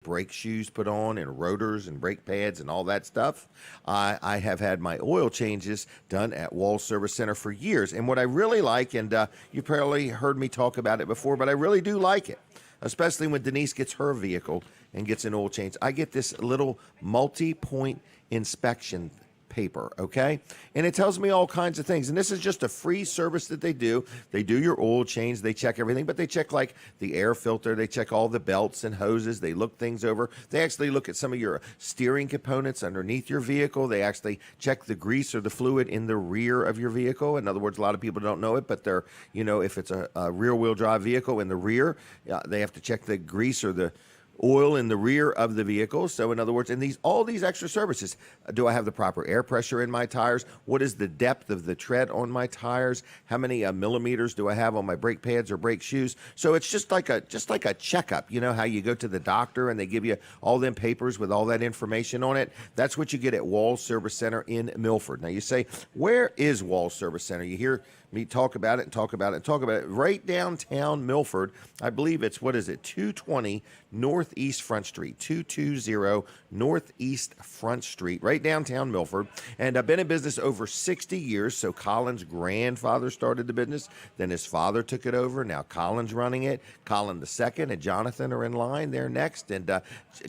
brake shoes put on and rotors and brake pads and all that stuff. I have had my oil changes done at Wall Service Center for years. And what I really like, and you probably heard me talk about it before, but I really do like it, especially when Denise gets her vehicle and gets an oil change. I get this little multi-point inspection paper, okay? And it tells me all kinds of things. And this is just a free service that they do. They do your oil change, they check everything, but they check like the air filter, they check all the belts and hoses, they look things over. They actually look at some of your steering components underneath your vehicle. They actually check the grease or the fluid in the rear of your vehicle. In other words, a lot of people don't know it, but they're, if it's a rear-wheel drive vehicle in the rear, they have to check the grease or the oil in the rear of the vehicle. So in other words, and all these extra services, do I have the proper air pressure in my tires? What is the depth of the tread on my tires? How many millimeters do I have on my brake pads or brake shoes? So it's just like a checkup. You know how you go to the doctor and they give you all them papers with all that information on it? That's what you get at Wall Service Center in Milford. Now you say, where is Wall Service Center? You hear me talk about it and talk about it and talk about it. Right downtown Milford, I believe it's, 220 Northeast Front Street, 220 Northeast Front Street, right downtown Milford. And I've been in business over 60 years. So Colin's grandfather started the business, then his father took it over. Now Colin's running it. Colin II and Jonathan are in line there next. And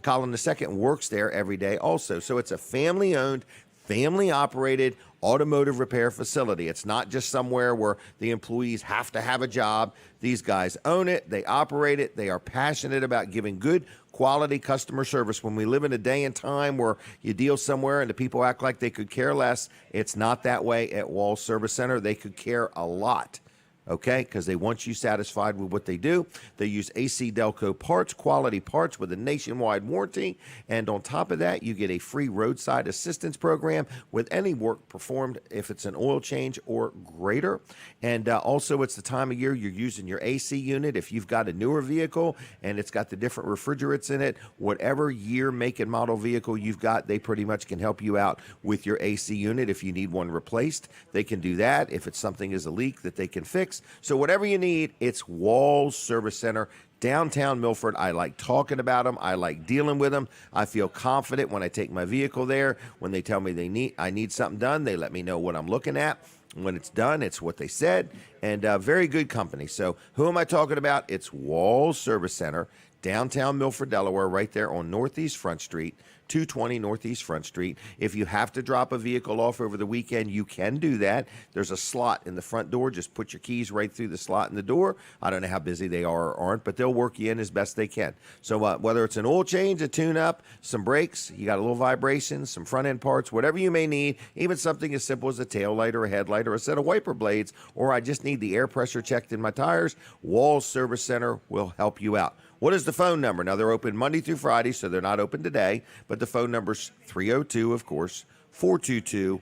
Colin II works there every day also. So it's a family-owned, family-operated automotive repair facility. It's not just somewhere where the employees have to have a job. These guys own it. They operate it. They are passionate about giving good quality customer service. When we live in a day and time where you deal somewhere and the people act like they could care less, it's not that way at Wall Service Center. They could care a lot. Okay, because they want you satisfied with what they do. They use AC Delco parts, quality parts with a nationwide warranty. And on top of that, you get a free roadside assistance program with any work performed if it's an oil change or greater. And also, it's the time of year you're using your AC unit. If you've got a newer vehicle and it's got the different refrigerants in it, whatever year, make, and model vehicle you've got, they pretty much can help you out with your AC unit. If you need one replaced, they can do that. If it's something is a leak that they can fix. So whatever you need, it's Wall Service Center, downtown Milford. I like talking about them. I like dealing with them. I feel confident when I take my vehicle there. When they tell me I need something done, they let me know what I'm looking at. When it's done, it's what they said. And very good company. So who am I talking about? It's Wall Service Center, downtown Milford, Delaware, right there on Northeast Front Street, 220 Northeast Front Street. If you have to drop a vehicle off over the weekend, you can do that. There's a slot in the front door. Just put your keys right through the slot in the door. I don't know how busy they are or aren't, but they'll work you in as best they can. So whether it's an oil change, a tune-up, some brakes, you got a little vibration, some front-end parts, whatever you may need, even something as simple as a tail light or a headlight or a set of wiper blades, or I just need the air pressure checked in my tires, Wall Service Center will help you out. What is the phone number? Now, they're open Monday through Friday, so they're not open today, but the phone number's 302, of course, 422-8110,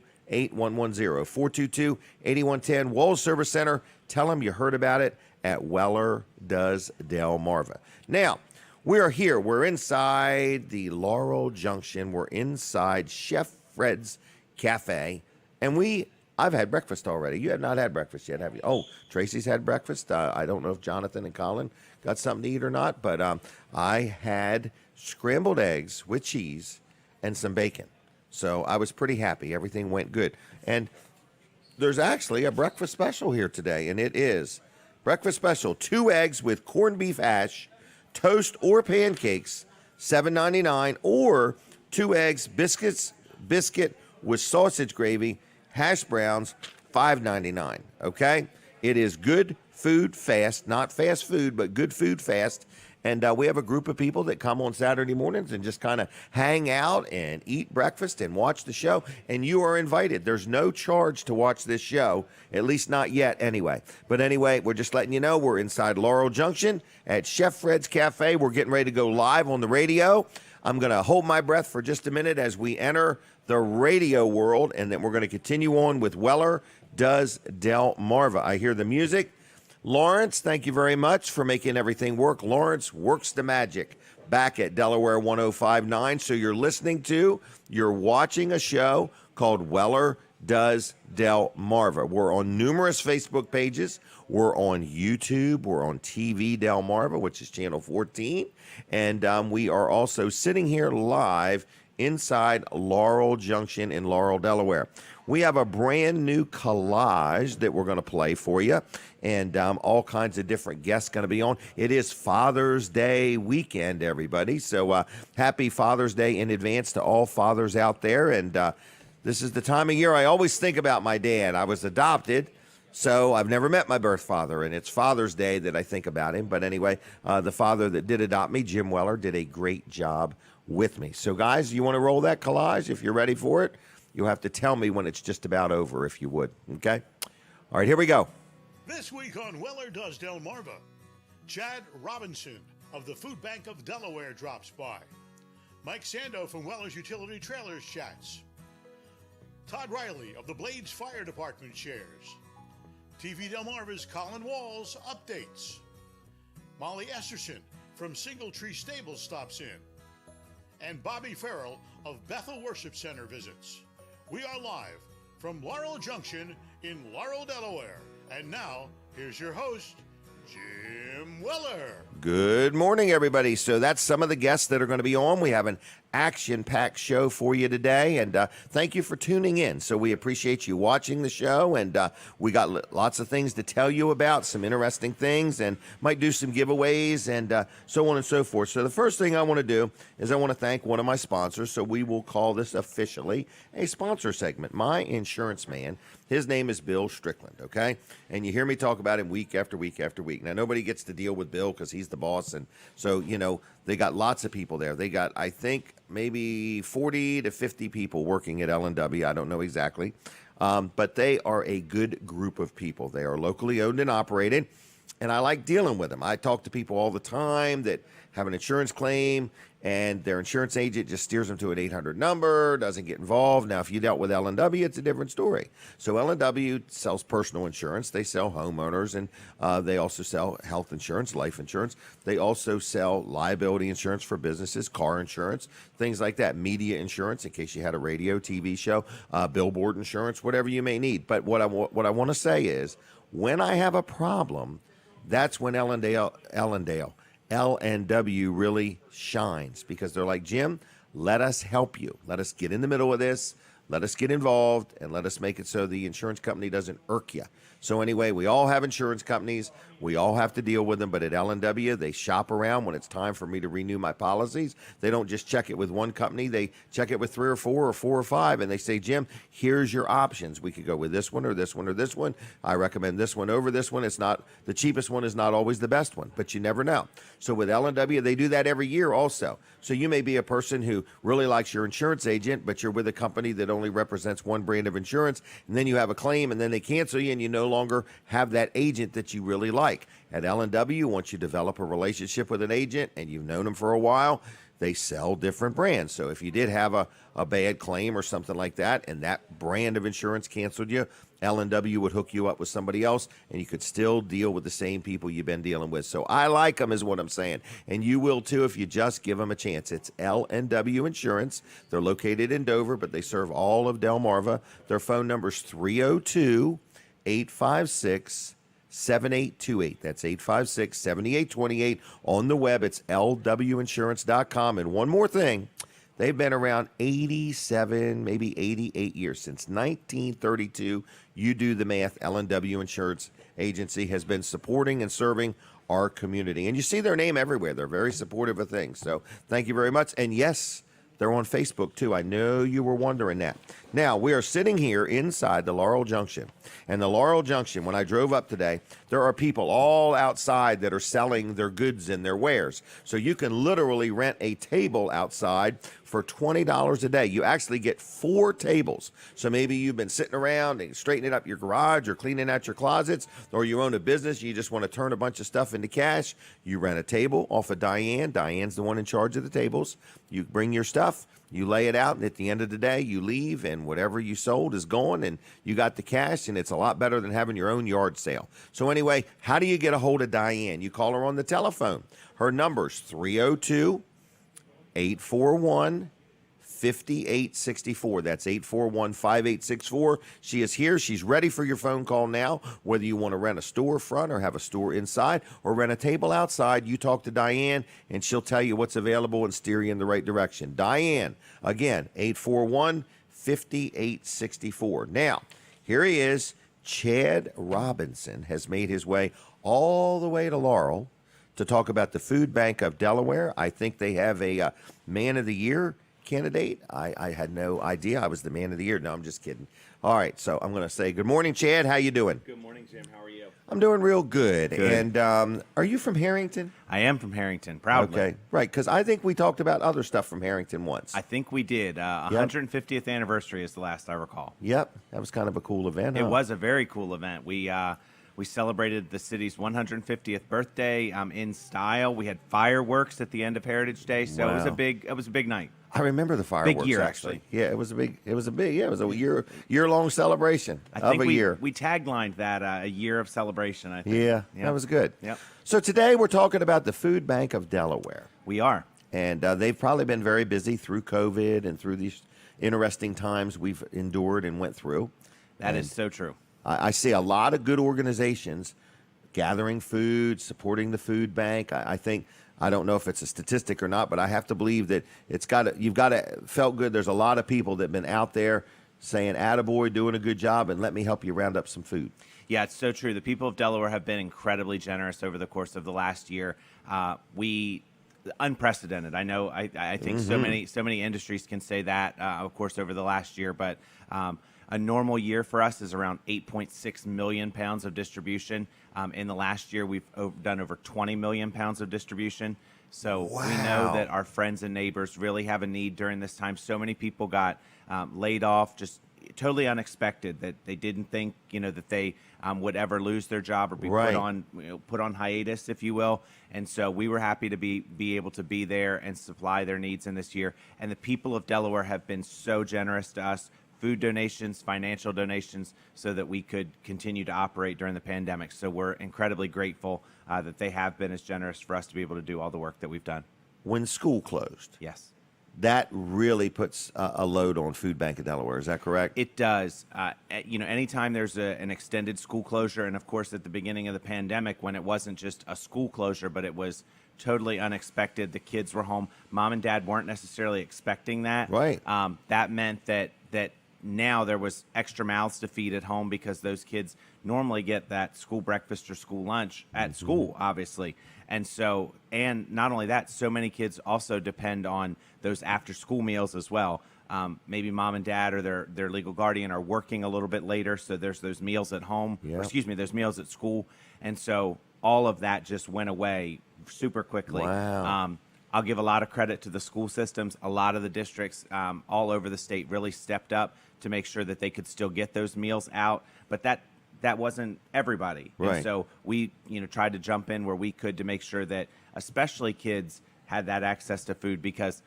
422-8110, Wall Service Center. Tell them you heard about it at Weller Does Delmarva. Now, we are here. We're inside the Laurel Junction. We're inside Chef Fred's Cafe, and I've had breakfast already. You have not had breakfast yet, have you? Oh, Tracy's had breakfast. I don't know if Jonathan and Colin got something to eat or not, but I had scrambled eggs with cheese and some bacon. So I was pretty happy. Everything went good. And there's actually a breakfast special here today, and it is breakfast special, 2 eggs with corned beef hash, toast or pancakes, $7.99, or 2 eggs, biscuit with sausage gravy, hash browns, $5.99, okay? It is good food fast, not fast food, but good food fast. And we have a group of people that come on Saturday mornings and just kind of hang out and eat breakfast and watch the show. And you are invited. There's no charge to watch this show, at least not yet anyway. But anyway, we're just letting you know we're inside Laurel Junction at Chef Fred's Cafe. We're getting ready to go live on the radio. I'm going to hold my breath for just a minute as we enter the radio world, and then we're going to continue on with Weller Does Delmarva. I hear the music. Lawrence, thank you very much for making everything work. Lawrence works the magic back at Delaware 1059. So you're watching a show called Weller Does Delmarva. We're on numerous Facebook pages. We're on YouTube. We're on TV Delmarva, which is channel 14. And we are also sitting here live inside Laurel Junction in Laurel, Delaware. We have a brand new collage that we're going to play for you, and all kinds of different guests going to be on. It is Father's Day weekend, everybody, so happy Father's Day in advance to all fathers out there. And this is the time of year I always think about my dad. I was adopted, so I've never met my birth father, and it's Father's Day that I think about him. But anyway, the father that did adopt me, Jim Weller, did a great job with me. So guys, you want to roll that collage? If you're ready for it, you'll have to tell me when it's just about over, if you would. Okay? All right, here we go. This week on Weller Does Delmarva, Chad Robinson of the Food Bank of Delaware drops by. Mike Sandoe from Weller's Utility Trailers chats. Todd Reilly of the Blades Fire Department shares. TV Delmarva's Colin Walls updates. Mollie Esterson from Single Tree Stables stops in. And Bobby Farrell of Bethel Worship Center visits. We are live from Laurel Junction in Laurel, Delaware. And now, here's your host, Jim Weller. Good morning, everybody. So that's some of the guests that are going to be on. We have an action-packed show for you today, and thank you for tuning in. So we appreciate you watching the show, and we got lots of things to tell you about, some interesting things, and might do some giveaways, and so on and so forth. So the first thing I want to do is I want to thank one of my sponsors, so we will call this officially a sponsor segment. My insurance man, his name is Bill Strickland, okay? And you hear me talk about him week after week after week. Now, nobody gets to deal with Bill because he's the boss, and so, you know, they got lots of people there. They got, I think, maybe 40 to 50 people working at L&W. I don't know exactly. But they are a good group of people. They are locally owned and operated, and I like dealing with them. I talk to people all the time that have an insurance claim, and their insurance agent just steers them to an 800 number, doesn't get involved. Now, if you dealt with L&W, it's a different story. So L&W sells personal insurance. They sell homeowners, and they also sell health insurance, life insurance. They also sell liability insurance for businesses, car insurance, things like that, media insurance in case you had a radio, TV show, billboard insurance, whatever you may need. But what I want to say is, when I have a problem, that's when L&W really shines, because they're like, Jim, let us help you. Let us get in the middle of this. Let us get involved, and let us make it so the insurance company doesn't irk you. So anyway, we all have insurance companies. We all have to deal with them. But at L&W, they shop around when it's time for me to renew my policies. They don't just check it with one company. They check it with 3 or 4 or 4 or 5. And they say, Jim, here's your options. We could go with this one or this one or this one. I recommend this one over this one. It's not the cheapest one is not always the best one, but you never know. So with L&W, they do that every year also. So you may be a person who really likes your insurance agent, but you're with a company that only represents one brand of insurance. And then you have a claim, and then they cancel you, and you no longer have that agent that you really like. At L&W, once you develop a relationship with an agent and you've known them for a while, they sell different brands. So if you did have a bad claim or something like that, and that brand of insurance canceled you, L&W would hook you up with somebody else, and you could still deal with the same people you've been dealing with. So I like them, is what I'm saying. And you will too if you just give them a chance. It's L&W Insurance. They're located in Dover, but they serve all of Delmarva. Their phone number is 302-856-7828. That's 856-7828. On the web, it's lwinsurance.com. And one more thing, they've been around 87, maybe 88 years, since 1932. You do the math. L&W Insurance Agency has been supporting and serving our community. And you see their name everywhere. They're very supportive of things. So thank you very much. And yes, they're on Facebook, too. I know you were wondering that. Now, we are sitting here inside the Laurel Junction. And the Laurel Junction, when I drove up today, there are people all outside that are selling their goods and their wares. So you can literally rent a table outside for $20 a day. You actually get 4 tables. So maybe you've been sitting around and straightening up your garage or cleaning out your closets, or you own a business, you just want to turn a bunch of stuff into cash. You rent a table off of Diane. Diane's the one in charge of the tables. You bring your stuff. You lay it out, and at the end of the day, you leave, and whatever you sold is gone, and you got the cash, and it's a lot better than having your own yard sale. So anyway, how do you get a hold of Diane? You call her on the telephone. Her number's 302-841-5828. 5864. That's 841-5864. She is here. She's ready for your phone call now. Whether you want to rent a storefront or have a store inside or rent a table outside, you talk to Diane and she'll tell you what's available and steer you in the right direction. Diane, again, 841-5864. Now, here he is. Chad Robinson has made his way all the way to Laurel to talk about the Food Bank of Delaware. I think they have a Man of the Year candidate. I had no idea I was the Man of the Year. No, I'm just kidding. All right, so I'm going to say good morning, Chad. How you doing? Good morning, Jim. How are you? I'm doing real good. Good. And are you from Harrington? I am from Harrington, proudly. Okay, right, because I think we talked about other stuff from Harrington once. I think we did. 150th anniversary is the last I recall. Yep, that was kind of a cool event. It huh? was a very cool event. We celebrated the city's 150th birthday in style. We had fireworks at the end of Heritage Day, so it was a big night. I remember the fireworks. Big year, actually. Yeah, it was a year-long celebration I think of a year. We taglined that a year of celebration, I think. Yeah, Yep. that was good. Yep. So today we're talking about the Food Bank of Delaware. We are. And they've probably been very busy through COVID and through these interesting times we've endured and went through. That is so true. I see a lot of good organizations gathering food, supporting the food bank. I think, I don't know if it's a statistic or not, but I have to believe that you've got to felt good. There's a lot of people that have been out there saying, attaboy, doing a good job, and let me help you round up some food. Yeah, it's so true. The people of Delaware have been incredibly generous over the course of the last year. Unprecedented. I know. I think so many industries can say that. Of course, over the last year, but a normal year for us is around 8.6 million pounds of distribution. In the last year, we've done over 20 million pounds of distribution. So Wow. we know that our friends and neighbors really have a need during this time. So many people got laid off, just totally unexpected, that they didn't think, that they would ever lose their job or be Right. put on hiatus, if you will. And so we were happy to be able to be there and supply their needs in this year. And the people of Delaware have been so generous to us. Food donations, financial donations, so that we could continue to operate during the pandemic. So we're incredibly grateful that they have been as generous for us to be able to do all the work that we've done. When school closed, Yes. that really puts a load on Food Bank of Delaware. Is that correct? It does. Anytime there's an extended school closure, and of course at the beginning of the pandemic, when it wasn't just a school closure, but it was totally unexpected. The kids were home. Mom and dad weren't necessarily expecting that. Right. That meant that now there was extra mouths to feed at home, because those kids normally get that school breakfast or school lunch at school, obviously. And so, and not only that, so many kids also depend on those after school meals as well. Maybe mom and dad or their legal guardian are working a little bit later, so there's those meals at home, Yeah. or there's meals at school. And so all of that just went away super quickly. Wow. I'll give a lot of credit to the school systems. A lot of the districts all over the state really stepped up to make sure that they could still get those meals out. But that wasn't everybody. Right. And so we tried to jump in where we could to make sure that especially kids had that access to food, because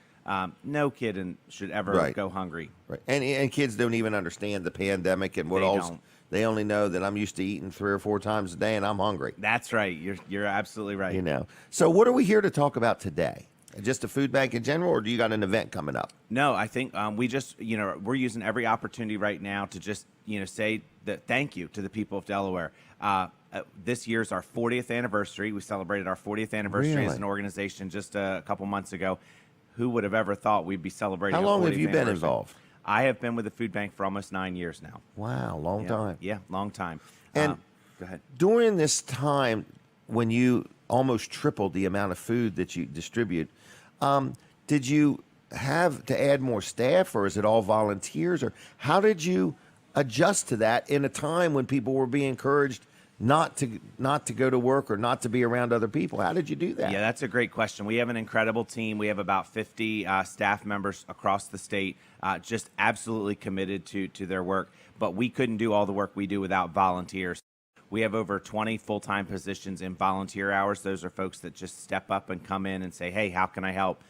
no kid should ever Right. go hungry. Right. And kids don't even understand the pandemic and what They all. don't. They only know that I'm used to eating 3 or 4 times a day and I'm hungry. That's right. You're absolutely right. So what are we here to talk about today? Just a food bank in general, or do you got an event coming up? No, I think we just, we're using every opportunity right now to just, say that thank you to the people of Delaware. This year's our 40th anniversary. We celebrated our 40th anniversary Really? as an organization just a couple months ago. Who would have ever thought we'd be celebrating? How a long have 40th you been anniversary? involved? I have been with the food bank for almost 9 years now. Wow, long Yeah. time. Yeah, long time. And go ahead. during this time when you almost tripled the amount of food that you distribute, did you have to add more staff, or is it all volunteers, or how did you adjust to that in a time when people were being encouraged not to go to work or not to be around other people? How did you do that? Yeah, that's a great question. We have an incredible team. We have about 50 staff members across the state, just absolutely committed to their work. But we couldn't do all the work we do without volunteers. We have over 20 full-time positions in volunteer hours. Those are folks that just step up and come in and say, hey, how can I help?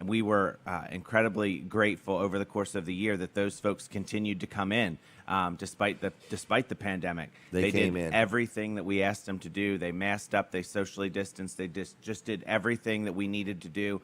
and we were incredibly grateful over the course of the year that those folks continued to come in despite the pandemic. They came did in. everything that we asked them to do. They masked up, they socially distanced, they just did everything that we needed to do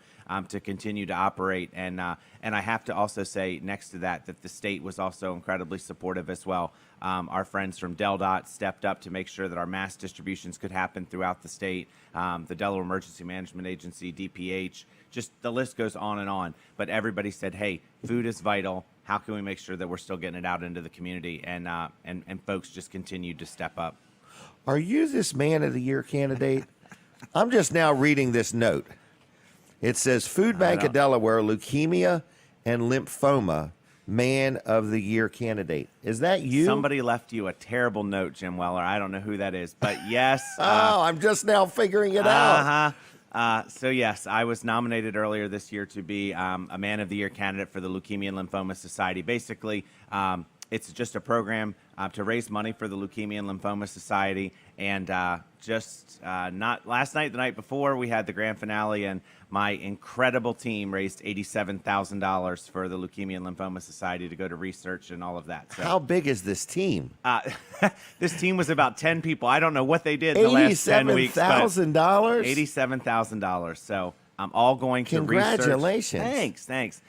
to continue to operate. And I have to also say, next to that the state was also incredibly supportive as well. Our friends from DelDOT stepped up to make sure that our mass distributions could happen throughout the state. The Delaware Emergency Management Agency, DPH, just the list goes on and on. But everybody said, hey, food is vital. How can we make sure that we're still getting it out into the community? And folks just continued to step up. Are you this Man of the Year candidate? I'm just now reading this note. It says Food Bank of Delaware, Leukemia and Lymphoma Man of the Year candidate. Is that you? Somebody left you a terrible note, Jim Weller. I don't know who that is, but yes. I'm just now figuring it out. So yes, I was nominated earlier this year to be a Man of the Year candidate for the Leukemia and Lymphoma Society. Basically, it's just a program to raise money for the Leukemia and Lymphoma Society. And not last night, the night before, we had the grand finale, and my incredible team raised $87,000 for the Leukemia and Lymphoma Society to go to research and all of that. So, how big is this team? this team was about 10 people. I don't know what they did the last 10 weeks. $87,000? $87,000. So I'm all going to research. Congratulations. Thanks.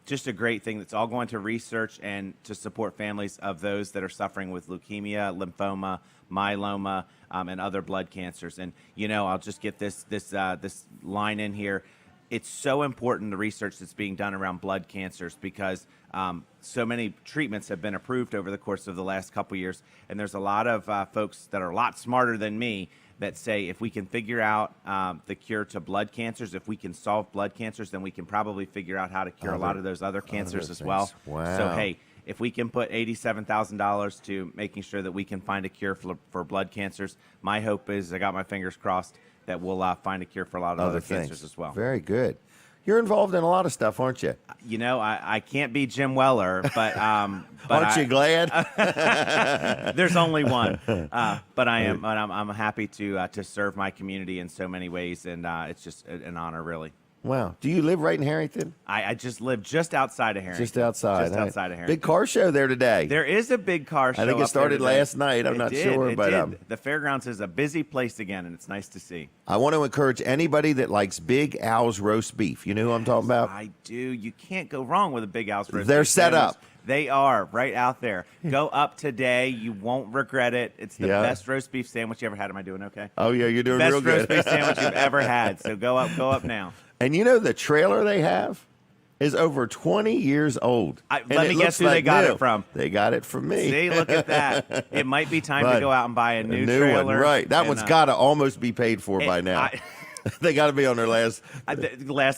Just a great thing that's all going to research and to support families of those that are suffering with leukemia, lymphoma, myeloma, and other blood cancers. And, I'll just get this line in here. It's so important, the research that's being done around blood cancers, because so many treatments have been approved over the course of the last couple years. And there's a lot of folks that are a lot smarter than me that say if we can figure out the cure to blood cancers, if we can solve blood cancers, then we can probably figure out how to cure a lot of those other cancers as well. Wow. So, hey, if we can put $87,000 to making sure that we can find a cure for blood cancers, my hope is, I got my fingers crossed, that we'll find a cure for a lot of other cancers as well. Very good. You're involved in a lot of stuff, aren't you? I can't be Jim Weller, but aren't you glad? There's only one, but I am. I'm happy to serve my community in so many ways, and it's just an honor, really. Wow. Do you live right in Harrington? I just live just outside of Harrington. Just outside. Just outside of Harrington. Big car show there today. There is a big car show. I think it started last night. I'm not sure, but the fairgrounds is a busy place again, and it's nice to see. I want to encourage anybody that likes Big Al's roast beef. You know who I'm talking about? I do. You can't go wrong with a Big Al's roast beef. They're set up. They are right out there. Go up today. You won't regret it. It's the best roast beef sandwich you ever had. Am I doing okay? Oh, yeah, you're doing best real good. Best roast beef sandwich you've ever had. So go up now. And the trailer they have is over 20 years old. Let me guess who they got it from. They got it from me. See, look at that. It might be time to go out and buy a new trailer. One, right. That one's got to almost be paid for by now. They got to be on their last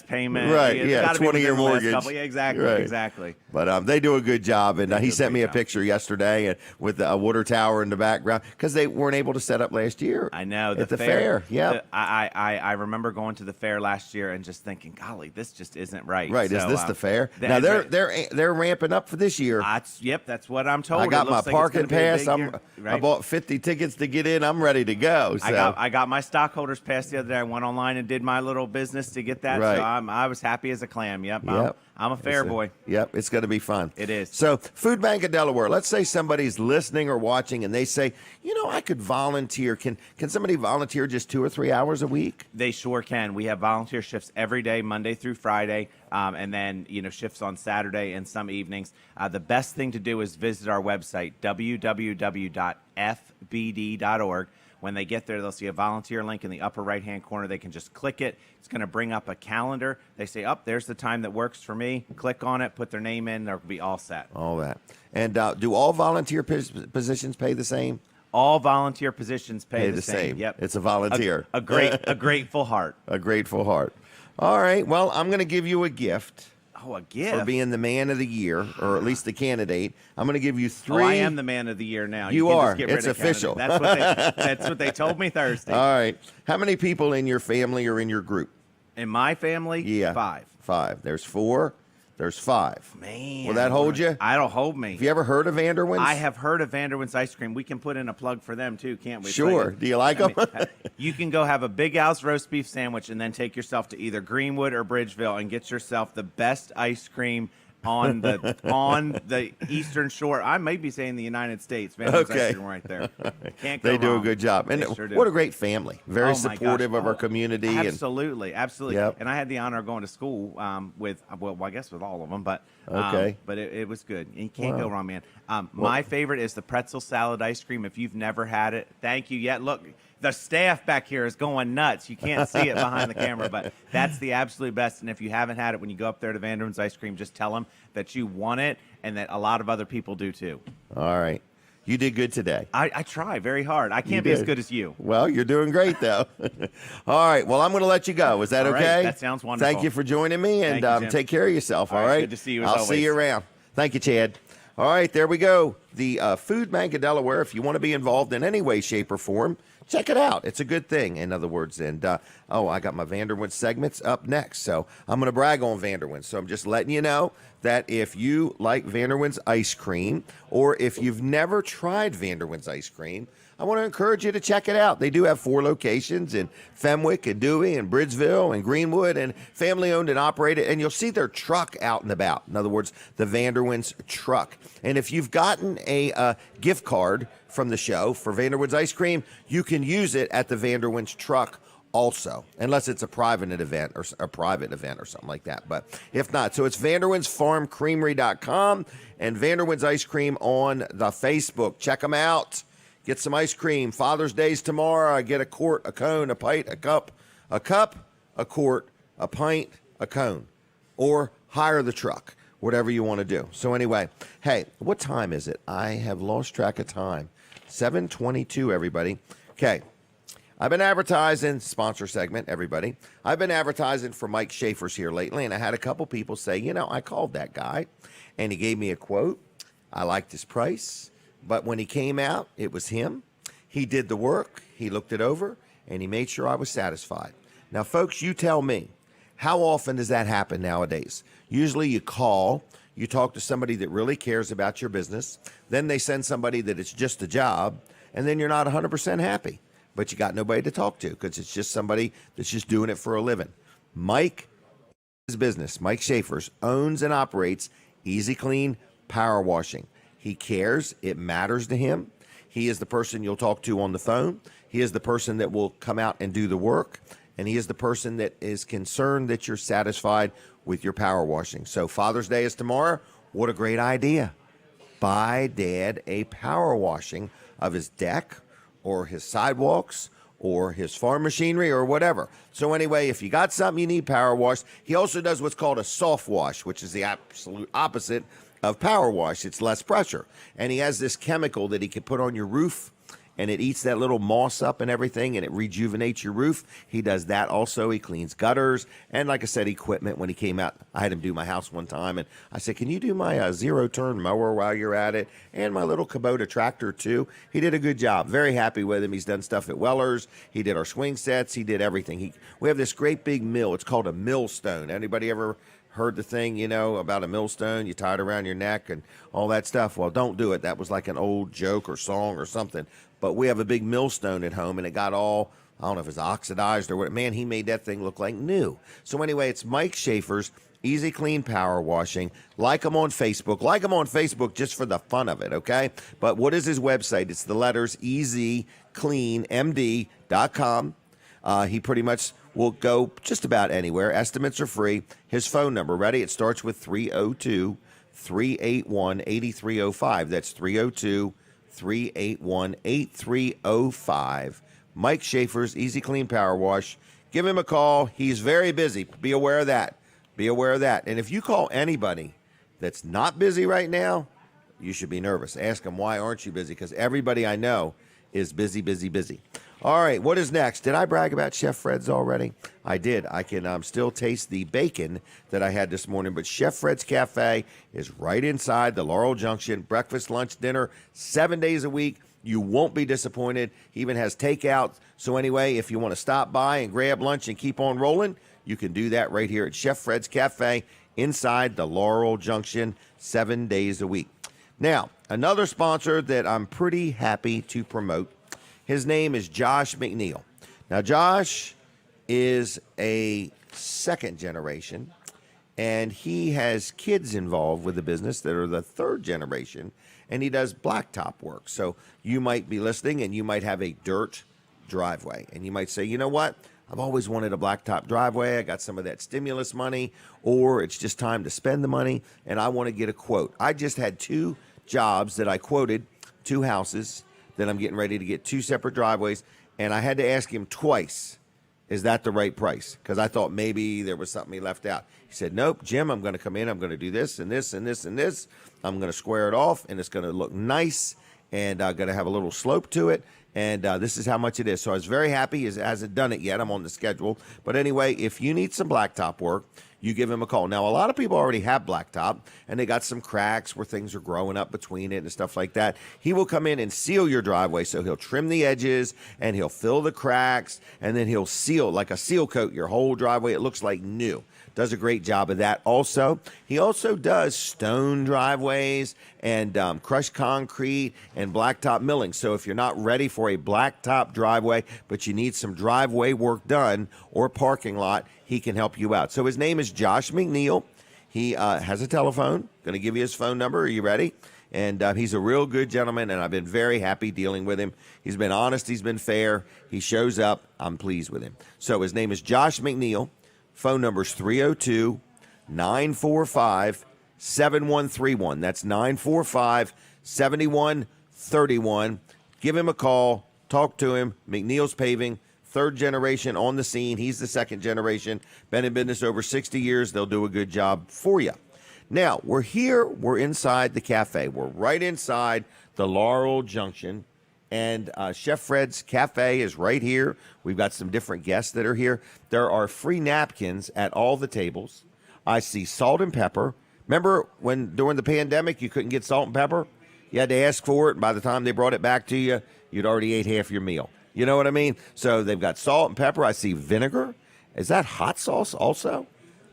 payment. Right, yeah, 20-year mortgage. Yeah, exactly, right. Exactly. But they do a good job, and he sent me a picture yesterday and with a water tower in the background because they weren't able to set up last year. I know. At the fair. Yeah. I remember going to the fair last year and just thinking, golly, this just isn't right. Right. So, is this the fair? Now they're ramping up for this year. That's what I'm told. I got my parking pass. I bought 50 tickets to get in. I'm ready to go. So. I got my stockholders pass the other day. I went online and did my little business to get that. Right. So I was happy as a clam. Yep. I'm a fair boy. Yep. It's going to be fun. It is. So Food Bank of Delaware, let's say somebody's listening or watching and they say, I could volunteer. Can somebody volunteer just 2 or 3 hours a week? They sure can. We have volunteer shifts every day, Monday through Friday, and then shifts on Saturday and some evenings. The best thing to do is visit our website, www.fbd.org. When they get there, they'll see a volunteer link in the upper right-hand corner. They can just click it. It's going to bring up a calendar. They say, there's the time that works for me. Click on it, put their name in. They'll be all set. All that. And do all volunteer positions pay the same? All volunteer positions pay the same. Yep. It's a volunteer. A grateful heart. A grateful heart. All right. Well, I'm going to give you a gift. Oh, a gift. For being the Man of the Year, or at least the candidate. I'm going to give you 3. Oh, I am the Man of the Year now. You can are. Just get rid It's of official. That's what they told me Thursday. All right. How many people in your family or in your group? In my family? Yeah. 5. 5. There's 4. There's 5. Man. Will that hold you? It'll hold me. Have you ever heard of Vanderwins? I have heard of Vanderwins ice cream. We can put in a plug for them too, can't we? Sure. Do you like them? You can go have a Big Al's roast beef sandwich and then take yourself to either Greenwood or Bridgeville and get yourself the best ice cream on the Eastern Shore. I may be saying the United States. Vanderwins ice cream right there. Can't go They do wrong. a good job. And Sure do. what a great family. Very Oh, my supportive gosh. of our community. Absolutely. Yep. And I had the honor of going to school with, I guess with all of them, but Okay. but it was good. And you can't go wrong, man. My favorite is the pretzel salad ice cream. If you've never had it, thank you. Yeah, look, the staff back here is going nuts. You can't see it behind the camera, but that's the absolute best. And if you haven't had it, when you go up there to Vanderwins ice cream, just tell them that you want it and that a lot of other people do too. All right. You did good today. I try very hard. I can't be as good as you. Well, you're doing great, though. All right. Well, I'm going to let you go. Is that All right. okay? That sounds wonderful. Thank you for joining me, and Thank you, Jim. take care of yourself, all All right. right? Good to see you as I'll always. see you around. Thank you, Chad. All right, there we go. The Food Bank of Delaware, if you want to be involved in any way, shape, or form, check it out. It's a good thing, in other words. And, I got my Vanderwins segments up next. So I'm going to brag on Vanderwins. So I'm just letting you know that if you like Vanderwins ice cream, or if you've never tried Vanderwins ice cream, I want to encourage you to check it out. They do have 4 locations in Fenwick and Dewey and Bridgeville and Greenwood, and family owned and operated. And you'll see their truck out and about. In other words, the Vanderwins truck. And if you've gotten a gift card from the show for Vanderwins ice cream, you can use it at the Vanderwins truck also, unless it's a private event or something like that. But if not, so it's VanderwinsFarmCreamery.com and Vanderwins Ice Cream on the Facebook. Check them out. Get some ice cream. Father's Day's tomorrow. I get a quart, a cone, a pint, a cup, a quart, a pint, a cone, or hire the truck, whatever you want to do. So anyway, hey, what time is it? I have lost track of time. 7:22, everybody. Okay. I've been advertising, sponsor segment, everybody. I've been advertising for Mike Schaefer's here lately, and I had a couple people say, I called that guy, and he gave me a quote. I liked his price. But when he came out, it was him. He did the work. He looked it over, and he made sure I was satisfied. Now, folks, you tell me, how often does that happen nowadays? Usually you call, you talk to somebody that really cares about your business. Then they send somebody that it's just a job, and then you're not 100% happy. But you got nobody to talk to because it's just somebody that's just doing it for a living. Mike, his business, Mike Schaefer's, owns and operates Easy Clean Power Washing. He cares. It matters to him. He is the person you'll talk to on the phone. He is the person that will come out and do the work. And he is the person that is concerned that you're satisfied with your power washing. So Father's Day is tomorrow. What a great idea. Buy Dad a power washing of his deck or his sidewalks or his farm machinery or whatever. So anyway, if you got something you need power washed, he also does what's called a soft wash, which is the absolute opposite of power wash. It's less pressure. And he has this chemical that he can put on your roof, and it eats that little moss up and everything, and it rejuvenates your roof. He does that also. He cleans gutters. And like I said, equipment. When he came out, I had him do my house one time, and I said, can you do my zero-turn mower while you're at it? And my little Kubota tractor, too. He did a good job. Very happy with him. He's done stuff at Weller's. He did our swing sets. He did everything. We have this great big mill. It's called a millstone. Anybody ever heard the thing, about a millstone? You tie it around your neck and all that stuff. Well, don't do it. That was like an old joke or song or something. But we have a big millstone at home, and it got all, I don't know if it's oxidized or what. Man, he made that thing look like new. So anyway, it's Mike Schaefer's Easy Clean Power Washing. Like him on Facebook. Like him on Facebook just for the fun of it, okay? But what is his website? It's the letters easycleanmd.com. He pretty much will go just about anywhere. Estimates are free. His phone number, ready? It starts with 302-381-8305. That's 302-381-8305. Mike Schaefer's Easy Clean Power Wash. Give him a call. He's very busy. Be aware of that. Be aware of that. And if you call anybody that's not busy right now, you should be nervous. Ask them, why aren't you busy? Because everybody I know is busy, busy, busy. All right, what is next? Did I brag about Chef Fred's already? I did. I can still taste the bacon that I had this morning, but Chef Fred's Cafe is right inside the Laurel Junction. Breakfast, lunch, dinner, 7 days a week. You won't be disappointed. He even has takeout. So anyway, if you want to stop by and grab lunch and keep on rolling, you can do that right here at Chef Fred's Cafe inside the Laurel Junction 7 days a week. Now, another sponsor that I'm pretty happy to promote, his name is Josh McNeil. Now, Josh is a second generation, and he has kids involved with the business that are the third generation, and he does blacktop work. So you might be listening, and you might have a dirt driveway, and you might say, you know what? I've always wanted a blacktop driveway. I got some of that stimulus money, or it's just time to spend the money, and I want to get a quote. I just had 2 jobs that I quoted, 2 houses that I'm getting ready to get 2 separate driveways, and I had to ask him twice, is that the right price? Because I thought maybe there was something he left out. He said, nope, Jim, I'm going to come in. I'm going to do this and this and this and this. I'm going to square it off, and it's going to look nice, and I'm going to have a little slope to it. And this is how much it is. So I was very happy. He hasn't done it yet. I'm on the schedule. But anyway, if you need some blacktop work, you give him a call. Now, a lot of people already have blacktop, and they got some cracks where things are growing up between it and stuff like that. He will come in and seal your driveway. So he'll trim the edges, and he'll fill the cracks, and then he'll seal, like a seal coat, your whole driveway. It looks like new. Does a great job of that also. He also does stone driveways and crushed concrete and blacktop milling. So if you're not ready for a blacktop driveway, but you need some driveway work done or parking lot, he can help you out. So his name is Josh McNeil. He has a telephone. Going to give you his phone number. Are you ready? And he's a real good gentleman, and I've been very happy dealing with him. He's been honest. He's been fair. He shows up. I'm pleased with him. So his name is Josh McNeil. Phone number is 302-945-7131. That's 945-7131. Give him a call. Talk to him. McNeil's Paving, third generation on the scene. He's the second generation. Been in business over 60 years. They'll do a good job for you. Now, we're here. We're inside the cafe. We're right inside the Laurel Junction. And Chef Fred's Cafe is right here. We've got some different guests that are here. There are free napkins at all the tables. I see salt and pepper. Remember when during the pandemic you couldn't get salt and pepper? You had to ask for it, and by the time they brought it back to you, you'd already ate half your meal. You know what I mean? So they've got salt and pepper. I see vinegar. Is that hot sauce also?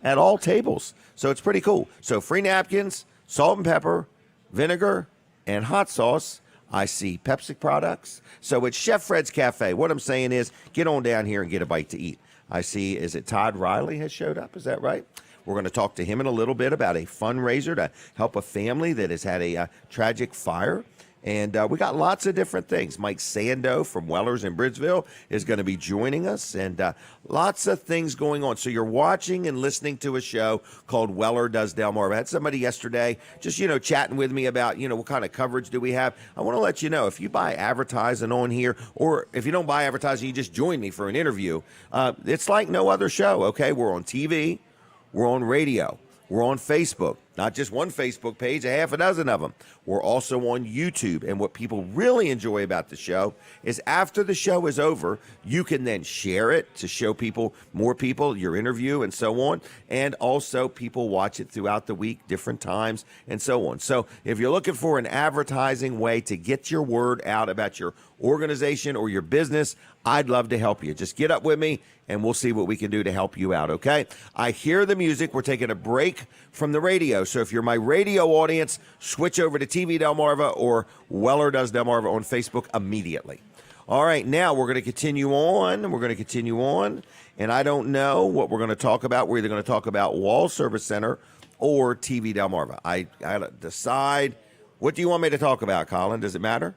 At all tables. So it's pretty cool. So free napkins, salt and pepper, vinegar, and hot sauce. I see Pepsi products. So it's Chef Fred's Cafe. What I'm saying is get on down here and get a bite to eat. I see, is it Todd Reilly has showed up? Is that right? We're going to talk to him in a little bit about a fundraiser to help a family that has had a tragic fire. And we got lots of different things. Mike Sandoe from Weller's in Bridgeville is going to be joining us, and lots of things going on. So you're watching and listening to a show called Weller Does Delmarva. I had somebody yesterday just, chatting with me about, what kind of coverage do we have. I want to let you know, if you buy advertising on here, or if you don't buy advertising, you just join me for an interview. It's like no other show, okay? We're on TV. We're on radio. We're on Facebook, not just one Facebook page, a half a dozen of them. We're also on YouTube. And what people really enjoy about the show is after the show is over, you can then share it to show people, more people, your interview and so on. And also people watch it throughout the week, different times and so on. So if you're looking for an advertising way to get your word out about your organization or your business, I'd love to help you. Just get up with me and we'll see what we can do to help you out, okay? I hear the music. We're taking a break from the radio. So if you're my radio audience, switch over to TV Delmarva or Weller Does Delmarva on Facebook immediately. All right, now we're going to continue on. And I don't know what we're going to talk about. We're either going to talk about Wall Service Center or TV Delmarva. I got to decide. What do you want me to talk about, Colin? Does it matter?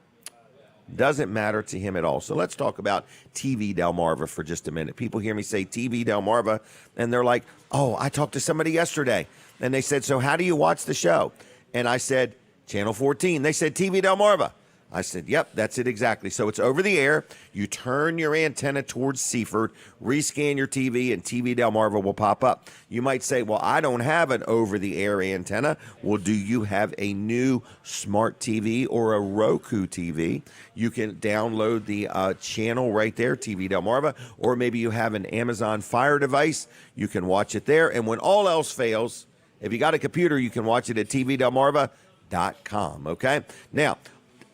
Doesn't matter to him at all. So let's talk about TV Delmarva for just a minute. People hear me say TV Delmarva, and they're like, oh, I talked to somebody yesterday. And they said, so how do you watch the show? And I said, Channel 14. They said, TV Delmarva. I said, yep, that's it exactly. So it's over the air. You turn your antenna towards Seaford, rescan your TV, and TV Delmarva will pop up. You might say, well, I don't have an over-the-air antenna. Well, do you have a new smart TV or a Roku TV? You can download the channel right there, TV Delmarva, or maybe you have an Amazon Fire device. You can watch it there. And when all else fails, if you got a computer, you can watch it at tvdelmarva.com, okay? Now,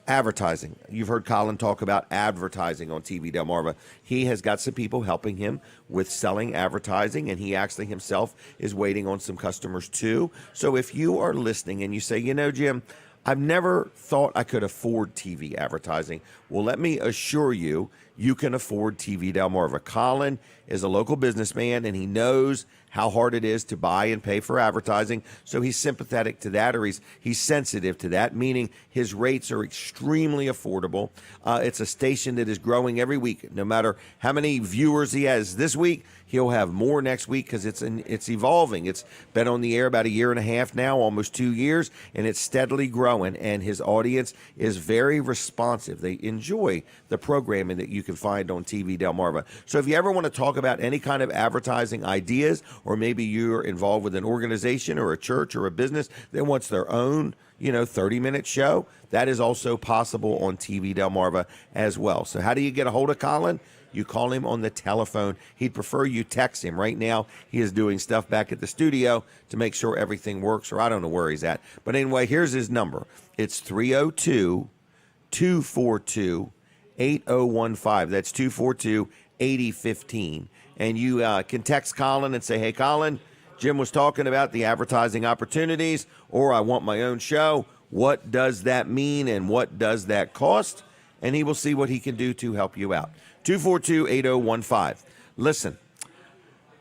Advertising. You've heard Colin talk about advertising on TV Delmarva. He has got some people helping him with selling advertising, and he actually himself is waiting on some customers too. So if you are listening and you say, Jim, I've never thought I could afford TV advertising. Well, let me assure you, you can afford TV Delmarva. Colin is a local businessman, and he knows how hard it is to buy and pay for advertising. So he's sympathetic to that, or he's sensitive to that, meaning his rates are extremely affordable. It's a station that is growing every week. No matter how many viewers he has this week, he'll have more next week because it's evolving. It's been on the air about a year and a half now, almost 2 years, and it's steadily growing. And his audience is very responsive. They enjoy the programming that you can find on TV Delmarva. So if you ever want to talk about any kind of advertising ideas, or maybe you're involved with an organization or a church or a business that wants their own 30-minute show, that is also possible on TV Delmarva as well. So how do you get a hold of Colin? You call him on the telephone. He'd prefer you text him. Right now, he is doing stuff back at the studio to make sure everything works, or I don't know where he's at. But anyway, here's his number. It's 302-242-8015. That's 242-8015. And you can text Colin and say, hey, Colin, Jim was talking about the advertising opportunities, or I want my own show. What does that mean, and what does that cost? And he will see what he can do to help you out. 242-8015. Listen,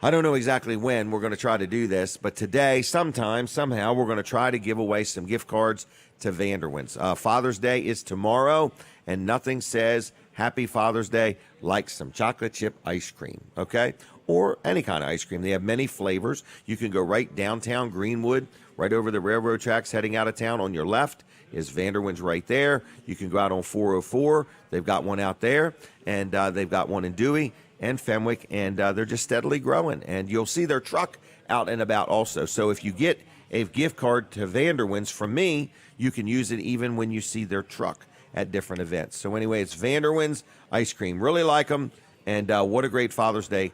I don't know exactly when we're going to try to do this, but today, somehow, we're going to try to give away some gift cards to Vanderwin's. Father's Day is tomorrow, and nothing says Happy Father's Day like some chocolate chip ice cream, okay? Or any kind of ice cream. They have many flavors. You can go right downtown Greenwood, right over the railroad tracks heading out of town. On your left is Vanderwin's right there. You can go out on 404. They've got one out there, and they've got one in Dewey and Fenwick, and they're just steadily growing. And you'll see their truck out and about also. So if you get a gift card to Vanderwin's from me, you can use it even when you see their truck at different events. So anyway, it's Vanderwin's ice cream. Really like them, and what a great Father's Day.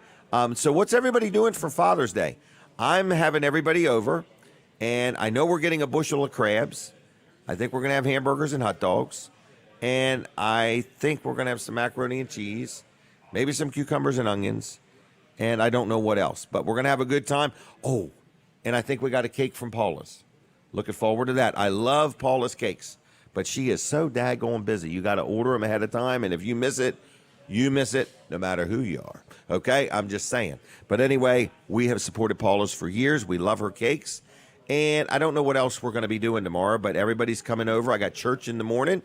So what's everybody doing for Father's Day? I'm having everybody over, and I know we're getting a bushel of crabs. I think we're going to have hamburgers and hot dogs. And I think we're going to have some macaroni and cheese, maybe some cucumbers and onions, and I don't know what else. But we're going to have a good time. Oh, and I think we got a cake from Paula's. Looking forward to that. I love Paula's cakes, but she is so daggone busy. You got to order them ahead of time, and if you miss it, you miss it no matter who you are. Okay? I'm just saying. But anyway, we have supported Paula's for years. We love her cakes. And I don't know what else we're going to be doing tomorrow, but everybody's coming over. I got church in the morning.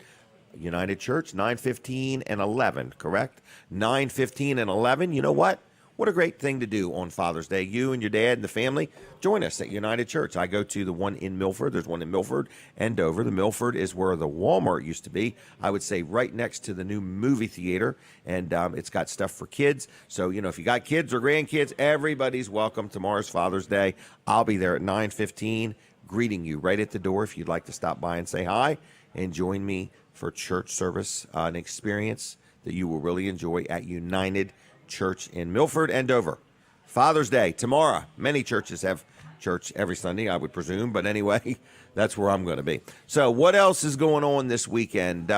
United Church, 9:15 and 11, correct? 9:15 and 11. You know what? What a great thing to do on Father's Day. You and your dad and the family, join us at United Church. I go to the one in Milford. There's one in Milford and Dover. The Milford is where the Walmart used to be. I would say right next to the new movie theater, and it's got stuff for kids. So, if you got kids or grandkids, everybody's welcome. Tomorrow's Father's Day. I'll be there at 9:15, greeting you right at the door if you'd like to stop by and say hi and join me for church service, an experience that you will really enjoy at United Church in Milford and Dover. Father's Day tomorrow. Many churches have church every Sunday, I would presume, but anyway, that's where I'm going to be. So what else is going on this weekend?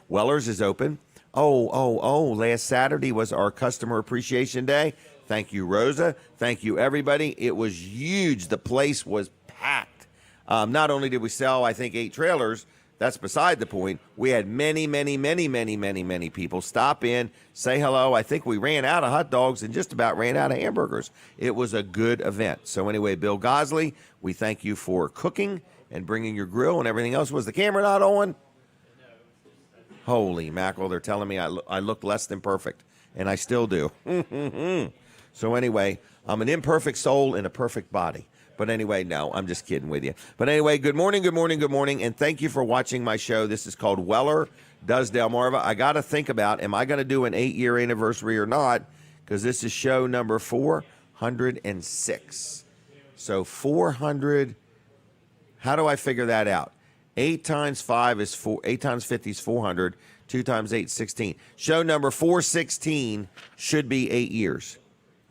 Weller's is open. Last Saturday was our Customer Appreciation Day. Thank you, Rosa. Thank you, everybody. It was huge. The place was packed. Not only did we sell, I think, 8 trailers, that's beside the point. We had many people stop in, say hello. I think we ran out of hot dogs and just about ran out of hamburgers. It was a good event. So anyway, Bill Gosley, we thank you for cooking and bringing your grill and everything else. Was the camera not on? Holy mackerel, they're telling me I look less than perfect, and I still do. So anyway, I'm an imperfect soul in a perfect body. But anyway, no, I'm just kidding with you. But anyway, good morning, and thank you for watching my show. This is called Weller Does Delmarva. I got to think about, am I going to do an 8-year anniversary or not? Because this is show number 406. So 400, how do I figure that out? 8 times 5 is 4, 8 times 50 is 400, 2 times 8 is 16. Show number 416 should be 8 years.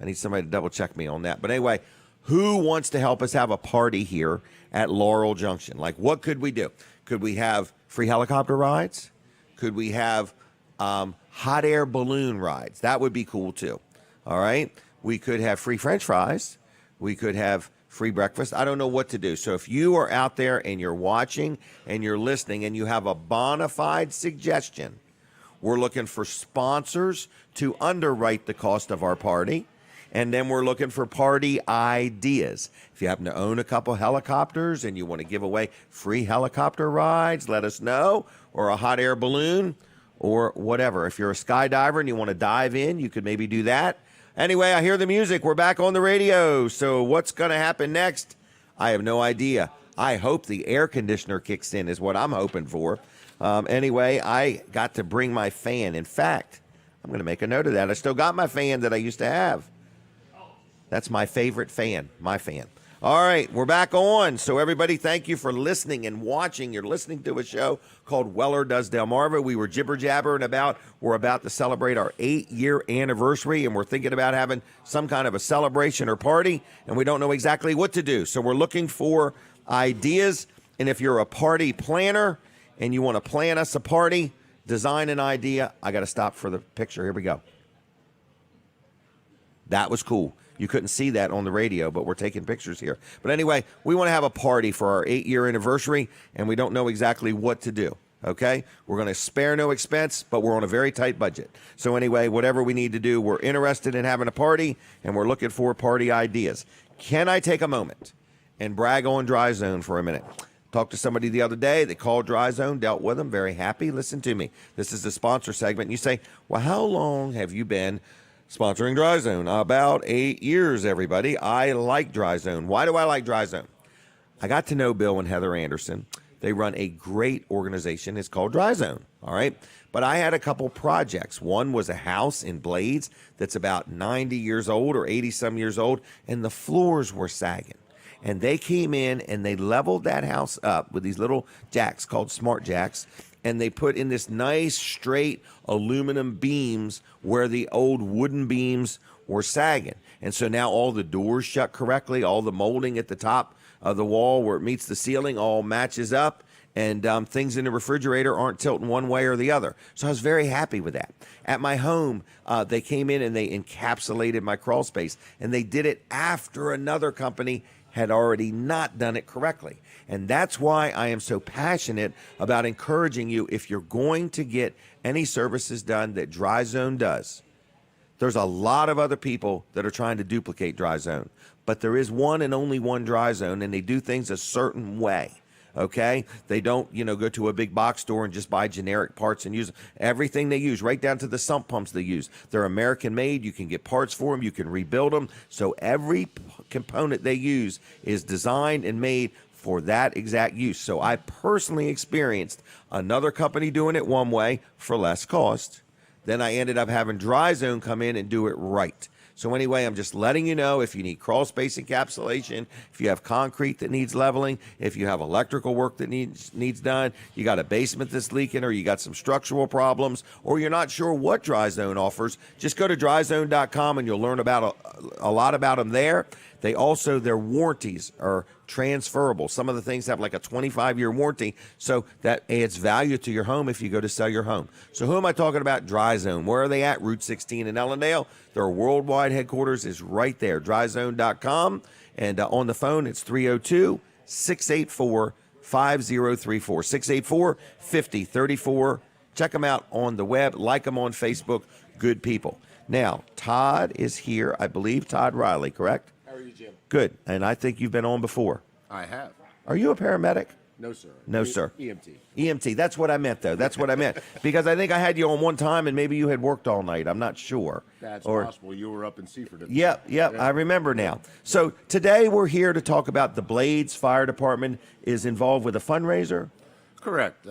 I need somebody to double check me on that. But anyway, Who wants to help us have a party here at Laurel Junction? Like, what could we do? Could we have free helicopter rides? Could we have hot air balloon rides? That would be cool too. All right. We could have free French fries. We could have free breakfast. I don't know what to do. So if you are out there and you're watching and you're listening and you have a bona fide suggestion, we're looking for sponsors to underwrite the cost of our party. And then we're looking for party ideas. If you happen to own a couple helicopters and you want to give away free helicopter rides, let us know, or a hot air balloon or whatever. If you're a skydiver and you want to dive in, you could maybe do that. Anyway, I hear the music. We're back on the radio. So what's going to happen next? I have no idea. I hope the air conditioner kicks in is what I'm hoping for. Anyway, I got to bring my fan. In fact, I'm going to make a note of that. I still got my fan that I used to have. That's my favorite fan, my fan. All right, we're back on. So everybody, thank you for listening and watching. You're listening to a show called Weller Does Delmarva. We were jibber-jabbering about, we're about to celebrate our 8-year anniversary, and we're thinking about having some kind of a celebration or party, and we don't know exactly what to do. So we're looking for ideas, and if you're a party planner and you want to plan us a party, design an idea. I got to stop for the picture. Here we go. That was cool. You couldn't see that on the radio, but we're taking pictures here. But anyway, we want to have a party for our 8-year anniversary, and we don't know exactly what to do, okay? We're going to spare no expense, but we're on a very tight budget. So anyway, whatever we need to do, we're interested in having a party, and we're looking for party ideas. Can I take a moment and brag on Dry Zone for a minute? Talked to somebody the other day. They called Dry Zone, dealt with them, very happy. Listen to me. This is the sponsor segment. You say, well, how long have you been sponsoring Dry Zone? About 8 years, everybody. I like Dry Zone. Why do I like Dry Zone? I got to know Bill and Heather Anderson. They run a great organization. It's called Dry Zone, all right? But I had a couple projects. One was a house in Blades that's about 90 years old or 80-some years old, and the floors were sagging. And they came in and they leveled that house up with these little jacks called smart jacks, and they put in this nice straight aluminum beams where the old wooden beams were sagging. And so now all the doors shut correctly, all the molding at the top of the wall where it meets the ceiling all matches up, and things in the refrigerator aren't tilting one way or the other. So I was very happy with that. At my home, they came in and they encapsulated my crawl space, and they did it after another company had already not done it correctly. And that's why I am so passionate about encouraging you, if you're going to get any services done that Dry Zone does, there's a lot of other people that are trying to duplicate Dry Zone, but there is one and only one Dry Zone, and they do things a certain way. Okay, they don't, go to a big box store and just buy generic parts and use everything they use, right down to the sump pumps they use. They're American made. You can get parts for them. You can rebuild them. So every component they use is designed and made for that exact use. So I personally experienced another company doing it one way for less cost. Then I ended up having Dry Zone come in and do it right. So anyway, I'm just letting you know, if you need crawl space encapsulation, if you have concrete that needs leveling, if you have electrical work that needs done, you got a basement that's leaking, or you got some structural problems, or you're not sure what Dry Zone offers, just go to dryzone.com and you'll learn about a lot about them there. They also, their warranties are transferable. Some of the things have like a 25-year warranty, so that adds value to your home if you go to sell your home. So who am I talking about? Dry Zone. Where are they at? Route 16 in Ellendale. Their worldwide headquarters is right there, dryzone.com. And on the phone, it's 302-684-5034, 684-5034. Check them out on the web. Like them on Facebook. Good people. Now, Todd is here. I believe Todd Reilly, correct? How are you, Jim? Good. And I think you've been on before. I have. Are you a paramedic? No, sir. No, sir. EMT. EMT. That's what I meant, though. That's what I meant. Because I think I had you on one time, and maybe you had worked all night. I'm not sure. That's possible. You were up in Seaford. Yep. I remember now. So today we're here to talk about the Blades Fire Department is involved with a fundraiser. Correct.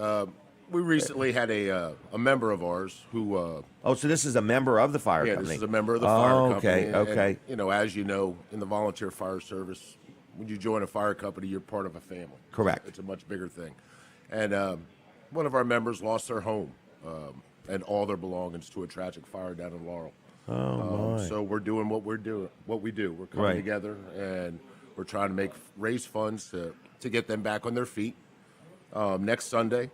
We recently had a member of ours who. So this is a member of the fire company. This is a member of the fire company. Okay. And, as you know, in the volunteer fire service, when you join a fire company, you're part of a family. Correct. It's a much bigger thing. And one of our members lost their home and all their belongings to a tragic fire down in Laurel. So we're doing what we do. We're coming Right. together, and we're trying to raise funds to get them back on their feet. Next Sunday,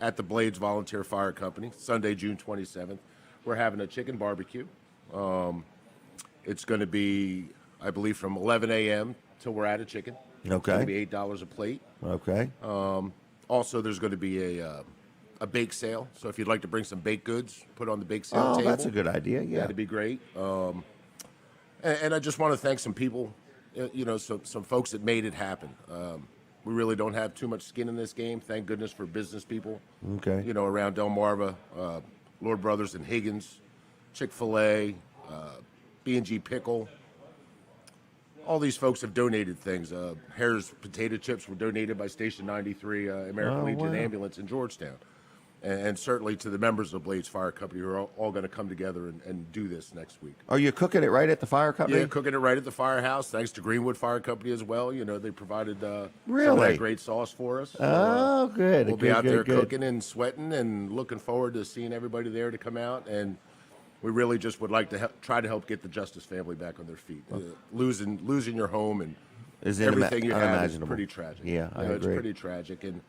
at the Blades Volunteer Fire Company, Sunday, June 27th, we're having a chicken barbecue. It's going to be, I believe, from 11 a.m. till we're out of chicken. It's going Okay. to be $8 a plate. Okay. Also, there's going to be a bake sale. So if you'd like to bring some baked goods, put on the bake sale Oh, table. that's a good idea. Yeah. That'd be great. And I just want to thank some people, some folks that made it happen. We really don't have too much skin in this game. Thank goodness for business people. Okay. Around Delmarva, Lord Brothers and Higgins, Chick-fil-A, B&G Pickle. All these folks have donated things. Hare's potato chips were donated by Station 93 American Legion wow. Ambulance in Georgetown. And certainly to the members of Blades Fire Company who are all going to come together and do this next week. Are you cooking it right at the fire company? Yeah, cooking it right at the firehouse. Thanks to Greenwood Fire Company as well. They provided some of Really? that great sauce for us. So, Oh, good. We'll good, be out good, there good. cooking and sweating and looking forward to seeing everybody there to come out. And we really just would like to try to help get the Justice family back on their feet. Losing your home and Is everything you have is unimaginable. pretty tragic. Yeah, I It's agree. pretty tragic. And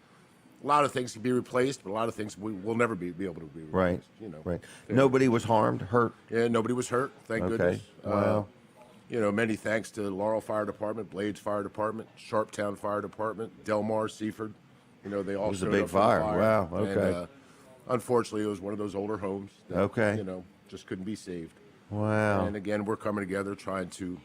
a lot of things can be replaced, but a lot of things we will never be able to be replaced. Right. Right. Nobody was harmed, hurt. Yeah, nobody was hurt. Thank Okay. goodness. Wow. Many thanks to Laurel Fire Department, Blades Fire Department, Sharptown Fire Department, Delmar, Seaford. They all was a showed big up for the fire. fire. Wow, And, okay. unfortunately, it was one of those older homes that, Okay. just couldn't be saved. Wow. And again, we're coming together trying to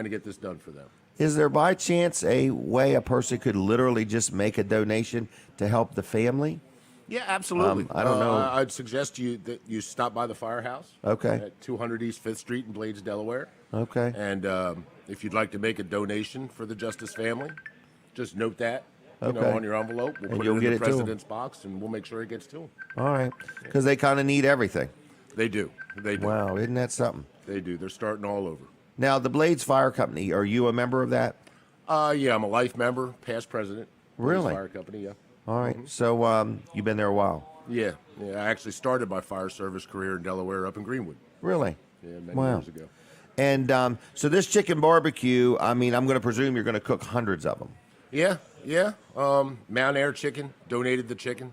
get this done for them. Is there by chance a way a person could literally just make a donation to help the family? Yeah, absolutely. I don't know. I'd suggest that you stop by the firehouse. Okay. At 200 East 5th Street in Blades, Delaware. Okay. And if you'd like to make a donation for the Justice family, just note that Okay. on your envelope. We'll And put you'll it in get the it to 'em. president's box, and we'll make sure it gets to them. All right. Because they kind of need everything. They do. They do. Wow. Isn't that something? They do. They're starting all over. Now, the Blades Fire Company, are you a member of that? Yeah, I'm a life member, past president. Blades Really? Fire Company, yeah. All right. So you've been there a while. Yeah. I actually started my fire service career in Delaware up in Greenwood. Really? Yeah, many Wow. years ago. And so this chicken barbecue, I'm going to presume you're going to cook hundreds of them. Yeah. Mount Air Chicken donated the chicken.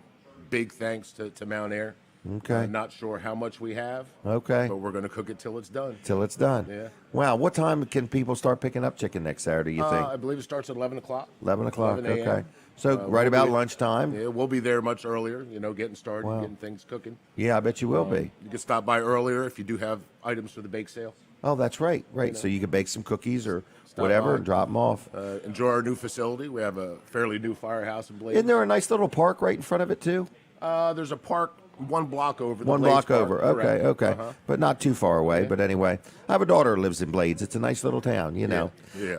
Big thanks to Mount Air. Okay. Not sure how much we have. Okay. But we're going to cook it till it's done. Till it's done. Yeah. Wow. What time can people start picking up chicken next Saturday, you think? I believe it starts at 11 o'clock. 11 o'clock. 11 a.m. Okay. So right we'll about be- lunchtime. Yeah, we'll be there much earlier, getting started, Wow. getting things cooking. Yeah, I bet you will be. You can stop by earlier if you do have items for the bake sale. Oh, that's right. Right. So you can bake some cookies or Stop whatever by. and drop them off. Enjoy our new facility. We have a fairly new firehouse in Blades. Isn't there a nice little park right in front of it, too? There's a park 1 block over. The One Blades block Park. over. Okay, Correct. okay. Uh-huh. But not too far away. But anyway, I have a daughter who lives in Blades. It's a nice little town, you know. Yeah.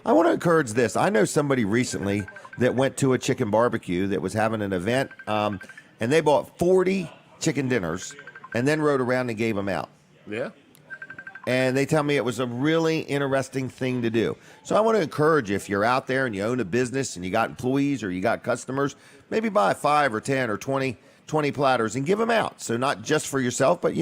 I want to encourage this. I know somebody recently that went to a chicken barbecue that was having an event, and they bought 40 chicken dinners and then rode around and gave them out. Yeah. And they tell me it was a really interesting thing to do. So I want to encourage you, if you're out there and you own a business and you got employees or you got customers, maybe buy 5 or 10 or 20 platters and give them out. So not just for yourself, but,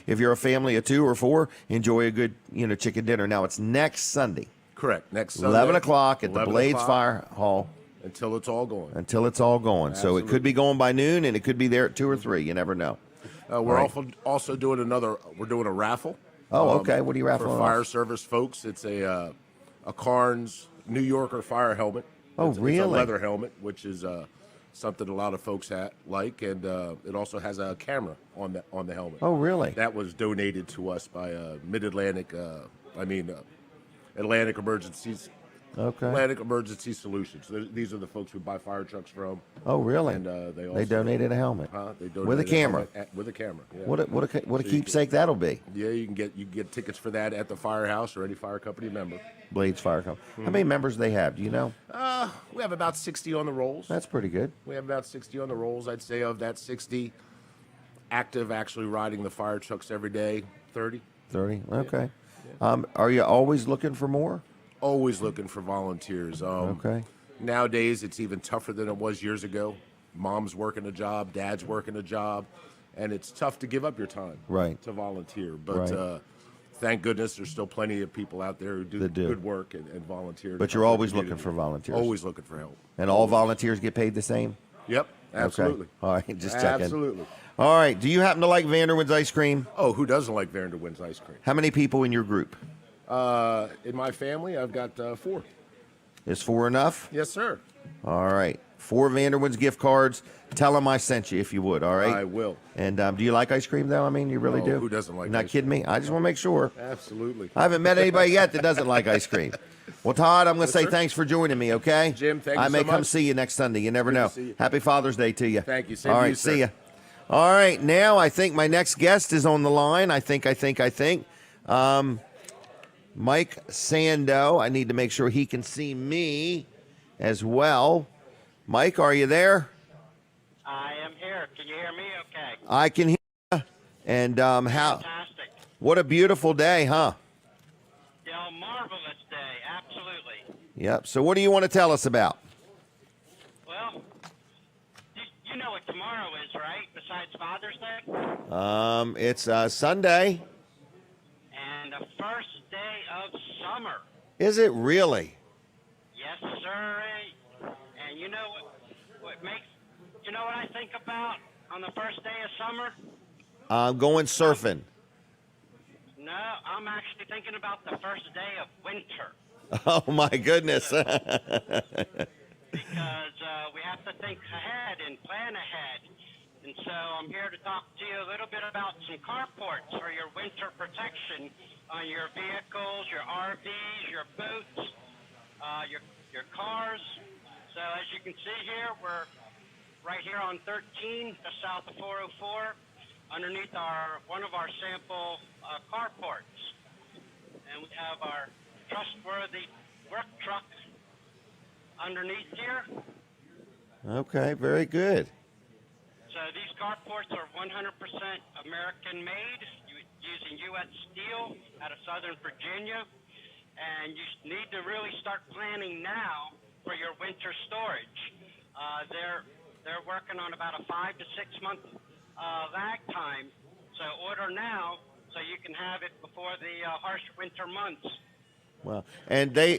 if you're a family of 2 or 4, enjoy a good, chicken dinner. Now, it's next Sunday, Correct. Next Sunday. 11 o'clock at the 11 Blades o'clock Fire Hall until it's all going. until it's all going. So it could be going by noon and it could be there at 2 or 3. You never know. We're Right. also doing we're doing a raffle. Oh, okay. What are you raffling For off? fire service folks? It's a Carnes New Yorker fire helmet. Oh, It's a really? leather helmet, which is something a lot of folks like, and it also has a camera on the helmet. Oh, really? That was donated to us by Atlantic Emergencies. Okay. Atlantic Emergency Solutions. These are the folks we buy fire trucks from. Oh, really? And they also They donated a helmet. They donated With a camera. with a camera. Yeah. What a keepsake that'll be. Yeah, you can get tickets for that at the firehouse or any fire company member. Blades Fire Company. How many members do they have? Do you know? We have about 60 on the rolls. That's pretty good. We have about 60 on the rolls. I'd say of that 60, active actually riding the fire trucks every day, 30. 30. Okay. Are you always looking for more? Always looking for volunteers. Okay. Nowadays, it's even tougher than it was years ago. Mom's working a job, dad's working a job, and it's tough to give up your time Right. to volunteer. But Right. thank goodness there's still plenty of people out there who do, That do. good work and volunteer. to But help you're their always looking community. for volunteers. Always looking for help. And all volunteers get paid the same? Yep, absolutely. Okay. All right, just checking. Absolutely. All right, do you happen to like Vanderwin's ice cream? Oh, who doesn't like Vanderwin's ice cream? How many people in your group? In my family, I've got 4. Is 4 enough? Yes, sir. All right. 4 Vanderwin's gift cards. Tell them I sent you if you would, all right? I will. And do you like ice cream, though? I mean, you really Oh, do? who doesn't like You're not ice kidding me? I just want to make sure. Absolutely. I haven't met anybody yet that doesn't like ice cream. Well, Todd, I'm going to say sir. thanks for joining me, okay? Jim, thank you I may so come much. see you next Sunday. You never Good to know. see you. Happy Father's Day to you. Thank you. Same All to right, you, sir. see ya. All right, now I think my next guest is on the line. I think. Mike Sandoe. I need to make sure he can see me as well. Mike, are you there? I am here. Can you hear me okay? I can hear you. And how? Fantastic. What a beautiful day, huh? Marvelous day. Absolutely. Yep. So what do you want to tell us about? Well, you know what tomorrow is, right? Besides Father's Day? It's Sunday. And the first day of summer. Is it really? Yes, sir. And you know what makes, you know what I think about on the first day of summer? Going surfing. No, I'm actually thinking about the first day of winter. Oh my goodness. Because we have to think ahead and plan ahead. And so I'm here to talk to you a little bit about some carports for your winter protection on your vehicles, your RVs, your boats, your cars. So as you can see here, we're right here on 13, just south of 404, underneath one of our sample carports. And we have our trustworthy work truck underneath here. Okay, very good. So these carports are 100% American made, using U.S. steel out of Southern Virginia. And you need to really start planning now for your winter storage. They're working on about a 5 to 6 month lag time. So order now so you can have it before the harsh winter months. Well, and they,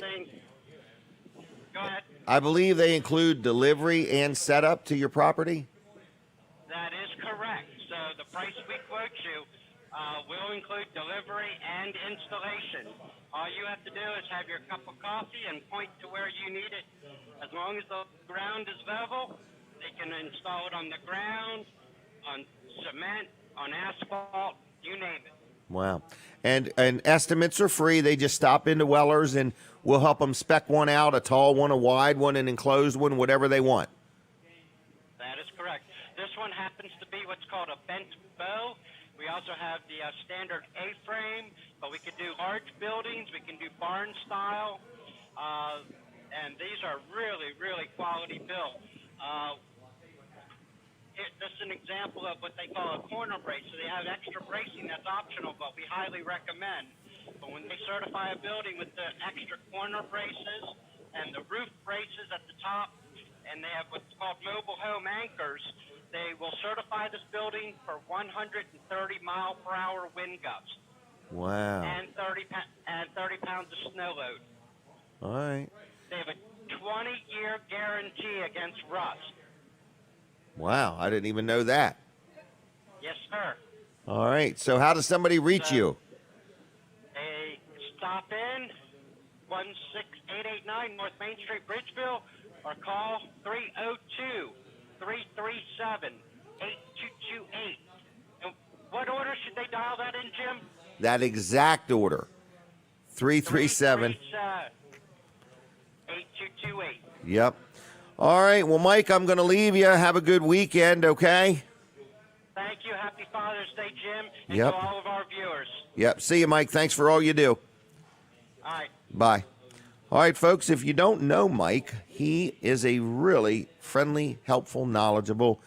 Go ahead. I believe they include delivery and setup to your property. That is correct. So the price we quote you will include delivery and installation. All you have to do is have your cup of coffee and point to where you need it. As long as the ground is level, they can install it on the ground, on cement, on asphalt, you name it. Wow. And estimates are free. They just stop into Weller's and we'll help them spec one out, a tall one, a wide one, an enclosed one, whatever they want. That is correct. This one happens to be what's called a bent bow. We also have the standard A-frame, but we can do large buildings. We can do barn style, and these are really, really quality built. This is an example of what they call a corner brace. So they have extra bracing that's optional, but we highly recommend. But when they certify a building with the extra corner braces and the roof braces at the top, and they have what's called mobile home anchors, they will certify this building for 130 mile per hour wind gusts Wow. and 30 pounds of snow load. All right. They have a 20-year guarantee against rust. Wow. I didn't even know that. Yes, sir. All right. So how does somebody reach you? They stop in 16889 North Main Street, Bridgeville, or call 302-337-8228. And what order should they dial that in, Jim? That exact order. 337. 8228. Yep. All right. Well, Mike, I'm going to leave you. Have a good weekend, okay? Thank you. Happy Father's Day, Jim, and Yep. to all of our viewers. Yep. See you, Mike. Thanks for all you do. All right. Bye. All right, folks, if you don't know Mike, he is a really friendly, helpful, knowledgeable.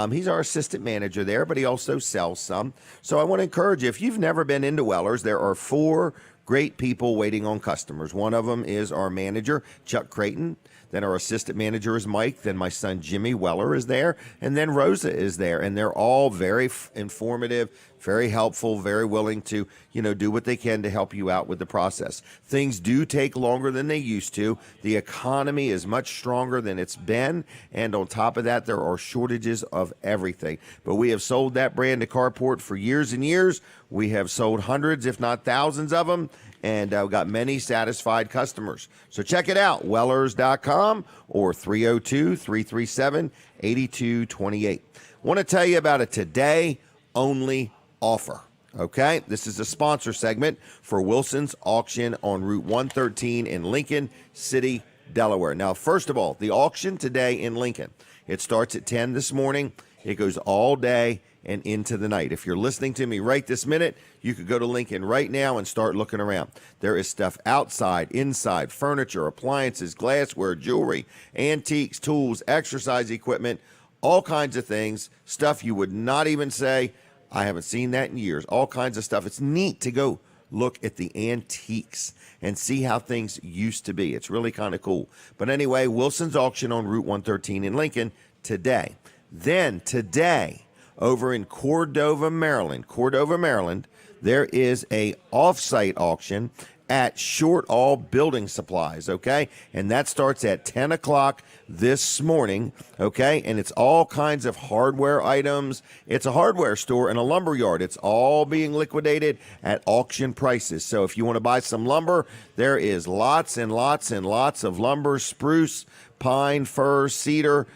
He's our assistant manager there, but he also sells some. So I want to encourage you, if you've never been into Weller's, there are 4 great people waiting on customers. One of them is our manager, Chuck Creighton. Then our assistant manager is Mike. Then my son Jimmy Weller is there. And then Rosa is there. And they're all very informative, very helpful, very willing to, do what they can to help you out with the process. Things do take longer than they used to. The economy is much stronger than it's been. And on top of that, there are shortages of everything. But we have sold that brand of carport for years and years. We have sold hundreds, if not thousands of them. And we've got many satisfied customers. So check it out, wellers.com or 302-337-8228. Want to tell you about a today-only offer, okay? This is a sponsor segment for Wilson's Auction on Route 113 in Lincoln City, Delaware. Now, first of all, the auction today in Lincoln, it starts at 10 this morning. It goes all day and into the night. If you're listening to me right this minute, you could go to Lincoln right now and start looking around. There is stuff outside, inside, furniture, appliances, glassware, jewelry, antiques, tools, exercise equipment, all kinds of things, stuff you would not even say, I haven't seen that in years, all kinds of stuff. It's neat to go look at the antiques and see how things used to be. It's really kind of cool. But anyway, Wilson's Auction on Route 113 in Lincoln today. Then today, over in Cordova, Maryland, there is a off-site auction at Short All Building Supplies, okay? And that starts at 10 o'clock this morning, okay? And it's all kinds of hardware items. It's a hardware store and a lumber yard. It's all being liquidated at auction prices. So if you want to buy some lumber, there is lots and lots and lots of lumber, spruce, pine, fir, cedar,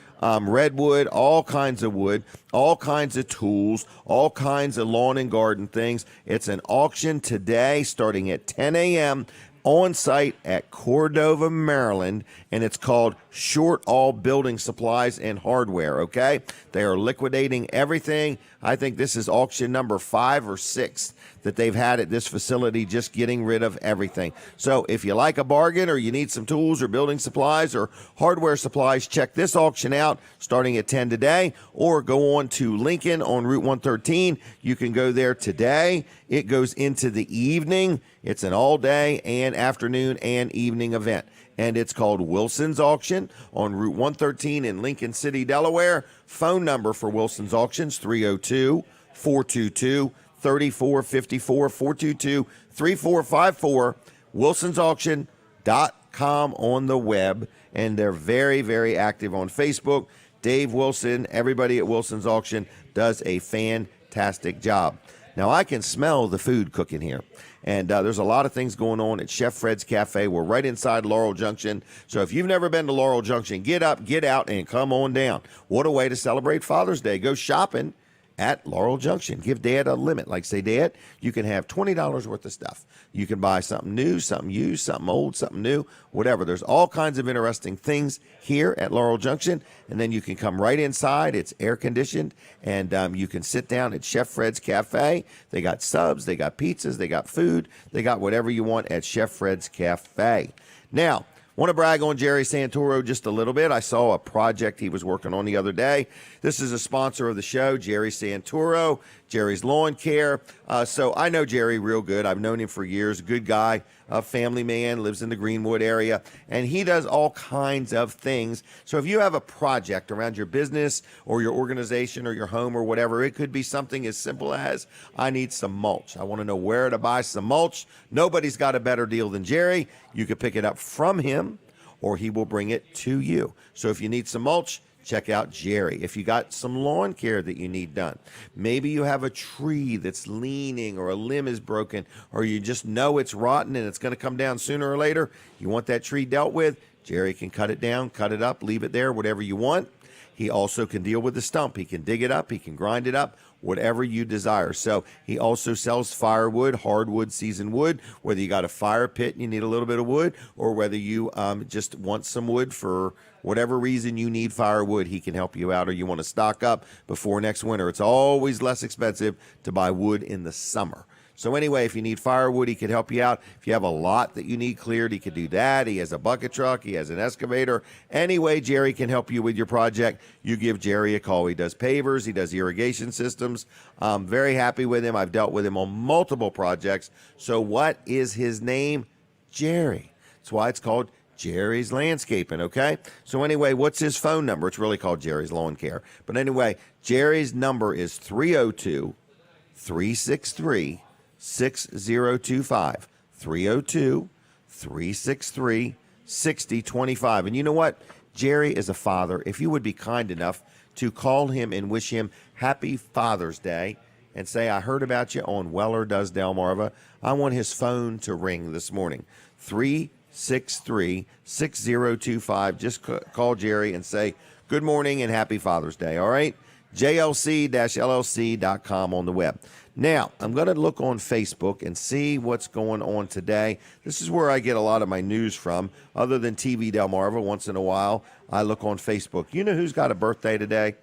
redwood, all kinds of wood, all kinds of tools, all kinds of lawn and garden things. It's an auction today starting at 10 a.m. on site at Cordova, Maryland, and it's called Short All Building Supplies and Hardware, okay? They are liquidating everything. I think this is auction number 5 or 6 that they've had at this facility, just getting rid of everything. So if you like a bargain or you need some tools or building supplies or hardware supplies, check this auction out starting at 10 today, or go on to Lincoln on Route 113. You can go there today. It goes into the evening. It's an all-day and afternoon and evening event. And it's called Wilson's Auction on Route 113 in Lincoln City, Delaware. Phone number for Wilson's Auctions, 302-422-3454, 422-3454, wilsonsauction.com on the web. And they're very, very active on Facebook. Dave Wilson, everybody at Wilson's Auction does a fantastic job. Now, I can smell the food cooking here. And there's a lot of things going on at Chef Fred's Cafe. We're right inside Laurel Junction. So if you've never been to Laurel Junction, get up, get out, and come on down. What a way to celebrate Father's Day. Go shopping at Laurel Junction. Give Dad a limit. Like, say, Dad, you can have $20 worth of stuff. You can buy something new, something used, something old, something new, whatever. There's all kinds of interesting things here at Laurel Junction. And then you can come right inside. It's air conditioned. And you can sit down at Chef Fred's Cafe. They got subs. They got pizzas. They got food. They got whatever you want at Chef Fred's Cafe. Now, want to brag on Jerry Santoro just a little bit. I saw a project he was working on the other day. This is a sponsor of the show, Jerry Santoro, Jerry's Lawn Care. So I know Jerry real good. I've known him for years. Good guy, a family man, lives in the Greenwood area, and he does all kinds of things. So if you have a project around your business or your organization or your home or whatever, it could be something as simple as, I need some mulch. I want to know where to buy some mulch. Nobody's got a better deal than Jerry. You could pick it up from him, or he will bring it to you. So if you need some mulch, check out Jerry. If you got some lawn care that you need done, maybe you have a tree that's leaning or a limb is broken, or you just know it's rotten and it's going to come down sooner or later, you want that tree dealt with, Jerry can cut it down, cut it up, leave it there, whatever you want. He also can deal with the stump. He can dig it up. He can grind it up, whatever you desire. So he also sells firewood, hardwood, seasoned wood, whether you got a fire pit and you need a little bit of wood, or whether you just want some wood for whatever reason you need firewood, he can help you out, or you want to stock up before next winter. It's always less expensive to buy wood in the summer. So anyway, if you need firewood, he can help you out. If you have a lot that you need cleared, he can do that. He has a bucket truck. He has an excavator. Anyway, Jerry can help you with your project. You give Jerry a call. He does pavers. He does irrigation systems. I'm very happy with him. I've dealt with him on multiple projects. So what is his name? Jerry. That's why it's called Jerry's Landscaping, okay? So anyway, what's his phone number? It's really called Jerry's Lawn Care. But anyway, Jerry's number is 302-363-6025. 302-363-6025. And you know what? Jerry is a father. If you would be kind enough to call him and wish him happy Father's Day and say, I heard about you on Weller Does Delmarva. I want his phone to ring this morning. 363-6025. Just call Jerry and say, good morning and happy Father's Day, all right? JLC-LLC.com on the web. Now, I'm going to look on Facebook and see what's going on today. This is where I get a lot of my news from. Other than TV Delmarva, once in a while, I look on Facebook. You know who's got a birthday today?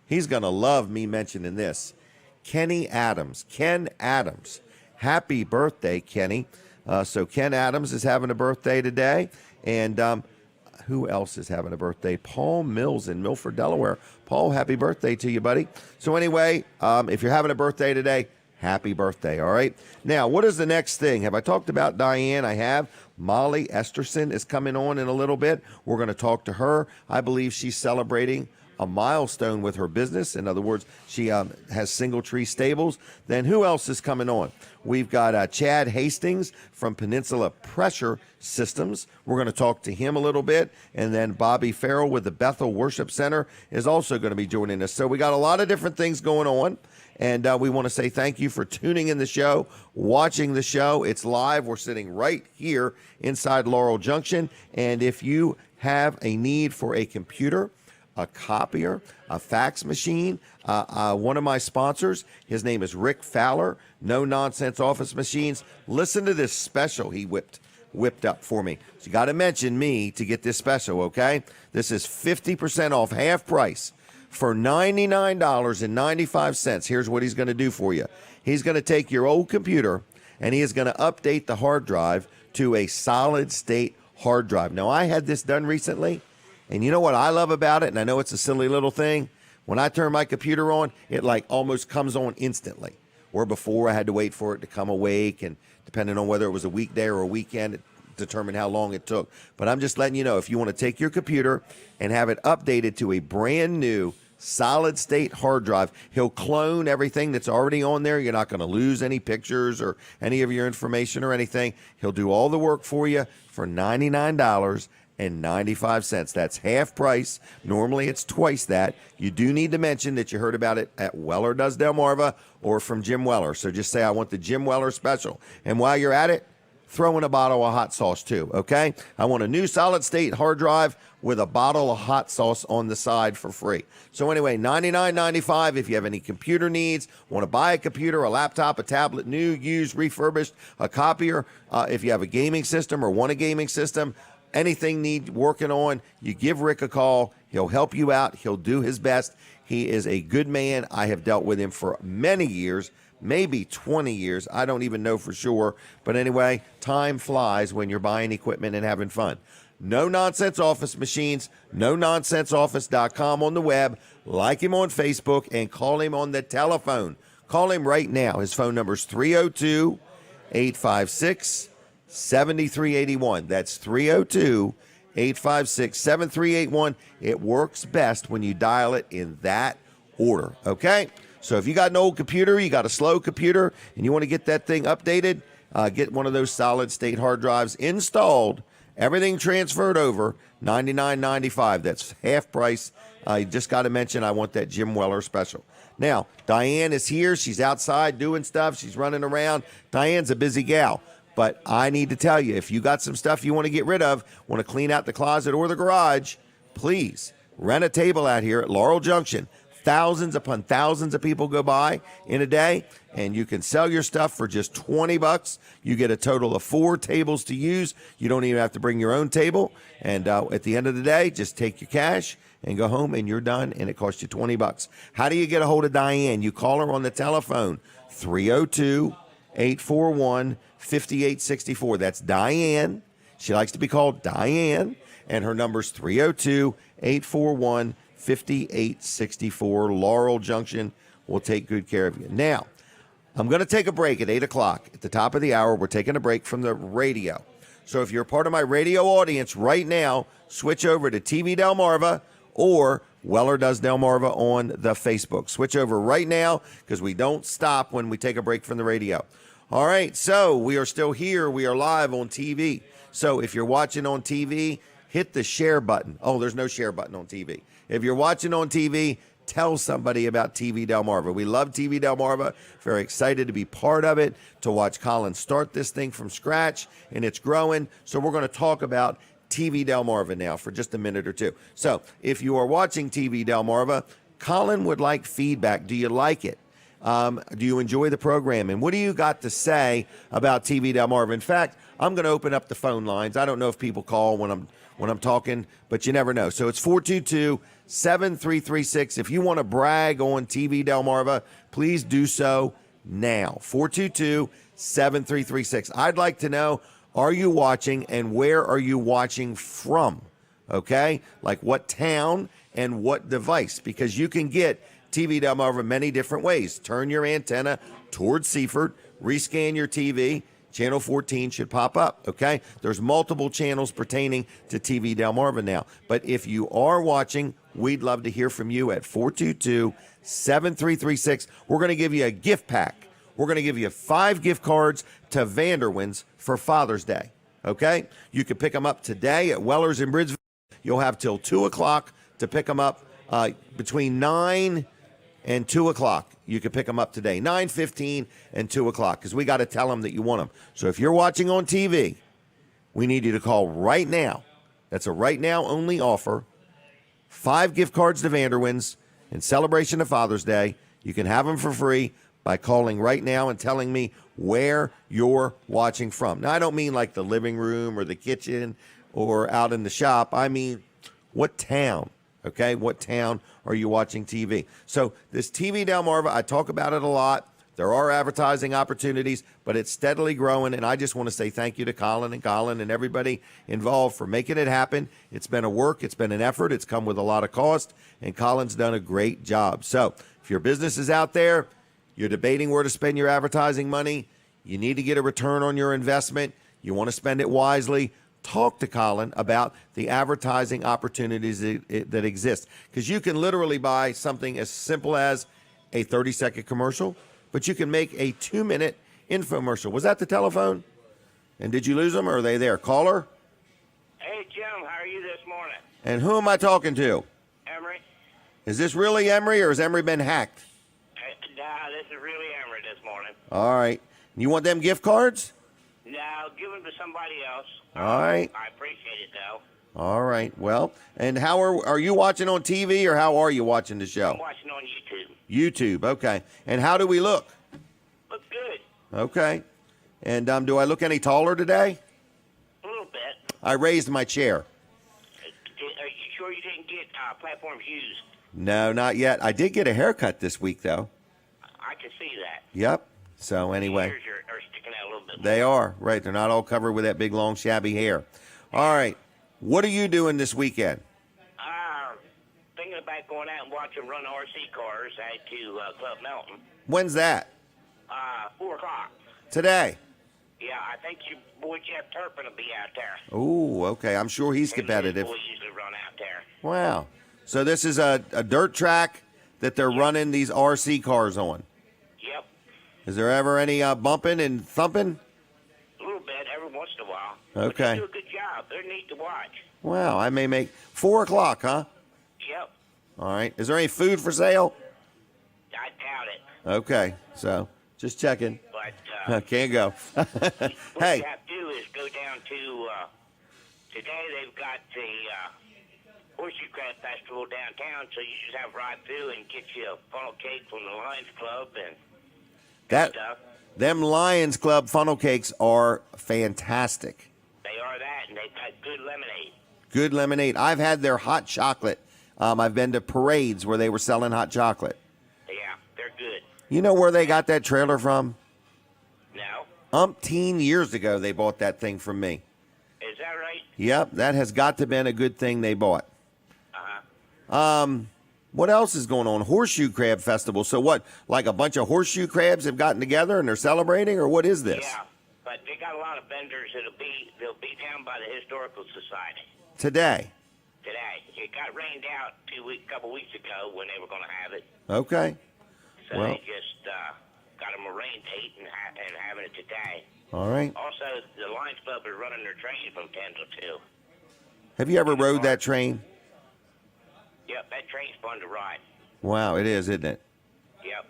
He's going to love me mentioning this. Kenny Adams. Ken Adams. Happy birthday, Kenny. So Ken Adams is having a birthday today. And who else is having a birthday? Paul Mills in Milford, Delaware. Paul, happy birthday to you, buddy. So anyway, if you're having a birthday today, happy birthday, all right? Now, what is the next thing? Have I talked about Diane? I have. Mollie Esterson is coming on in a little bit. We're going to talk to her. I believe she's celebrating a milestone with her business. In other words, she has Single Tree Stables. Then who else is coming on? We've got Chad Hastings from Peninsula Pressure Systems. We're going to talk to him a little bit. And then Bobby Farrell with the Bethel Worship Center is also going to be joining us. So we got a lot of different things going on. And we want to say thank you for tuning in the show, watching the show. It's live. We're sitting right here inside Laurel Junction. And if you have a need for a computer, a copier, a fax machine, one of my sponsors, his name is Rick Fowler, No Nonsense Office Machines. Listen to this special he whipped up for me. So you got to mention me to get this special, okay? This is 50% off, half price, for $99.95. Here's what he's going to do for you. He's going to take your old computer and he is going to update the hard drive to a solid state hard drive. Now, I had this done recently, and you know what I love about it? And I know it's a silly little thing. When I turn my computer on, it like almost comes on instantly. Where before I had to wait for it to come awake, and depending on whether it was a weekday or a weekend, it determined how long it took. But I'm just letting you know, if you want to take your computer and have it updated to a brand new solid state hard drive, he'll clone everything that's already on there. You're not going to lose any pictures or any of your information or anything. He'll do all the work for you for $99.95. That's half price. Normally it's twice that. You do need to mention that you heard about it at Weller Does Delmarva or from Jim Weller. So just say, I want the Jim Weller special. And while you're at it, throw in a bottle of hot sauce too, okay? I want a new solid state hard drive with a bottle of hot sauce on the side for free. So anyway, $99.95 if you have any computer needs, want to buy a computer, a laptop, a tablet, new, used, refurbished, a copier, if you have a gaming system or want a gaming system, anything need working on, you give Rick a call. He'll help you out. He'll do his best. He is a good man. I have dealt with him for many years, maybe 20 years. I don't even know for sure. But anyway, time flies when you're buying equipment and having fun. No Nonsense Office Machines, NoNonsenseOffice.com on the web. Like him on Facebook and call him on the telephone. Call him right now. His phone number is 302-856-7381. That's 302-856-7381. It works best when you dial it in that order, okay? So if you got an old computer, you got a slow computer, and you want to get that thing updated, get one of those solid state hard drives installed, everything transferred over, $99.95. That's half price. You just got to mention I want that Jim Weller special. Now, Diane is here. She's outside doing stuff. She's running around. Diane's a busy gal. But I need to tell you, if you got some stuff you want to get rid of, want to clean out the closet or the garage, please rent a table out here at Laurel Junction. Thousands upon thousands of people go by in a day, and you can sell your stuff for just $20. You get a total of 4 tables to use. You don't even have to bring your own table. And at the end of the day, just take your cash and go home, and you're done, and it costs you $20. How do you get a hold of Diane? You call her on the telephone, 302-841-5864. That's Diane. She likes to be called Diane, and her number's 302-841-5864. 5864 Laurel Junction will take good care of you. Now, I'm going to take a break at 8 o'clock. At the top of the hour, we're taking a break from the radio. So if you're part of my radio audience right now, switch over to TV Delmarva or Weller Does Delmarva on the Facebook. Switch over right now because we don't stop when we take a break from the radio. All right, so we are still here. We are live on TV. So if you're watching on TV, hit the share button. Oh, there's no share button on TV. If you're watching on TV, tell somebody about TV Delmarva. We love TV Delmarva. Very excited to be part of it, to watch Colin start this thing from scratch, and it's growing. So we're going to talk about TV Delmarva now for just a minute or two. So if you are watching TV Delmarva, Colin would like feedback. Do you like it? Do you enjoy the program? And what do you got to say about TV Delmarva? In fact, I'm going to open up the phone lines. I don't know if people call when I'm talking, but you never know. So it's 422-7336. If you want to brag on TV Delmarva, please do so now. 422-7336. I'd like to know, are you watching and where are you watching from? Okay? Like what town and what device? Because you can get TV Delmarva many different ways. Turn your antenna towards Seaford, rescan your TV, channel 14 should pop up, okay? There's multiple channels pertaining to TV Delmarva now. But if you are watching, we'd love to hear from you at 422-7336. We're going to give you a gift pack. We're going to give you 5 gift cards to Vanderwin's for Father's Day, okay? You can pick them up today at Weller's in Bridgeville. You'll have till 2 o'clock to pick them up between 9 and 2 o'clock. You can pick them up today, 9:15 and 2 o'clock, because we got to tell them that you want them. So if you're watching on TV, we need you to call right now. That's a right now only offer. 5 gift cards to Vanderwin's in celebration of Father's Day. You can have them for free by calling right now and telling me where you're watching from. Now, I don't mean like the living room or the kitchen or out in the shop. I mean, what town? Okay, what town are you watching TV? So this TV Delmarva, I talk about it a lot. There are advertising opportunities, but it's steadily growing, and I just want to say thank you to Colin and everybody involved for making it happen. It's been a work. It's been an effort. It's come with a lot of cost, and Colin's done a great job. So if your business is out there, you're debating where to spend your advertising money, you need to get a return on your investment, you want to spend it wisely, talk to Colin about the advertising opportunities that exist. Because you can literally buy something as simple as a 30-second commercial, but you can make a 2-minute infomercial. Was that the telephone? And did you lose them, or are they there? Caller? Hey, Jim, how are you this morning? And who am I talking to? Emery? Is this really Emery, or has Emery been hacked? Nah, this is really Emery this morning. All right. You want them gift cards? No, give them to somebody else. All right. I appreciate it, though. All right. Well, and how are you watching on TV, or how are you watching the show? I'm watching on YouTube. YouTube. Okay. And how do we look? Look good. Okay. And do I look any taller today? A little bit. I raised my chair. Are you sure you didn't get platforms used? No, not yet. I did get a haircut this week, though. I can see that. Yep. So anyway. Your ears are sticking out a little bit. They are. Right. They're not all covered with that big, long, shabby hair. All right. What are you doing this weekend? Thinking about going out and watching run RC cars out to Club Melton. When's that? 4 o'clock. Today. Yeah, I think your boy Jeff Turpin will be out there. Ooh, okay. I'm sure he's competitive. We usually run out there. Wow. So this is a dirt track that they're running these RC cars on. Yep. Is there ever any bumping and thumping? A little bit every once in a while. Okay. But they do a good job. They're neat to watch. Wow. I may make 4 o'clock, huh? Yep. All right. Is there any food for sale? I doubt it. Okay. So just checking. But Can't go. what Hey. you have to do is go down to, today they've got the Horseshoe Crab Festival downtown, so you just have right through and get you a funnel cake from the Lions Club and That stuff. them Lions Club funnel cakes are fantastic. They are that, and they've got good lemonade. Good lemonade. I've had their hot chocolate. I've been to parades where they were selling hot chocolate. Yeah, they're good. You know where they got that trailer from? No? Umpteen years ago, they bought that thing from me. Is that right? Yep, that has got to been a good thing they bought. Uh-huh. What else is going on? Horseshoe Crab Festival. So what, like a bunch of horseshoe crabs have gotten together and they're celebrating, or what is this? Yeah, but they got a lot of vendors. They'll be down by the Historical Society Today. today. It got rained out couple weeks ago when they were going to have it. Okay. So Well. they just got them a rain date and having it today. All right. Also, the Lions Club is running their train from 10 till 2. Have you ever rode that train? Yep, that train's fun to ride. Wow, it is, isn't it? Yep.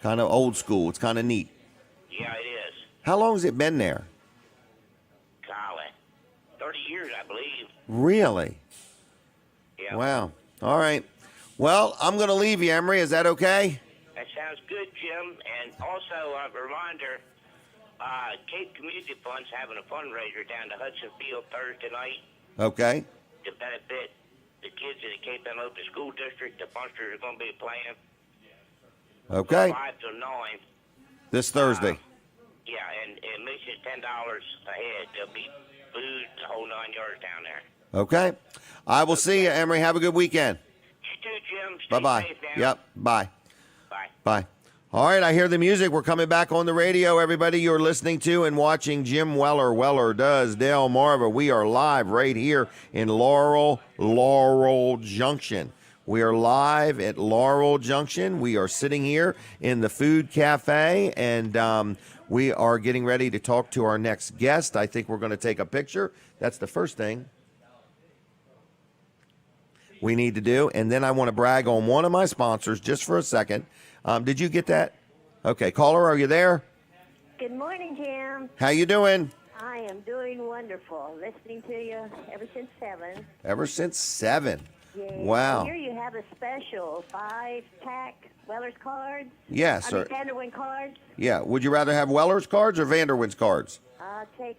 Kind of old school. It's kind of neat. Yeah, it is. How long has it been there? Colin. 30 years, I believe. Really? Yep. Wow. All right. Well, I'm going to leave you, Emery. Is that okay? That sounds good, Jim. And also, a reminder, Cape Community Fund's having a fundraiser down to Hudson Field Thursday night Okay. to benefit the kids in the Cape Antelope School District. The Bunsters are going to be playing Okay. 5 to 9. This Thursday. Yeah, and admission is $10 a head. There'll be food, the whole 9 yards down there. Okay. I will see you, Emery. Have a good weekend. You too, Jim. Stay Bye-bye. safe now. Yep. Bye. Bye. Bye. All right, I hear the music. We're coming back on the radio, everybody. You're listening to and watching Jim Weller. Weller Does Delmarva. We are live right here in Laurel Junction. We are live at Laurel Junction. We are sitting here in the food cafe, and we are getting ready to talk to our next guest. I think we're going to take a picture. That's the first thing we need to do. And then I want to brag on one of my sponsors just for a second. Did you get that? Okay, caller, are you there? Good morning, Jim. How you doing? I am doing wonderful. Listening to you ever since 7. Ever since 7. Yeah. Wow. Here you have a special 5-pack Weller's cards. Yes, I mean, sir. Vanderwyn cards. Yeah. Would you rather have Weller's cards or Vanderwyn's cards? I'll take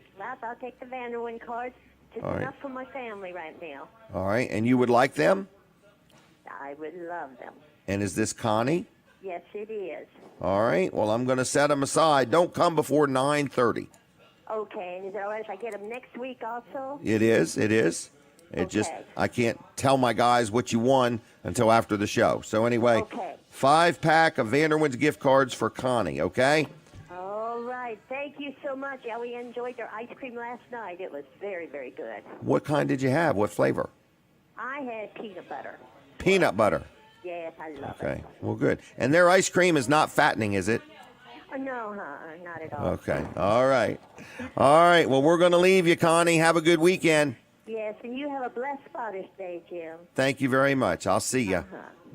the Vanderwyn cards. Just All right. enough for my family right now. All right. And you would like them? I would love them. And is this Connie? Yes, it is. All right. Well, I'm going to set them aside. Don't come before 9:30. Okay, and is it all right if I get them next week also? It is. It is. It just, Okay. I can't tell my guys what you won until after the show. So anyway, Okay. 5-pack of Vanderwyn's gift cards for Connie, okay? All right. Thank you so much. Yeah, we enjoyed their ice cream last night. It was very, very good. What kind did you have? What flavor? I had peanut butter. Peanut butter. Yes, I love it. Okay. Well, good. And their ice cream is not fattening, is it? No, not at all. Okay. All right. All right. Well, we're going to leave you, Connie. Have a good weekend. Yes, and you have a blessed Father's Day, Jim. Thank you very much. I'll see you.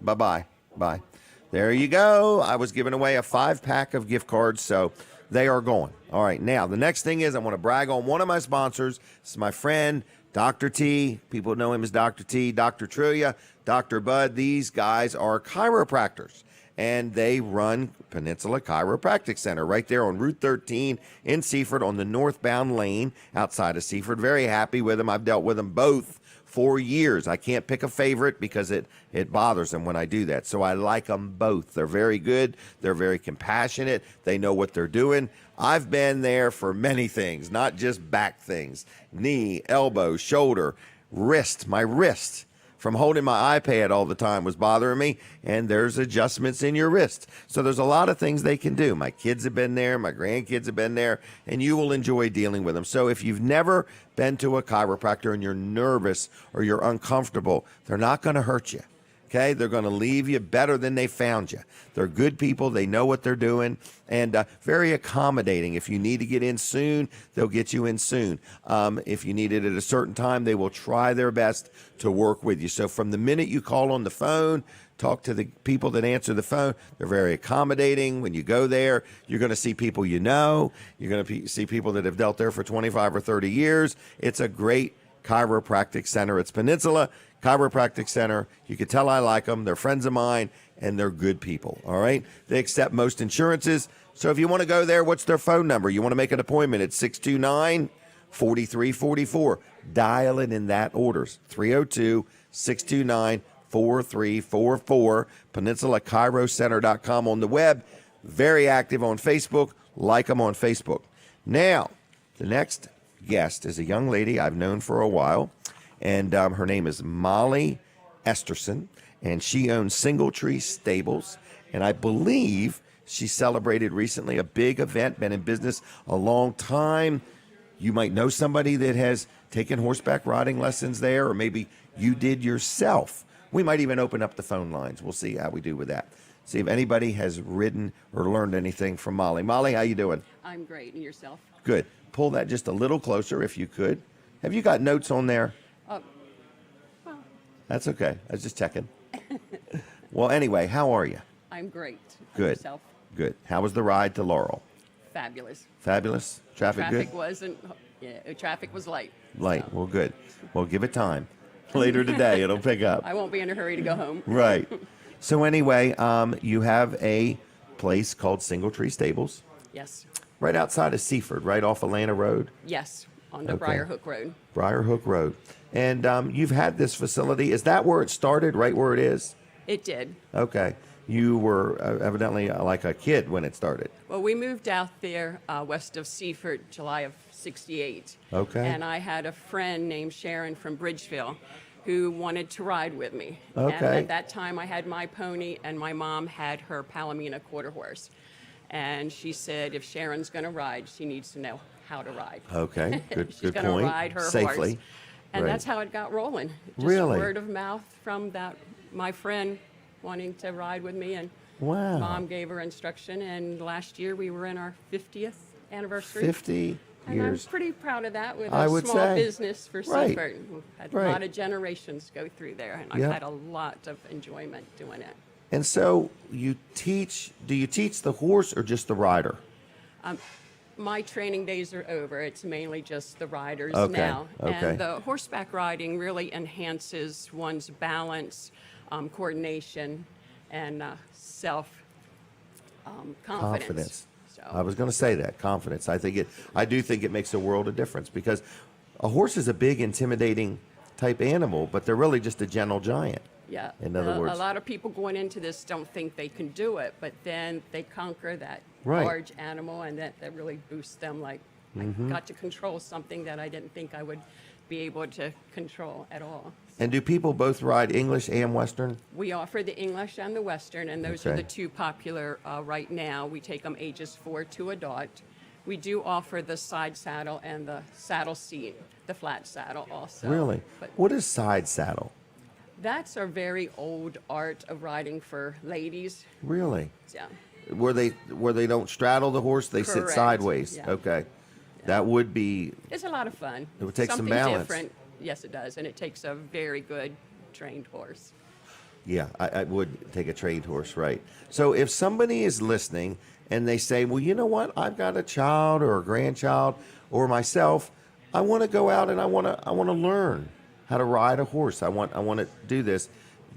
Bye-bye. Bye. There you go. I was giving away a 5-pack of gift cards, so they are going. All right. Now, the next thing is I want to brag on one of my sponsors. This is my friend, Dr. T. People know him as Dr. T, Dr. Trillia, Dr. Bud. These guys are chiropractors, and they run Peninsula Chiropractic Center right there on Route 13 in Seaford on the northbound lane outside of Seaford. Very happy with them. I've dealt with them both for years. I can't pick a favorite because it bothers them when I do that. So I like them both. They're very good. They're very compassionate. They know what they're doing. I've been there for many things, not just back things. Knee, elbow, shoulder, wrist. My wrist from holding my iPad all the time was bothering me, and there's adjustments in your wrist. So there's a lot of things they can do. My kids have been there, my grandkids have been there, and you will enjoy dealing with them. So if you've never been to a chiropractor and you're nervous or you're uncomfortable, they're not going to hurt you. Okay, they're going to leave you better than they found you. They're good people. They know what they're doing, and very accommodating. If you need to get in soon, they'll get you in soon. If you need it at a certain time, they will try their best to work with you. So from the minute you call on the phone, talk to the people that answer the phone, they're very accommodating. When you go there, you're going to see people you know. You're going to see people that have dealt there for 25 or 30 years. It's a great chiropractic center. It's Peninsula Chiropractic Center. You can tell I like them. They're friends of mine, and they're good people, all right? They accept most insurances. So if you want to go there, what's their phone number? You want to make an appointment at 629-4344. Dial it in that order, 302-629-4344. PeninsulaChiroCenter.com on the web. Very active on Facebook. Like them on Facebook. Now, the next guest is a young lady I've known for a while. And her name is Mollie Esterson, and she owns Single Tree Stables. And I believe she celebrated recently a big event, been in business a long time. you might know somebody that has taken horseback riding lessons there, or maybe you did yourself. We might even open up the phone lines. We'll see how we do with that. See if anybody has ridden or learned anything from Mollie. Mollie, how you doing? I'm great. And yourself? Good. Pull that just a little closer if you could. Have you got notes on there? Well, That's okay. I was just checking. Well, anyway, how are you? I'm great. And Good. Yourself? Good. How was the ride to Laurel? Fabulous. Fabulous? Traffic Traffic good? wasn't. Yeah, traffic was light. Light. So Well, good. Well, give it time. Later today, it'll pick up. I won't be in a hurry to go home. Right. So anyway, you have a place called Single Tree Stables Yes. right outside of Seaford, right off Atlanta Road, Yes. On the Okay. Briar Hook Road. Briar Hook Road. And you've had this facility. Is that where it started, right where it is? It did. Okay. You were evidently like a kid when it started. Well, we moved out there west of Seaford, July of '68. Okay. And I had a friend named Sharon from Bridgeville who wanted to ride with me. Okay. And at that time, I had my pony, and my mom had her Palomino quarter horse. And she said, if Sharon's going to ride, she needs to know how to ride. Okay. Good, She's good going to point. ride her Safely. horse. And Right. that's how it got rolling. Just Really? word of mouth from that my friend wanting to ride with me, and Wow. Mom gave her instruction. And last year we were in our 50th anniversary. 50 And years. I'm pretty proud of that with I a would small say. business for Right. Seaford. We've had Right. a lot of generations go through there, and I've Yeah. had a lot of enjoyment doing it. And so you teach, do you teach the horse or just the rider? My training days are over. It's mainly just the riders Okay, now. okay. And the horseback riding really enhances one's balance, coordination, and self confidence. So, I was going to say that, confidence. I do think it makes a world of difference because a horse is a big, intimidating type animal, but they're really just a gentle giant. yeah. In other words. A lot of people going into this don't think they can do it, but then they conquer that Right. large animal, and that really boosts them. Like, Mm-hmm. I got to control something that I didn't think I would be able to control at all. And do people both ride English and Western? We offer the English and the Western, and those are Okay. the two popular right now. We take them ages 4 to adult. We do offer the side saddle and the saddle seat, the flat saddle also. Really? But What is side saddle? that's a very old art of riding for ladies. Really? Yeah. Where they don't straddle the horse, they sit Correct. sideways. Yeah. Okay. That would be It's a lot of fun. It would take some Something balance. different. Yes, it does, and it takes a very good trained horse. Yeah, I would take a trained horse, right? So if somebody is listening and they say, well, you know what? I've got a child or a grandchild or myself. I want to go out and I want to learn how to ride a horse. I want to do this.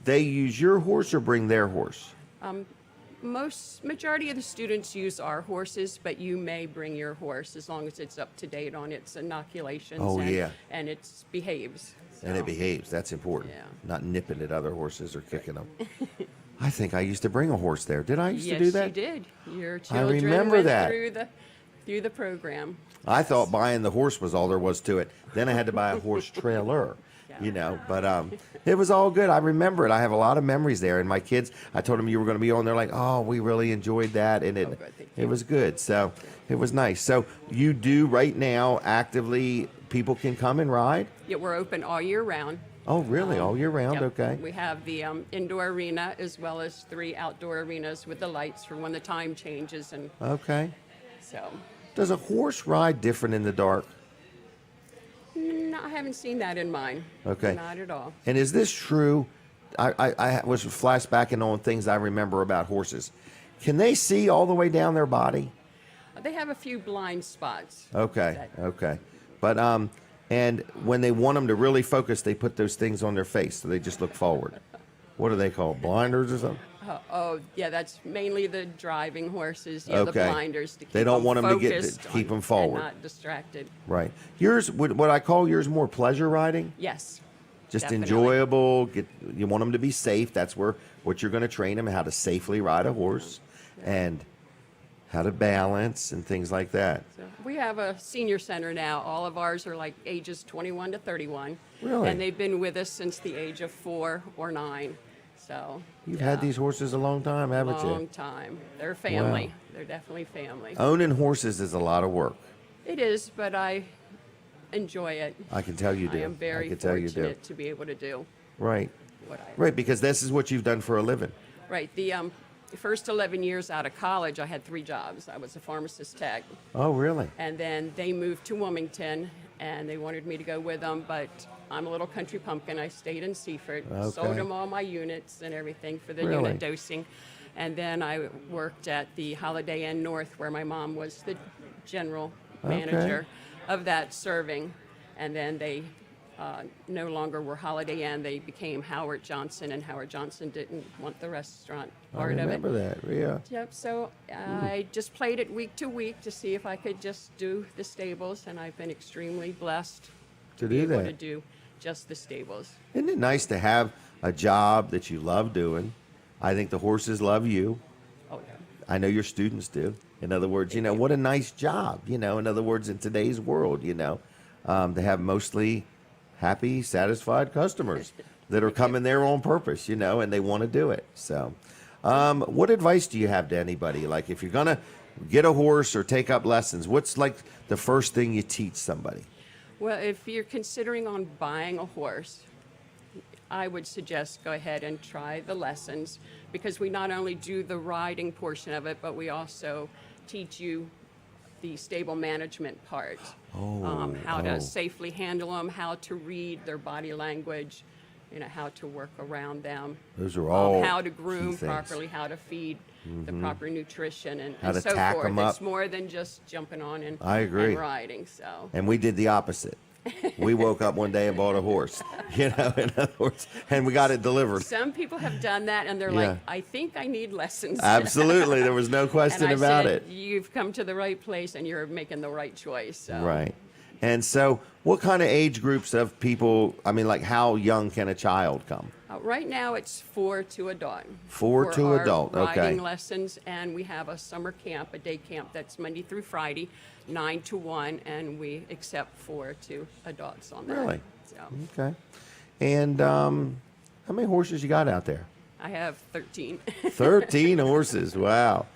They use your horse or bring their horse? Majority of the students use our horses, but you may bring your horse as long as it's up to date on its inoculations. Oh, and, yeah. and it behaves. And it So, behaves. That's important. Yeah. Not nipping at other horses or kicking them. I think I used to bring a horse there. Did I used Yes, to do that? you did. Your children remember went that. through the program. I thought buying the horse was all there was to it. Then I had to buy a horse trailer, but it was all good. I remember it. I have a lot of memories there. And my kids, I told them you were going to be on. They're like, oh, we really enjoyed that. And good. Thank it you. was good. So it was nice. So you do right now actively, people can come and ride? Yeah, we're open all year round. Oh, really? All year round? Yep. Okay. We have the indoor arena as well as 3 outdoor arenas with the lights for when the time changes, and Okay. so. Does a horse ride different in the dark? No, I haven't seen that in mine. Okay. Not at all. And is this true? I was flashbacking on things I remember about horses. Can they see all the way down their body? They have a few blind spots. Okay, That- okay. But and when they want them to really focus, they put those things on their face, so they just look forward. What are they called? Blinders or something? Oh, yeah, that's mainly the driving horses. Yeah, the Okay. blinders to keep They don't them want 'em to get- to focused keep on- 'em forward. and not distracted. Right. Yours, what I call yours, more pleasure riding. Yes. Just definitely. enjoyable. You want them to be safe. That's what you're going to train them, how to safely ride a horse, and how to balance and things like that. So we have a senior center now. All of ours are like ages 21 to 31. Really? And they've been with us since the age of 4 or 9. So You've yeah, had these horses a long time, haven't long you? time. They're family. Wow. They're definitely family. Owning horses is a lot of work. It is, but I enjoy it. I can tell you do. I am very I can tell you do. fortunate to be able to do Right. what I Right, because this is what you've done for a living. Right. The first 11 years out of college, I had 3 jobs. I was a pharmacist tech. Oh, really? And then they moved to Wilmington, and they wanted me to go with them, but I'm a little country pumpkin. I stayed in Seaford, sold Okay. them all my units and everything for the Really? unit dosing. And then I worked at the Holiday Inn North, where my mom was the general manager of that serving. And then they no longer were Holiday Inn. They became Howard Johnson, and Howard Johnson didn't want the restaurant part I of it. remember that. Yeah. Yep, so I just played it week to week to see if I could just do the stables, and I've been extremely blessed To be do able that. to do just the stables. Isn't it nice to have a job that you love doing? I think the horses love you. Oh, yeah. I know your students do. In other words, what a nice job, in other words, in today's world, to have mostly happy, satisfied customers that are coming there on purpose, and they want to do it. So, what advice do you have to anybody? Like, if you're going to get a horse or take up lessons, what's like the first thing you teach somebody? Well, if you're considering on buying a horse, I would suggest go ahead and try the lessons, because we not only do the riding portion of it, but we also teach you the stable management part. How to safely handle them, how to read their body language, how to work around them. Those are all how to key groom things. properly, how to feed the proper nutrition, and, How and to so tack forth. 'em up. It's more than just jumping on and, I agree. and riding. So And we did the opposite. We woke up one day and bought a horse, in other words, and we got it delivered. some people have done that, and they're Yeah. like, I think I need lessons. Absolutely. There was no question And I about said, it. You've come to the right place, and you're making the right choice. So. Right. And so, what kind of age groups of people, like how young can a child come? Right now, it's 4 to adult. 4 for to our adult, okay. Riding lessons, and we have a summer camp, a day camp that's Monday through Friday, 9 to 1, and we accept 4 to adults on that. Really? So Okay. And how many horses you got out there? I have 13. 13 horses. Wow.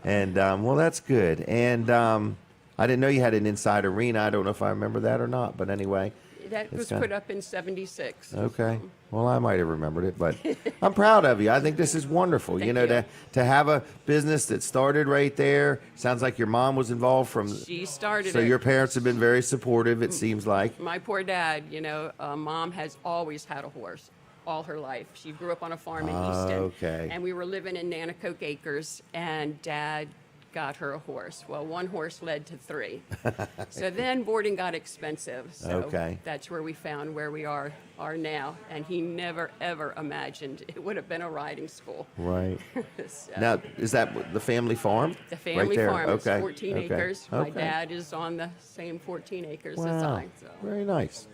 And, well, that's good. And I didn't know you had an inside arena. I don't know if I remember that or not. But anyway. That It's was kinda- put up in 76. Okay. Well, I might have remembered it, but I'm proud of you. I think this is wonderful. Thank To you. have a business that started right there. Sounds like your mom was involved from. She started So it. your parents have been very supportive. It seems like. My poor dad, mom has always had a horse all her life. She grew up on a farm in Easton. Okay. And we were living in Nanticoke Acres, and Dad got her a horse. Well, one horse led to 3. So then boarding got expensive. So Okay. that's where we found where we are now. And he never, ever imagined it would have been a riding school. Right. So Now, is that the family farm? the family right there? farm is Okay. 14 okay. acres. My Okay. dad is on the same 14 acres as Wow. I. So. Very nice.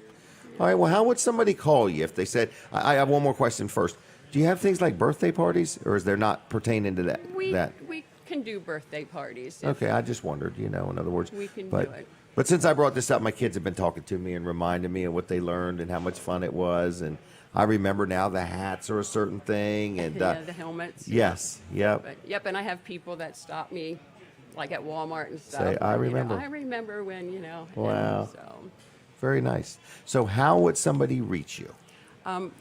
All right. Well, how would somebody call you if they said? I have one more question first. Do you have things like birthday parties, or is there not pertaining to that? We can do birthday parties. if- Okay, I just wondered, in other words. We can but, do it. But since I brought this up, my kids have been talking to me and reminding me of what they learned and how much fun it was. And I remember now the hats are a certain thing. And Yeah, the helmets. yes, yep. But, yep, and I have people that stop me, like at Walmart and stuff. Say, "I and, remember." I remember when, and Wow. so Very nice. So how would somebody reach you?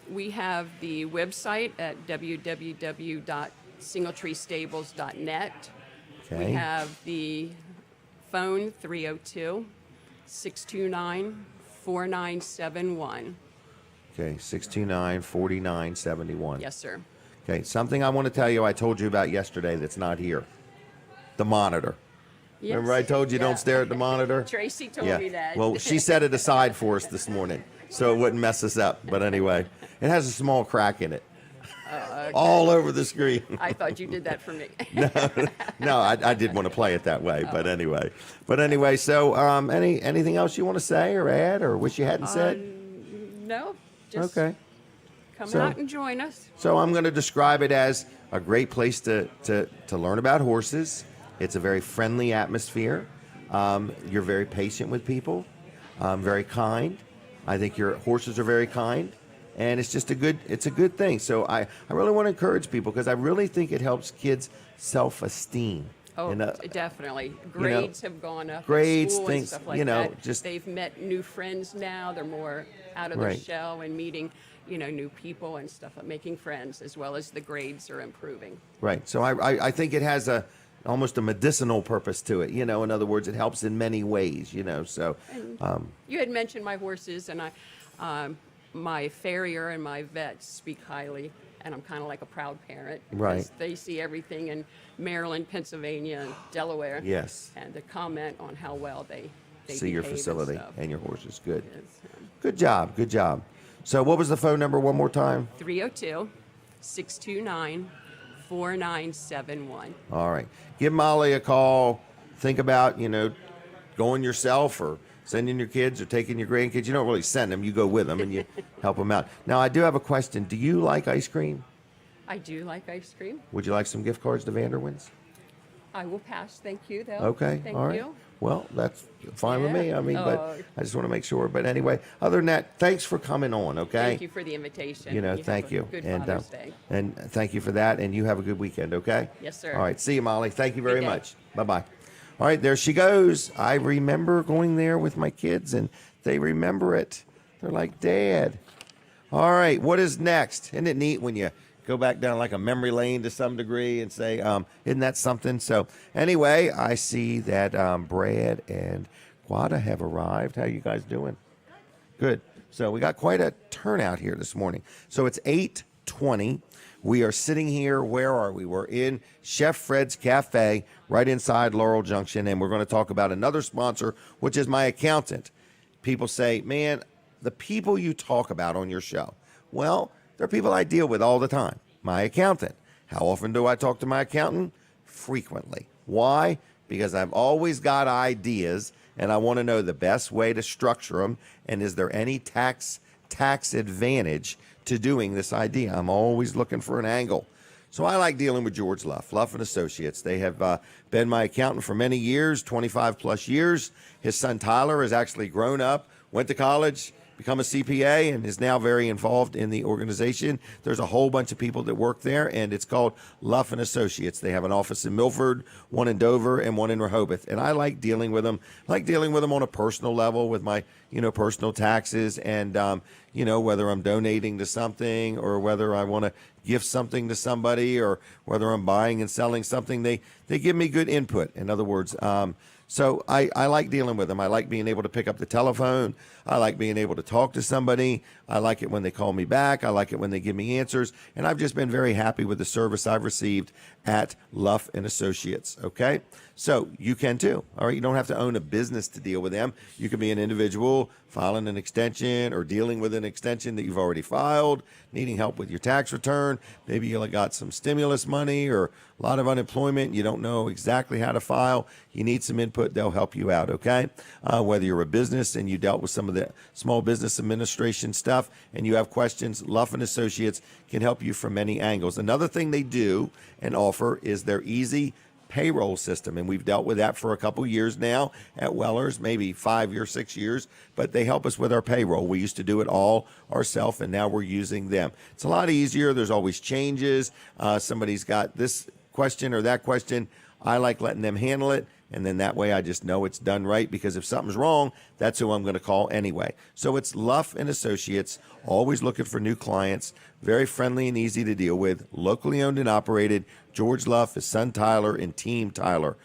we have the website at www.singletreestables.net. Okay. We have the phone 302-629-4971. Okay, 629-4971. Yes, sir. Okay, something I want to tell you I told you about yesterday that's not here. The monitor. Yes. Remember I told you Yeah. don't stare at the monitor? Tracy told me that. Well, she set it aside for us this morning so it wouldn't mess us up. But anyway, it has a small crack in it. All over the screen. I thought you did that for me. No, I did want to play it that way, but anyway. So anything else you want to say or add or wish you hadn't said? No, just Okay. come So- out and join us. So I'm going to describe it as a great place to learn about horses. It's a very friendly atmosphere. You're very patient with people, very kind. I think your horses are very kind, and it's just a good thing. So I really want to encourage people because I really think it helps kids' self-esteem. Oh, And, definitely. Grades have gone up. grades, at school things, and stuff like you know, that. just- They've met new friends now. They're more out of their Right. shell and meeting, new people and stuff, making friends, as well as the grades are improving. Right. So I think it has almost a medicinal purpose to it. In other words, it helps in many ways. So You had mentioned my horses, and my farrier and my vets speak highly, and I'm kind of like a proud parent. Because Right. They see everything in Maryland, Pennsylvania, and Delaware. Yes. And to comment on how well they see your behave facility and stuff. and your horses. Good. Yes, Good job. Good job. So what was the phone number one more time? 302-629-4971. All right. Give Mollie a call. Think about, going yourself or sending your kids or taking your grandkids. You don't really send them. You go with them and you help them out. Now, I do have a question. Do you like ice cream? I do like ice cream. Would you like some gift cards to Vanderwin's? I will pass. Thank you, though. Okay. Thank all right. you. Well, that's fine with me. Yeah. I mean, but Oh. I just want to make sure. But anyway, other than that, thanks for coming on, okay? Thank you for the invitation. Have Thank a you. Good and Father's Day. and thank you for that. And you have a good weekend, okay? Yes, sir. All right. See you, Mollie. Thank you very day. much. Bye-bye. All right, there she goes. I remember going there with my kids, and they remember it. They're like, Dad. All right, what is next? Isn't it neat when you go back down like a memory lane to some degree and say, isn't that something? So anyway, I see that Brad and Quada have arrived. How you guys doing? Good. So we got quite a turnout here this morning. So it's 8:20. We are sitting here. Where are we? We're in Chef Fred's Cafe right inside Laurel Junction, and we're going to talk about another sponsor, which is my accountant. People say, man, the people you talk about on your show. Well, they're people I deal with all the time. My accountant. How often do I talk to my accountant? Frequently. Why? Because I've always got ideas, and I want to know the best way to structure them, and is there any tax advantage to doing this idea? I'm always looking for an angle. So I like dealing with George Luff and Associates. They have been my accountant for many years, 25 plus years. His son Tyler has actually grown up, went to college, become a CPA, and is now very involved in the organization. There's a whole bunch of people that work there, and it's called Luff and Associates. They have an office in Milford, one in Dover, and one in Rehoboth. And I like dealing with them. I like dealing with them on a personal level with my, personal taxes and, whether I'm donating to something or whether I want to gift something to somebody or whether I'm buying and selling something. They give me good input. In other words, so I like dealing with them. I like being able to pick up the telephone. I like being able to talk to somebody. I like it when they call me back. I like it when they give me answers. And I've just been very happy with the service I've received at Luff and Associates. Okay. So you can too. All right. You don't have to own a business to deal with them. You can be an individual filing an extension or dealing with an extension that you've already filed, needing help with your tax return. Maybe you got some stimulus money or a lot of unemployment. You don't know exactly how to file. You need some input. They'll help you out. Okay. Whether you're a business and you dealt with some of the small business administration stuff and you have questions, Luff and Associates can help you from many angles. Another thing they do and offer is their easy payroll system, and we've dealt with that for a couple years now at Weller's, maybe 5 or 6 years, but they help us with our payroll. We used to do it all ourselves, and now we're using them. It's a lot easier. There's always changes. Somebody's got this question or that question. I like letting them handle it, and then that way I just know it's done right, because if something's wrong, that's who I'm going to call anyway. So it's Luff and Associates, always looking for new clients, very friendly and easy to deal with, locally owned and operated. George Luff, his son Tyler, and Team Luff.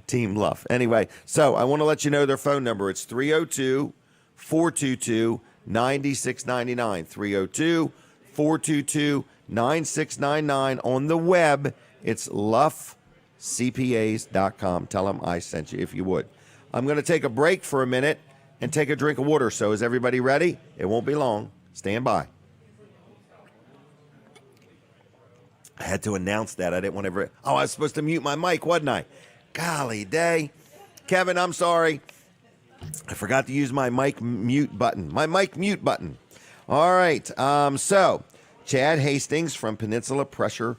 Team Luff. Anyway, so I want to let you know their phone number. It's 302-422-9699. 302-422-9699. On the web, it's luffcpas.com. Tell them I sent you if you would. I'm going to take a break for a minute and take a drink of water. So is everybody ready? It won't be long. Stand by. I had to announce that. I didn't want to. I was supposed to mute my mic, wasn't I? Golly day. Kevin, I'm sorry. I forgot to use my mic mute button. All right. So Chad Hastings from Peninsula Pressure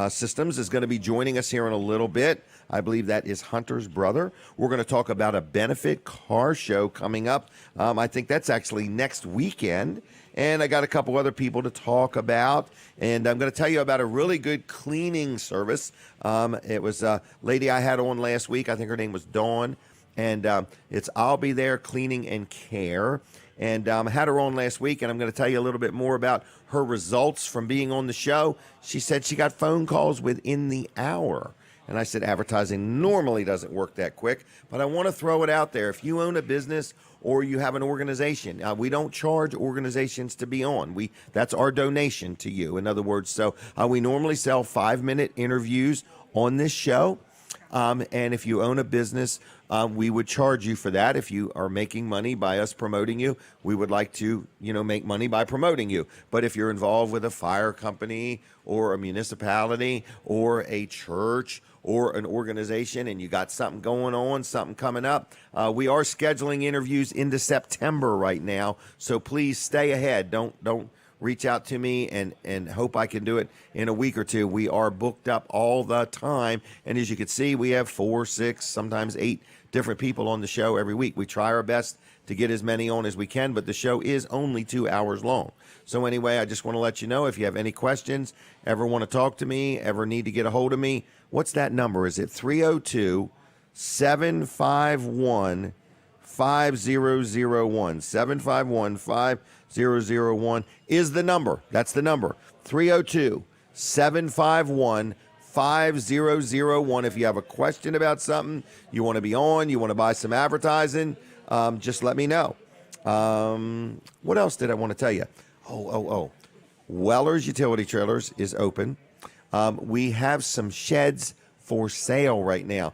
Systems is going to be joining us here in a little bit. I believe that is Hunter's brother. We're going to talk about a benefit car show coming up. I think that's actually next weekend. And I got a couple other people to talk about. And I'm going to tell you about a really good cleaning service. It was a lady I had on last week. I think her name was Dawn. And it's I'll Be There Cleaning and Care. And I had her on last week, and I'm going to tell you a little bit more about her results from being on the show. She said she got phone calls within the hour. And I said, advertising normally doesn't work that quick, but I want to throw it out there. If you own a business or you have an organization, we don't charge organizations to be on. That's our donation to you. In other words, so we normally sell 5-minute interviews on this show. And if you own a business, we would charge you for that. If you are making money by us promoting you, we would like to, make money by promoting you. But if you're involved with a fire company or a municipality or a church or an organization and you got something going on, something coming up, we are scheduling interviews into September right now. So please stay ahead. Don't reach out to me and hope I can do it in a week or two. We are booked up all the time. And as you can see, we have 4, 6, sometimes 8 different people on the show every week. We try our best to get as many on as we can, but the show is only 2 hours long. So anyway, I just want to let you know, if you have any questions, ever want to talk to me, ever need to get a hold of me, what's that number? Is it 302-751-5001? 751-5001 is the number. That's the number. 302-751-5001. If you have a question about something, you want to be on, you want to buy some advertising, just let me know. What else did I want to tell you? Weller's Utility Trailers is open. We have some sheds for sale right now.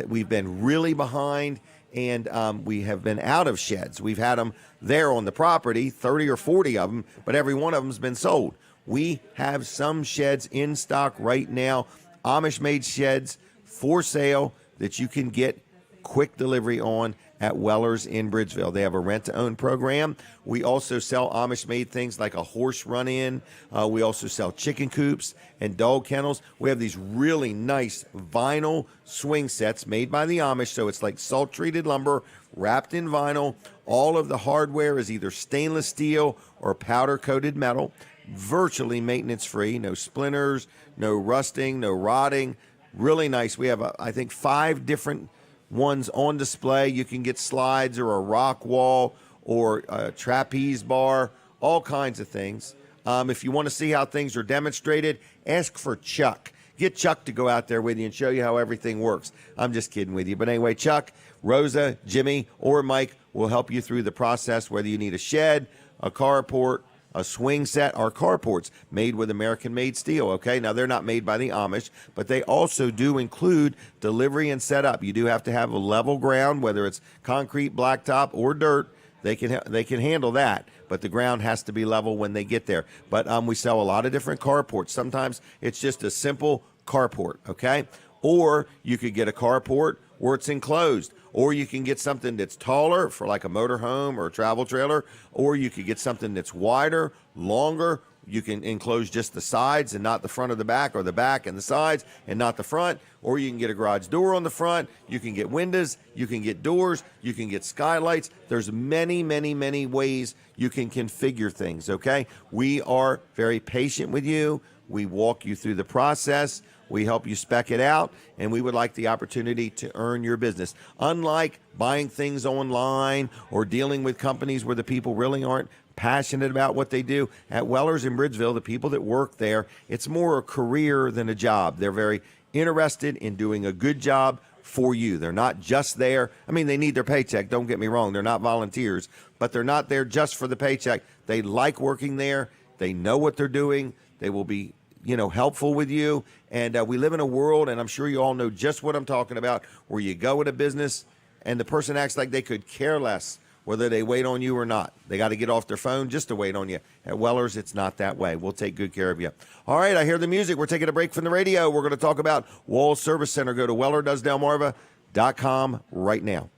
We've been really behind, and we have been out of sheds. We've had them there on the property, 30 or 40 of them, but every one of them's been sold. We have some sheds in stock right now, Amish-made sheds for sale that you can get quick delivery on at Weller's in Bridgeville. They have a rent-to-own program. We also sell Amish-made things like a horse run-in. We also sell chicken coops and dog kennels. We have these really nice vinyl swing sets made by the Amish, so it's like salt-treated lumber wrapped in vinyl. All of the hardware is either stainless steel or powder-coated metal, virtually maintenance-free, no splinters, no rusting, no rotting. Really nice. We have, I think, 5 different ones on display. You can get slides or a rock wall or a trapeze bar, all kinds of things. If you want to see how things are demonstrated, ask for Chuck. Get Chuck to go out there with you and show you how everything works. I'm just kidding with you. But anyway, Chuck, Rosa, Jimmy, or Mike will help you through the process, whether you need a shed, a carport, a swing set. Our carports made with American-made steel, okay? Now, they're not made by the Amish, but they also do include delivery and setup. You do have to have a level ground, whether it's concrete, blacktop, or dirt. They can handle that, but the ground has to be level when they get there. But we sell a lot of different carports. Sometimes it's just a simple carport, okay? Or you could get a carport where it's enclosed. Or you can get something that's taller for like a motorhome or a travel trailer. Or you could get something that's wider, longer. You can enclose just the sides and not the front or the back, or the back and the sides and not the front. Or you can get a garage door on the front. You can get windows. You can get doors. You can get skylights. There's many, many, many ways you can configure things, okay? We are very patient with you. We walk you through the process. We help you spec it out, and we would like the opportunity to earn your business. Unlike buying things online or dealing with companies where the people really aren't passionate about what they do, at Weller's in Bridgeville, the people that work there, it's more a career than a job. They're very interested in doing a good job for you. They're not just there. I mean, they need their paycheck. Don't get me wrong. They're not volunteers, but they're not there just for the paycheck. They like working there. They know what they're doing. They will be helpful with you. And we live in a world, and I'm sure you all know just what I'm talking about, where you go in a business and the person acts like they could care less whether they wait on you or not. They got to get off their phone just to wait on you. At Weller's, it's not that way. We'll take good care of you. All right, I hear the music. We're taking a break from the radio. We're going to talk about Wall Service Center. Go to WellerDoesDelmarva.com right now.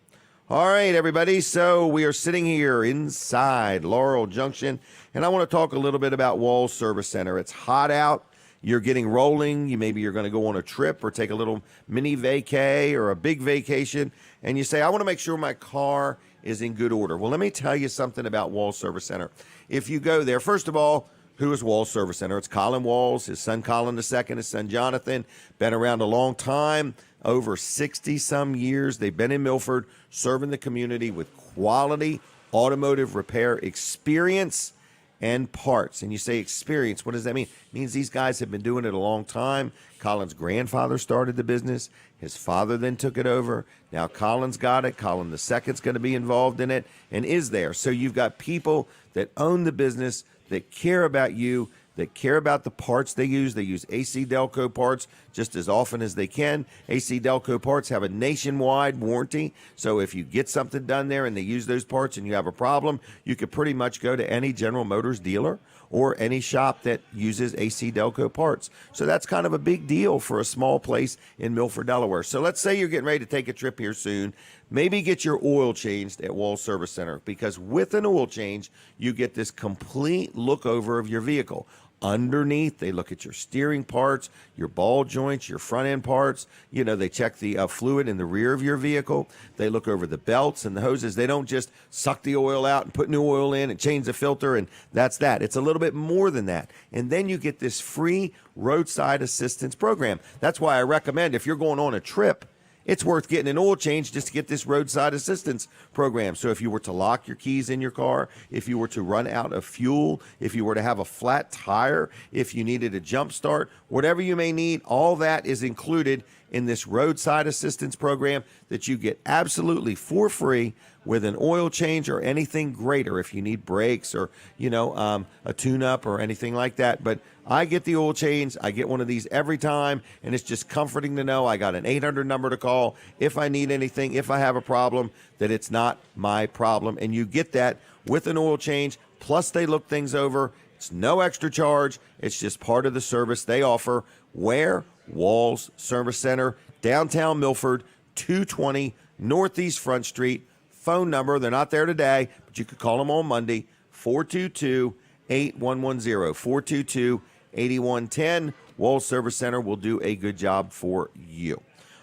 All right, everybody. So we are sitting here inside Laurel Junction, and I want to talk a little bit about Wall Service Center. It's hot out. you're getting rolling. Maybe you're going to go on a trip or take a little mini vacay or a big vacation, and you say, I want to make sure my car is in good order. Well, let me tell you something about Walls Service Center. If you go there, first of all, who is Walls Service Center? It's Colin Walls, his son Colin II, his son Jonathan. Been around a long time, over 60-some years. They've been in Milford, serving the community with quality automotive repair experience and parts. And you say experience, what does that mean? It means these guys have been doing it a long time. Colin's grandfather started the business. His father then took it over. Now Colin's got it. Colin II's going to be involved in it and is there. So you've got people that own the business, that care about you, that care about the parts they use. They use AC Delco parts just as often as they can. AC Delco parts have a nationwide warranty. So if you get something done there and they use those parts and you have a problem, you could pretty much go to any General Motors dealer or any shop that uses AC Delco parts. So that's kind of a big deal for a small place in Milford, Delaware. So let's say you're getting ready to take a trip here soon. Maybe get your oil changed at Walls Service Center, because with an oil change, you get this complete look over of your vehicle. Underneath, they look at your steering parts, your ball joints, your front end parts. You know, they check the fluid in the rear of your vehicle. They look over the belts and the hoses. They don't just suck the oil out and put new oil in and change the filter, and that's that. It's a little bit more than that. And then you get this free roadside assistance program. That's why I recommend, if you're going on a trip, it's worth getting an oil change just to get this roadside assistance program. So if you were to lock your keys in your car, if you were to run out of fuel, if you were to have a flat tire, if you needed a jump start, whatever you may need, all that is included in this roadside assistance program that you get absolutely for free with an oil change or anything greater if you need brakes or, a tune-up or anything like that. But I get the oil change. I get one of these every time, and it's just comforting to know I got an 800 number to call if I need anything, if I have a problem, that it's not my problem. And you get that with an oil change, plus they look things over. It's no extra charge. It's just part of the service they offer. Where? Walls Service Center, downtown Milford, 220 Northeast Front Street. Phone number, they're not there today, but you could call them on Monday, 422-8110, 422-8110. Walls Service Center will do a good job for you.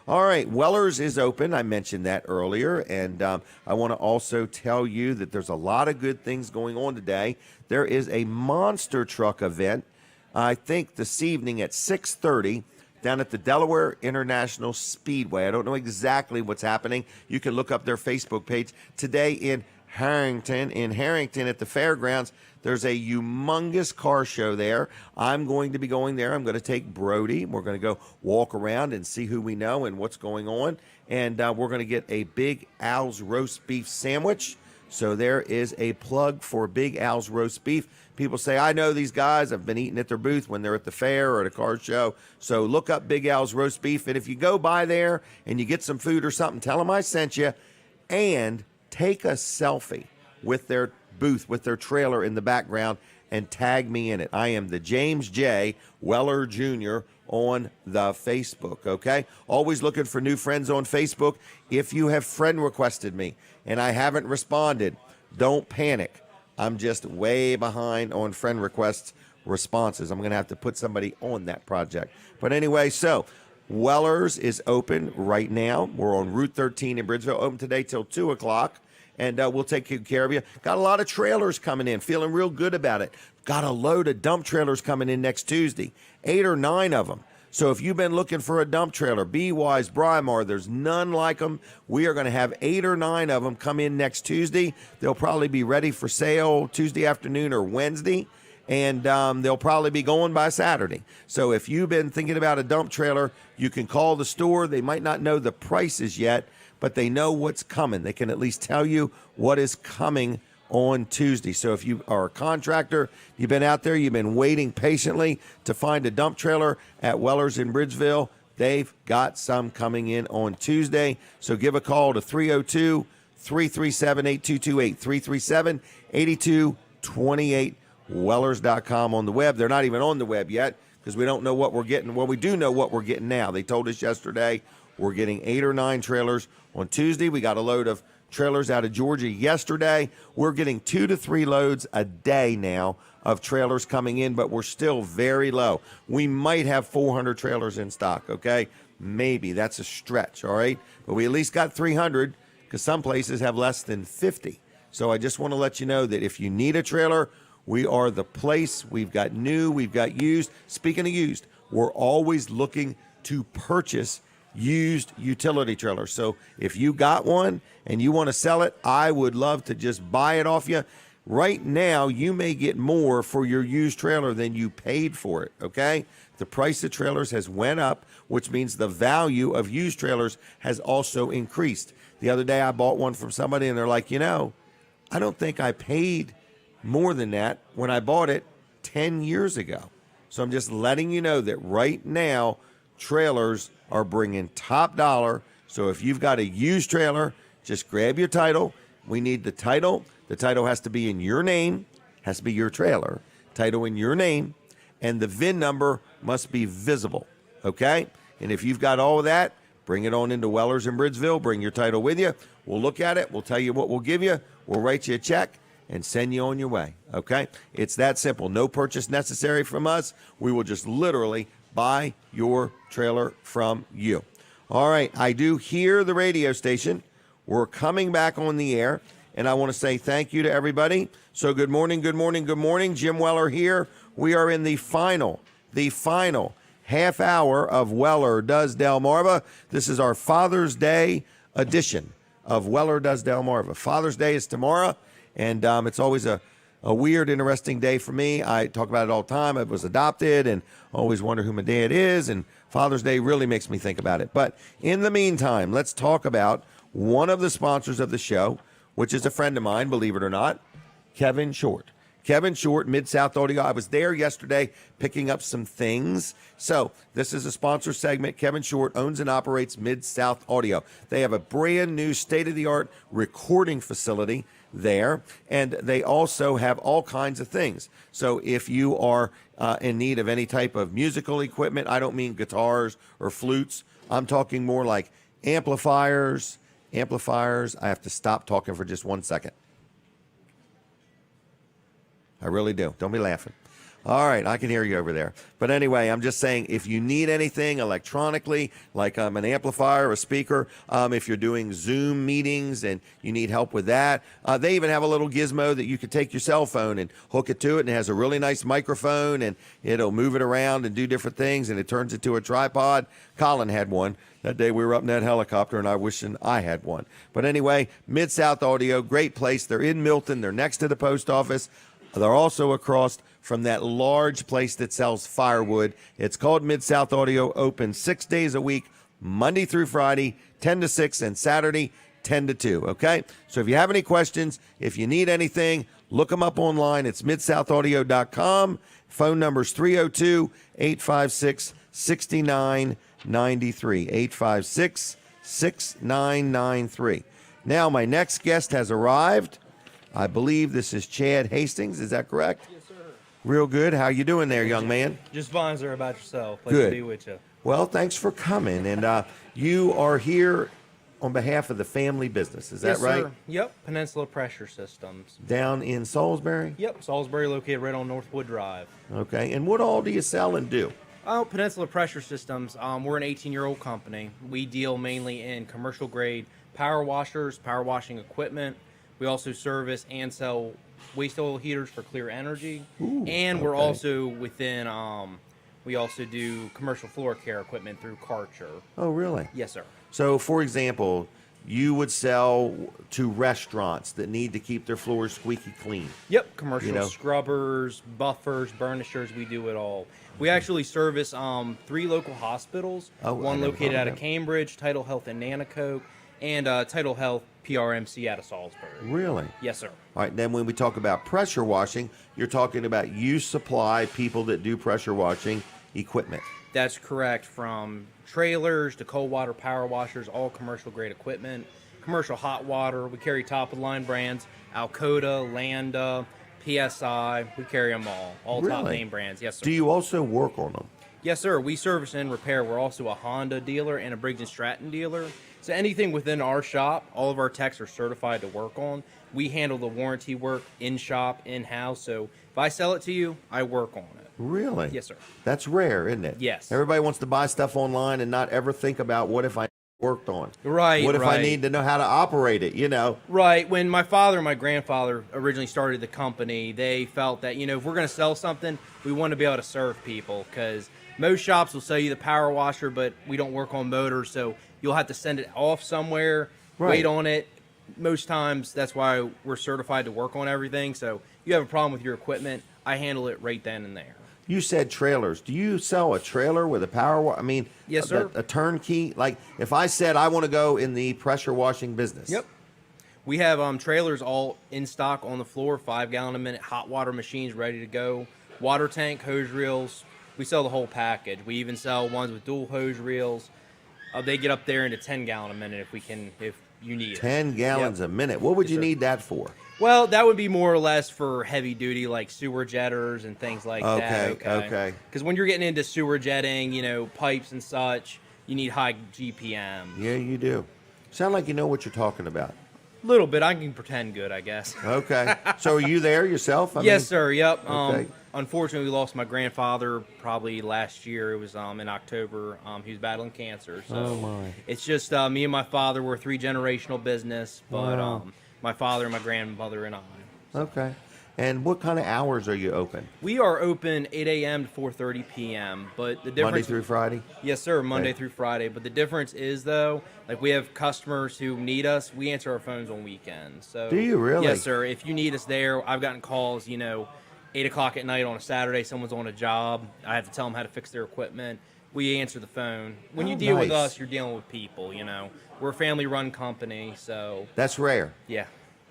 All right, Weller's is open. I mentioned that earlier, and I want to also tell you that there's a lot of good things going on today. There is a monster truck event, I think this evening at 6:30, down at the Delaware International Speedway. I don't know exactly what's happening. You can look up their Facebook page. Today in Harrington at the fairgrounds, there's a humongous car show there. I'm going to be going there. I'm going to take Brody. We're going to go walk around and see who we know and what's going on. And we're going to get a Big Al's roast beef sandwich. So there is a plug for Big Al's roast beef. People say, I know these guys. I've been eating at their booth when they're at the fair or at a car show. So look up Big Al's roast beef. And if you go by there and you get some food or something, tell them I sent you. And take a selfie with their booth, with their trailer in the background, and tag me in it. I am the James J. Weller Jr. on the Facebook, okay? Always looking for new friends on Facebook. If you have friend requested me and I haven't responded, don't panic. I'm just way behind on friend requests responses. I'm going to have to put somebody on that project. But anyway, so Weller's is open right now. We're on Route 13 in Bridgeville, open today till 2 o'clock. And we'll take good care of you. Got a lot of trailers coming in, feeling real good about it. Got a load of dump trailers coming in next Tuesday, 8 or 9 of them. So if you've been looking for a dump trailer, B-Wise, Brymar, there's none like them. We are going to have 8 or 9 of them come in next Tuesday. They'll probably be ready for sale Tuesday afternoon or Wednesday, and they'll probably be going by Saturday. So if you've been thinking about a dump trailer, you can call the store. They might not know the prices yet, but they know what's coming. They can at least tell you what is coming on Tuesday. So if you are a contractor, you've been out there, you've been waiting patiently to find a dump trailer at Weller's in Bridgeville, they've got some coming in on Tuesday. So give a call to 302-337-8228, 337-8228, Wellers.com on the web. They're not even on the web yet because we don't know what we're getting. Well, we do know what we're getting now. They told us yesterday we're getting 8 or 9 trailers on Tuesday. We got a load of trailers out of Georgia yesterday. We're getting 2 to 3 loads a day now of trailers coming in, but we're still very low. We might have 400 trailers in stock, okay? Maybe. That's a stretch, all right? But we at least got 300 because some places have less than 50. So I just want to let you know that if you need a trailer, we are the place. We've got new, we've got used. Speaking of used, we're always looking to purchase used utility trailers. So if you got one and you want to sell it, I would love to just buy it off you. Right now, you may get more for your used trailer than you paid for it, okay? The price of trailers has went up, which means the value of used trailers has also increased. The other day, I bought one from somebody, and they're like, I don't think I paid more than that when I bought it 10 years ago. So I'm just letting you know that right now, trailers are bringing top dollar. So if you've got a used trailer, just grab your title. We need the title. The title has to be in your name, has to be your trailer. Title in your name, and the VIN number must be visible, okay? And if you've got all of that, bring it on into Weller's in Bridgeville. Bring your title with you. We'll look at it. We'll tell you what we'll give you. We'll write you a check and send you on your way, okay? It's that simple. No purchase necessary from us. We will just literally buy your trailer from you. All right, I do hear the radio station. We're coming back on the air, and I want to say thank you to everybody. So good morning, good morning, good morning. Jim Weller here. We are in the final half hour of Weller Does Delmarva. This is our Father's Day edition of Weller Does Delmarva. Father's Day is tomorrow, and it's always a weird, interesting day for me. I talk about it all the time. I was adopted and always wonder who my dad is, and Father's Day really makes me think about it. But in the meantime, let's talk about one of the sponsors of the show, which is a friend of mine, believe it or not, Kevin Short. Kevin Short, Mid-South Audio. I was there yesterday picking up some things. So this is a sponsor segment. Kevin Short owns and operates Mid-South Audio. They have a brand new state-of-the-art recording facility there, and they also have all kinds of things. So if you are in need of any type of musical equipment, I don't mean guitars or flutes. I'm talking more like amplifiers. I have to stop talking for just 1 second. I really do. Don't be laughing. All right, I can hear you over there. But anyway, I'm just saying, if you need anything electronically, like an amplifier, a speaker, if you're doing Zoom meetings and you need help with that, they even have a little gizmo that you could take your cell phone and hook it to it, and it has a really nice microphone, and it'll move it around and do different things, and it turns it to a tripod. Colin had one. That day we were up in that helicopter, and I wishing I had one. But anyway, Mid-South Audio, great place. They're in Milton. They're next to the post office. They're also across from that large place that sells firewood. It's called Mid-South Audio, open 6 days a week, Monday through Friday, 10 to 6, and Saturday, 10 to 2, okay? So if you have any questions, if you need anything, look them up online. It's midsouthaudio.com. Phone number is 302-856-6993, 856-6993. Now, my next guest has arrived. I believe this is Chad Hastings. Is that correct? Yes, sir. Real good. How you doing there, young man? Just fine, sir. About yourself. Pleasure Good. to be with you. Well, thanks for coming. And you are here on behalf of the family business. Is that Yes, right? sir. Yep. Peninsula Pressure Systems. Down in Salisbury? Yep. Salisbury, located right on Northwood Drive. Okay. And what all do you sell and do? Oh, Peninsula Pressure Systems. We're an 18-year-old company. We deal mainly in commercial grade power washers, power washing equipment. We also service and sell waste oil heaters for Clear Energy. Ooh, and we're okay. also within, we also do commercial floor care equipment through Karcher. Oh, really? Yes, sir. So, for example, you would sell to restaurants that need to keep their floors squeaky clean. Yep, commercial You know? scrubbers, buffers, burnishers, we do it all. We actually service 3 local hospitals, Oh, I one never located thought out of of that. Cambridge, Title Health in Nanacoke, and Title Health PRMC out of Salisbury. Really? Yes, sir. All right, then when we talk about pressure washing, you're talking about you supply people that do pressure washing equipment. That's correct, from trailers to cold water power washers, all commercial grade equipment. Commercial hot water, we carry top of the line brands, Alcoda, Landa, PSI, we carry them all top Really? name brands. Yes, sir. Do you also work on them? Yes, sir. We service and repair. We're also a Honda dealer and a Briggs & Stratton dealer. So anything within our shop, all of our techs are certified to work on. We handle the warranty work in shop, in house. So if I sell it to you, I work on it. Really? Yes, sir. That's rare, isn't it? Yes. Everybody wants to buy stuff online and not ever think about what if I worked on. Right. What if I right. need to know how to operate it, you know? Right. When my father and my grandfather originally started the company, they felt that, you know, if we're going to sell something, we want to be able to serve people, because most shops will sell you the power washer, but we don't work on motors, so you'll have to send it off somewhere, wait on it. Most times, that's why we're certified to work on everything. So you have a problem with your equipment, I handle it right then and there. You said trailers. Do you sell a trailer with a I mean, Yes, sir. A turnkey? Like, if I said I want to go in the pressure washing business. Yep. We have trailers all in stock on the floor, 5 gallon a minute hot water machines ready to go, water tank, hose reels. We sell the whole package. We even sell ones with dual hose reels. They get up there into 10 gallon a minute if you need it. 10 gallons a minute. What would you need that for? Well, that would be more or less for heavy duty, like sewer jetters and things like that. Okay. Because when you're getting into sewer jetting, you know, pipes and such, you need high GPM. Yeah, you do. Sound like you know what you're talking about. A little bit. I can pretend good, I guess. Okay. So are you there yourself? Yes, sir. Yep. Okay. Unfortunately, we lost my grandfather probably last year. It was in October. He was battling cancer. So Oh, my. It's just me and my father. We're a 3-generational business, but Wow. my father, my grandmother, and I. Okay. And what kind of hours are you open? We are open 8 a.m. to 4:30 p.m. But the difference, Monday through Friday? yes, sir, Monday Okay. through Friday. But the difference is, though, like we have customers who need us. We answer our phones on weekends. So Do you really? Yes, sir. If you need us there, I've gotten calls. 8 o'clock at night on a Saturday. Someone's on a job. I have to tell them how to fix their equipment. We answer the phone. When you deal with nice. us, you're dealing with people. We're a family-run company, so That's rare. yeah.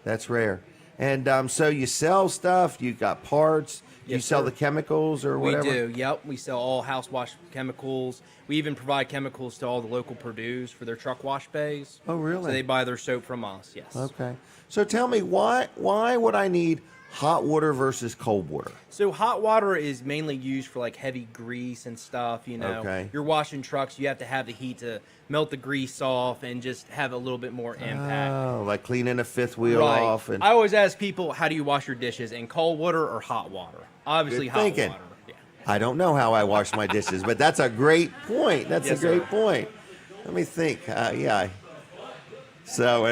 That's rare. And so you sell stuff, you got parts, you Yes, sell sir. the chemicals or whatever? We do, yep. We sell all house wash chemicals. We even provide chemicals to all the local produce for their truck wash bays. Oh, really? So they buy their soap from us, yes. Okay. So tell me, why would I need hot water versus cold water? So hot water is mainly used for like heavy grease and stuff, Okay. You're washing trucks, you have to have the heat to melt the grease off and just have a little bit more impact. Oh, like cleaning a fifth wheel Right. off. And I always ask people, how do you wash your dishes, in cold water or hot water? Obviously Good hot thinking. water. Yeah. I don't know how I wash my dishes, but that's a great point. That's Yes, a great sir. point. Let me think. So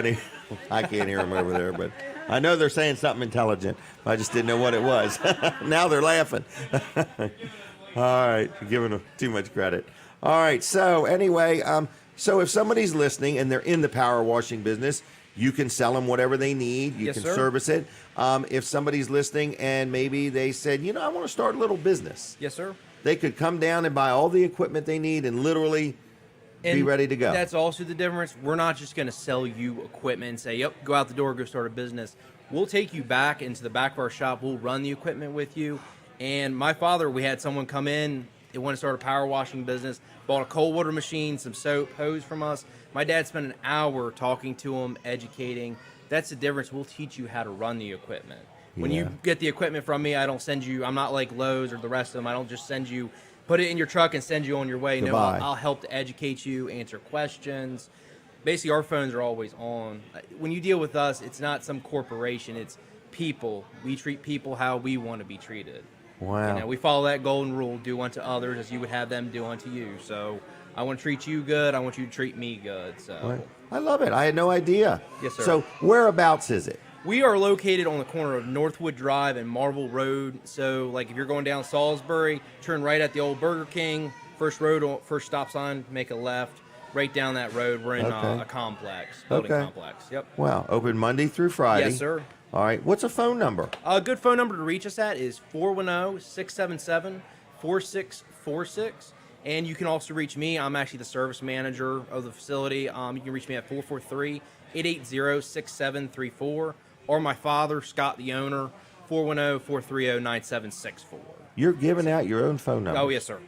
I can't hear them over there, but I know they're saying something intelligent. I just didn't know what it was. Now they're laughing. All right, you're giving them too much credit. All right, so anyway, so if somebody's listening and they're in the power washing business, you can sell them whatever they need. You Yes, can sir. service it. If somebody's listening and maybe they said, I want to start a little business, Yes, sir. they could come down and buy all the equipment they need and literally be ready to go. That's also the difference. We're not just going to sell you equipment and say, yep, go out the door, go start a business. We'll take you back into the back of our shop. We'll run the equipment with you. And my father, we had someone come in. They want to start a power washing business, bought a cold water machine, some soap, hose from us. My dad spent an hour talking to him, educating. That's the difference. We'll teach you how to run the equipment. When Yeah. you get the equipment from me, I don't send you, I'm not like Lowe's or the rest of them. I don't just send you, put it in your truck and send you on your way. No, Goodbye. I'll help to educate you, answer questions. Basically, our phones are always on. When you deal with us, it's not some corporation. It's people. We treat people how we want to be treated. Wow. We follow that golden rule: do unto others as you would have them do unto you. So I want to treat you good. I want you to treat me good. So I love it. I had no idea. Yes, sir. So whereabouts is it? we are located on the corner of Northwood Drive and Marvel Road. So, like, if you're going down Salisbury, turn right at the old Burger King. First stop sign, make a left. Right down that road, we're in Okay. a complex, building Okay. complex. Yep. Wow. Open Monday through Friday. Yes, sir. All right. What's a phone number? A good phone number to reach us at is 410-677-4646. And you can also reach me. I'm actually the service manager of the facility. You can reach me at 443-880-6734. Or my father, Scott, the owner, 410-430-9764. You're giving out your own phone number. Oh, yes, sir.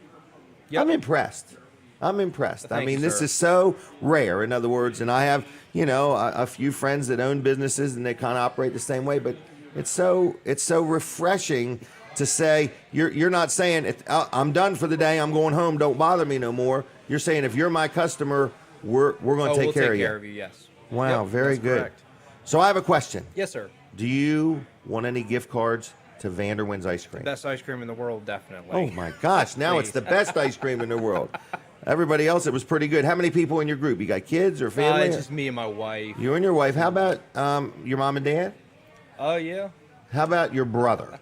Yep. I'm impressed. I Thank mean, you, this sir. is so rare. In other words, and I have, a few friends that own businesses and they kind of operate the same way, but it's so refreshing to say you're not saying I'm done for the day, I'm going home, don't bother me no more. You're saying if you're my customer, we're going to we'll take care of you. Care of you. Yes. Wow, Yep, very that's good. correct. So I have a question. Yes, sir. Do you want any gift cards to Vanderwin's Ice Cream? Best ice cream in the world, definitely. Oh my gosh, now it's Please. the best ice cream in the world. Everybody else, it was pretty good. How many people in your group? You got kids or family? It's just me and my wife. You and your wife. How about your mom and dad? Oh, yeah. How about your brother?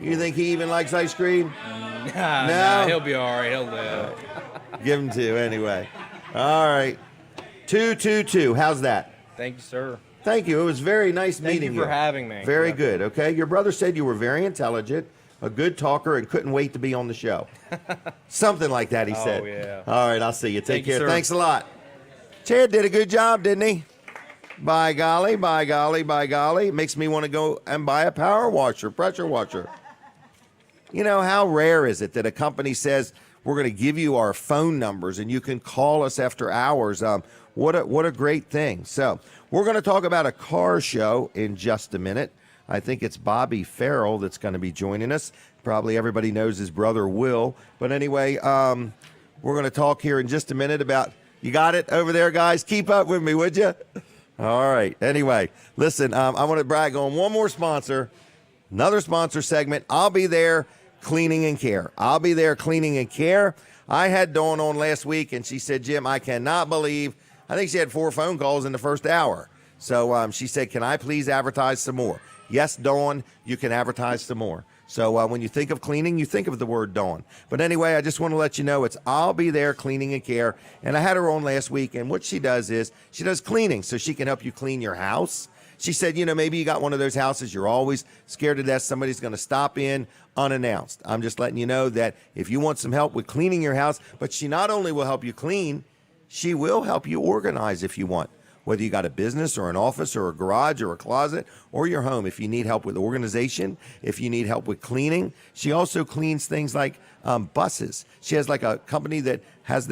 You think he even likes ice cream? Nah, he'll be all right. He'll live. Give him two anyway. All right. 222. How's that? Thank you, sir. Thank you. It was very nice Thank meeting you for having me. Very Yep. good. Okay. Your brother said you were very intelligent, a good talker, and couldn't wait to be on the show. Something like that, he said. Oh, yeah. All right. I'll see you. Take Thank you, care. sir. Thanks a lot. Chad did a good job, didn't he? By golly, by golly, by golly. It makes me want to go and buy a power washer, pressure washer. You know, how rare is it that a company says, we're going to give you our phone numbers and you can call us after hours? What a great thing. So we're going to talk about a car show in just a minute. I think it's Bobby Farrell that's going to be joining us. Probably everybody knows his brother Will. But anyway, we're going to talk here in just a minute about, you got it over there, guys? Keep up with me, would you? All right. Anyway, listen, I want to brag on one more sponsor, another sponsor segment. I'll be there. Cleaning and Care. I'll be there cleaning and care. I had Dawn on last week, and she said, Jim, I cannot believe, I think she had 4 phone calls in the first hour. So she said, can I please advertise some more? Yes, Dawn, you can advertise some more. So when you think of cleaning, you think of the word Dawn. But anyway, I just want to let you know it's I'll be there cleaning and care. And I had her on last week, and what she does is she does cleaning, so she can help you clean your house. She said, you know, maybe you got one of those houses you're always scared to death somebody's going to stop in unannounced. I'm just letting you know that if you want some help with cleaning your house, but she not only will help you clean, she will help you organize if you want. Whether you got a business or an office or a garage or a closet or your home, if you need help with organization, if you need help with cleaning. She also cleans things like buses. She has like a company that has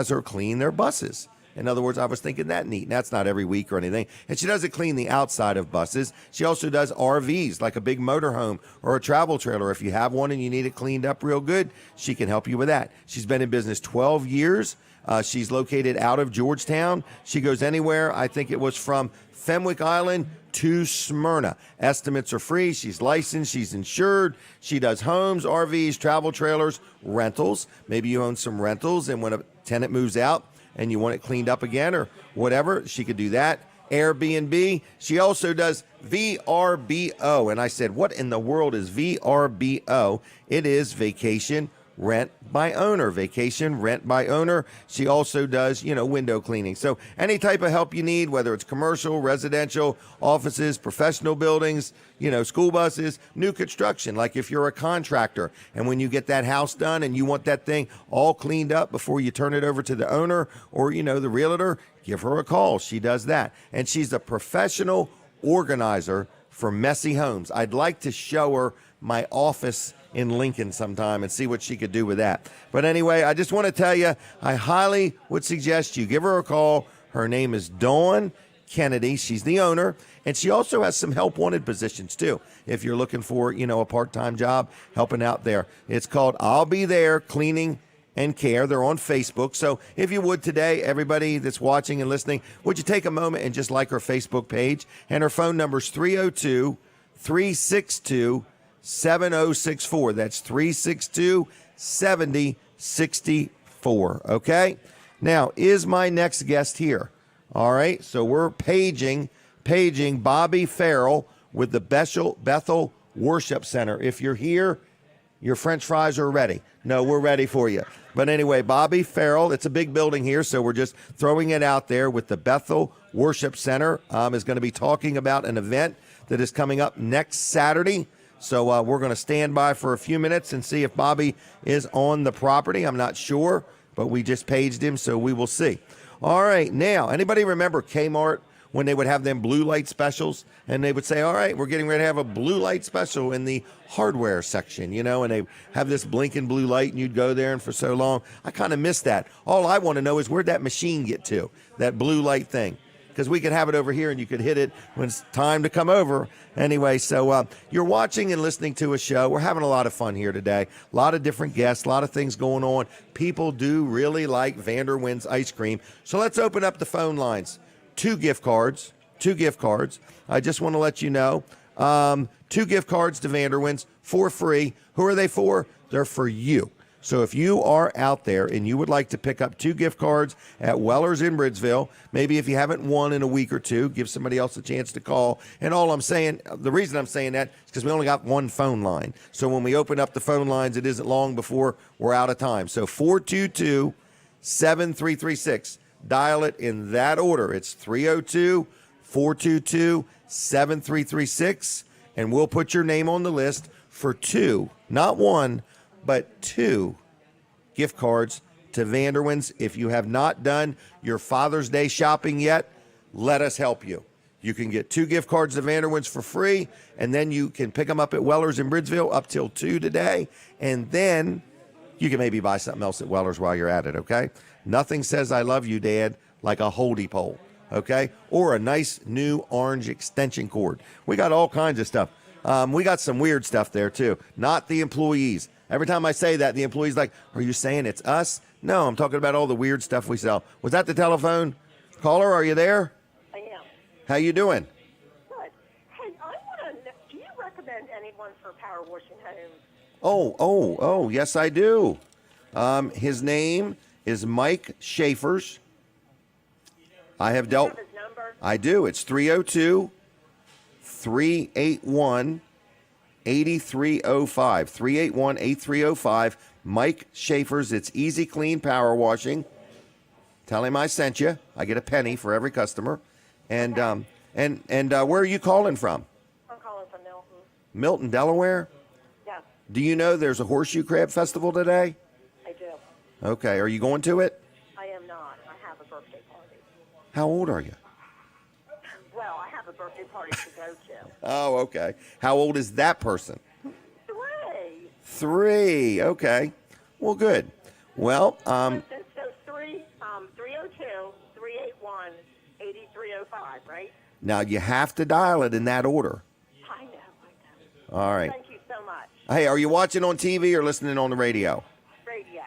her clean their buses. In other words, I was thinking that neat. That's not every week or anything. And she doesn't clean the outside of buses. She also does RVs, like a big motorhome or a travel trailer. If you have one and you need it cleaned up real good, she can help you with that. She's been in business 12 years. She's located out of Georgetown. She goes anywhere. I think it was from Fenwick Island to Smyrna. Estimates are free. She's licensed. She's insured. She does homes, RVs, travel trailers, rentals. Maybe you own some rentals, and when a tenant moves out, and you want it cleaned up again or whatever, she could do that. Airbnb. She also does VRBO. And I said, what in the world is VRBO? It is Vacation Rent by Owner. Vacation Rent by Owner. She also does, window cleaning. So any type of help you need, whether it's commercial, residential, offices, professional buildings, school buses, new construction, like if you're a contractor and when you get that house done and you want that thing all cleaned up before you turn it over to the owner or, the realtor, give her a call. She does that. And she's a professional organizer for messy homes. I'd like to show her my office in Lincoln sometime and see what she could do with that. But anyway, I just want to tell you, I highly would suggest you give her a call. Her name is Dawn Kennedy. She's the owner, and she also has some help wanted positions too. If you're looking for, a part-time job helping out there, it's called I'll Be There Cleaning and Care. They're on Facebook. So if you would today, everybody that's watching and listening, would you take a moment and just like her Facebook page? And her phone number is 302-362-7064. That's 362-7064. Okay. Now, is my next guest here? All right. So we're paging Bobby Farrell with the Bethel Worship Center. If you're here, your French fries are ready. No, we're ready for you. But anyway, Bobby Farrell, it's a big building here, so we're just throwing it out there with the Bethel Worship Center. Is going to be talking about an event that is coming up next Saturday. So we're going to stand by for a few minutes and see if Bobby is on the property. I'm not sure, but we just paged him, so we will see. All right, now, anybody remember Kmart when they would have them blue light specials? And they would say, all right, we're getting ready to have a blue light special in the hardware section, and they have this blinking blue light, and you'd go there, and for so long, I kind of miss that. All I want to know is where'd that machine get to, that blue light thing? because we could have it over here and you could hit it when it's time to come over. Anyway, so you're watching and listening to a show. We're having a lot of fun here today. A lot of different guests, a lot of things going on. People do really like Vanderwin's ice cream. So let's open up the phone lines. Two gift cards. I just want to let you know. 2 gift cards to Vanderwin's for free. Who are they for? They're for you. So if you are out there and you would like to pick up 2 gift cards at Weller's in Bridgeville, maybe if you haven't won in a week or two, give somebody else a chance to call. And all I'm saying, the reason I'm saying that is because we only got one phone line. So when we open up the phone lines, it isn't long before we're out of time. So 422-7336. Dial it in that order. It's 302-422-7336. And we'll put your name on the list for 2, not 1, but 2 gift cards to Vanderwin's. If you have not done your Father's Day shopping yet, let us help you. You can get 2 gift cards to Vanderwin's for free, and then you can pick them up at Weller's in Bridgeville up till 2 today, and then you can maybe buy something else at Weller's while you're at it, okay? Nothing says I love you, Dad, like a holdie pole, okay? Or a nice new orange extension cord. We got all kinds of stuff. We got some weird stuff there, too. Not the employees. Every time I say that, the employee's like, are you saying it's us? No, I'm talking about all the weird stuff we sell. Was that the telephone? Caller, are you there? I am. How you doing? Good. Hey, I want to know, do you recommend anyone for power washing homes? Oh, yes, I do. His name is Mike Schaefer's. I have dealt. His number? I do. It's 302-381-8305. 381-8305. Mike Schaefer's. It's easy, clean power washing. Tell him I sent you. I get a penny for every customer. And where are you calling from? I'm calling from Milton. Milton, Delaware? Yes, Do you know there's a horseshoe crab festival today? I do. Okay. Are you going to it? I am not. I have a birthday party. How old are you? Well, I have a birthday party to go to. Oh, okay. How old is that person? 3. 3. Okay. Well, good. Well, So 302-381-8305, right? now you have to dial it in that order. I know. All right. Thank you so much. Hey, are you watching on TV or listening on the radio? Radio.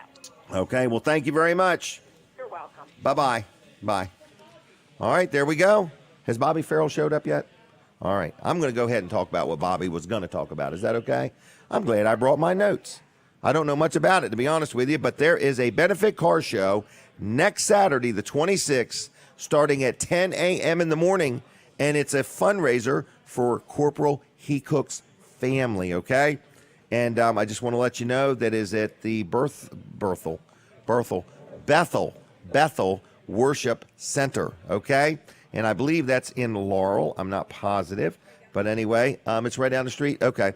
Okay. Well, thank you very much. You're welcome. Bye-bye. Bye. All right. There we go. Has Bobby Farrell showed up yet? All right. I'm going to go ahead and talk about what Bobby was going to talk about. Is that okay? I'm glad I brought my notes. I don't know much about it, to be honest with you, but there is a benefit car show next Saturday, the 26th, starting at 10 a.m. in the morning, and it's a fundraiser for Corporal Hecook's family, okay? And I just want to let you know that is at the Bethel Worship Center, okay? And I believe that's in Laurel. I'm not positive. But anyway, it's right down the street. Okay.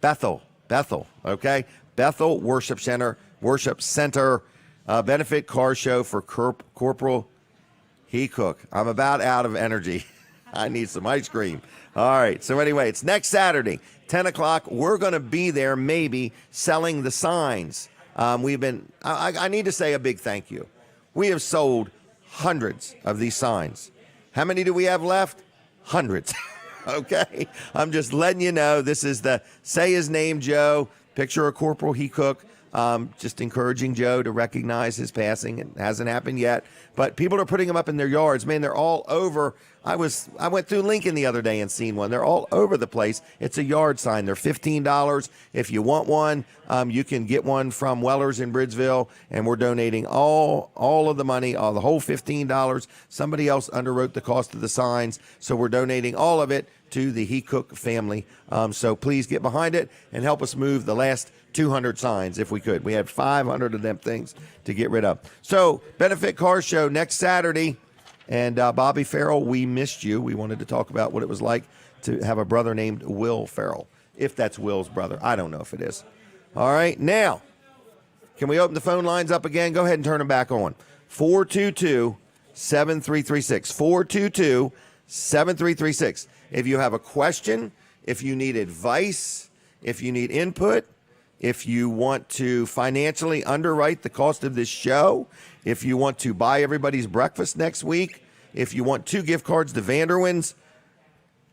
Bethel, okay? Bethel Worship Center, benefit car show for Corporal Hecook. I'm about out of energy. I need some ice cream. All right. So anyway, it's next Saturday, 10 o'clock. We're going to be there maybe selling the signs. I need to say a big thank you. We have sold hundreds of these signs. How many do we have left? Hundreds. Okay? I'm just letting you know this is the Say His Name Joe, picture of Corporal Hecook. Just encouraging Joe to recognize his passing. It hasn't happened yet. But people are putting them up in their yards. Man, they're all over. I went through Lincoln the other day and seen one. They're all over the place. It's a yard sign. They're $15. If you want one, you can get one from Weller's in Bridgeville, and we're donating all of the money, the whole $15. Somebody else underwrote the cost of the signs, so we're donating all of it to the Hecook family. So please get behind it and help us move the last 200 signs if we could. We had 500 of them things to get rid of. So benefit car show next Saturday. And Bobby Farrell, we missed you. We wanted to talk about what it was like to have a brother named Will Farrell, if that's Will's brother. I don't know if it is. All right. Now, can we open the phone lines up again? Go ahead and turn them back on. 422-7336. 422-7336. If you have a question, if you need advice, if you need input, if you want to financially underwrite the cost of this show, if you want to buy everybody's breakfast next week, if you want 2 gift cards to Vanderwins,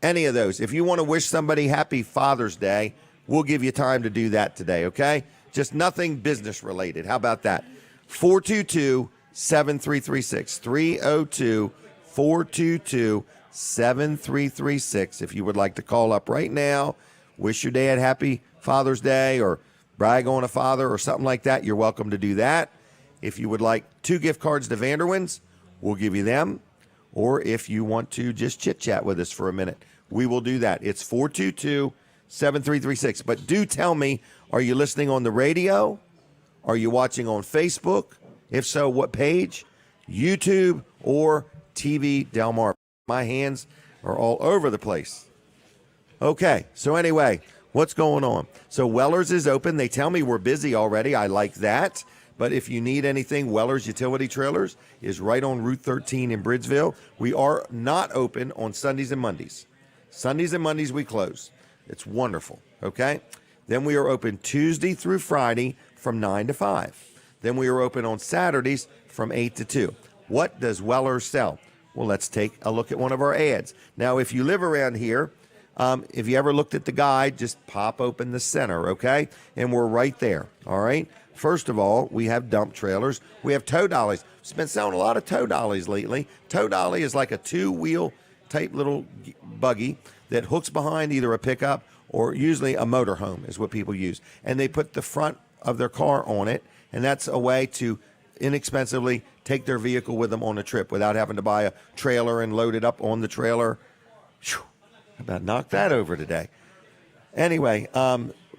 any of those. If you want to wish somebody happy Father's Day, we'll give you time to do that today, okay? Just nothing business related. How about that? 422-7336. 302-422-7336. If you would like to call up right now, wish your dad happy Father's Day or brag on a father or something like that, you're welcome to do that. If you would like 2 gift cards to Vanderwins, we'll give you them. Or if you want to just chit-chat with us for a minute, we will do that. It's 422-7336. But do tell me, are you listening on the radio? Are you watching on Facebook? If so, what page? YouTube or TV Delmarva? My hands are all over the place. Okay, so anyway, what's going on? So Weller's is open. They tell me we're busy already. I like that. But if you need anything, Weller's Utility Trailers is right on Route 13 in Bridgeville. We are not open on Sundays and Mondays. Sundays and Mondays we close. It's wonderful, okay? Then we are open Tuesday through Friday from 9 to 5. Then we are open on Saturdays from 8 to 2. What does Weller sell? Well, let's take a look at one of our ads. Now, if you live around here, if you ever looked at the guide, just pop open the center, okay? And we're right there, all right? First of all, we have dump trailers. We have tow dollies. We've been selling a lot of tow dollies lately. Tow dolly is like a 2-wheel type little buggy that hooks behind either a pickup or usually a motorhome is what people use. And they put the front of their car on it, and that's a way to inexpensively take their vehicle with them on a trip without having to buy a trailer and load it up on the trailer. Whew, I about knocked that over today. Anyway,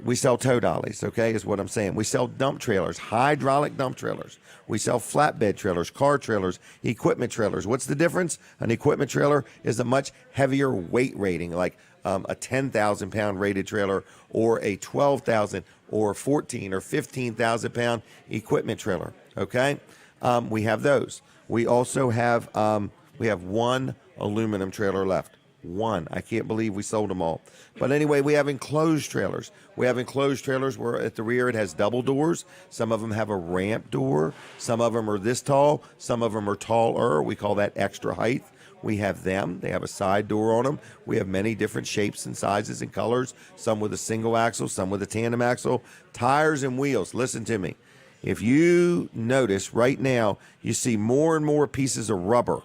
we sell tow dollies, okay, is what I'm saying. We sell dump trailers, hydraulic dump trailers. We sell flatbed trailers, car trailers, equipment trailers. What's the difference? An equipment trailer is a much heavier weight rating, like a 10,000 pound rated trailer or a 12,000 or 14 or 15,000 pound equipment trailer, okay? We have those. We also have, we have 1 aluminum trailer left. 1. I can't believe we sold them all. But anyway, we have enclosed trailers. We have enclosed trailers where at the rear it has double doors. Some of them have a ramp door. Some of them are this tall. Some of them are taller. We call that extra height. We have them. They have a side door on them. We have many different shapes and sizes and colors. Some with a single axle, some with a tandem axle. Tires and wheels. Listen to me. If you notice right now, you see more and more pieces of rubber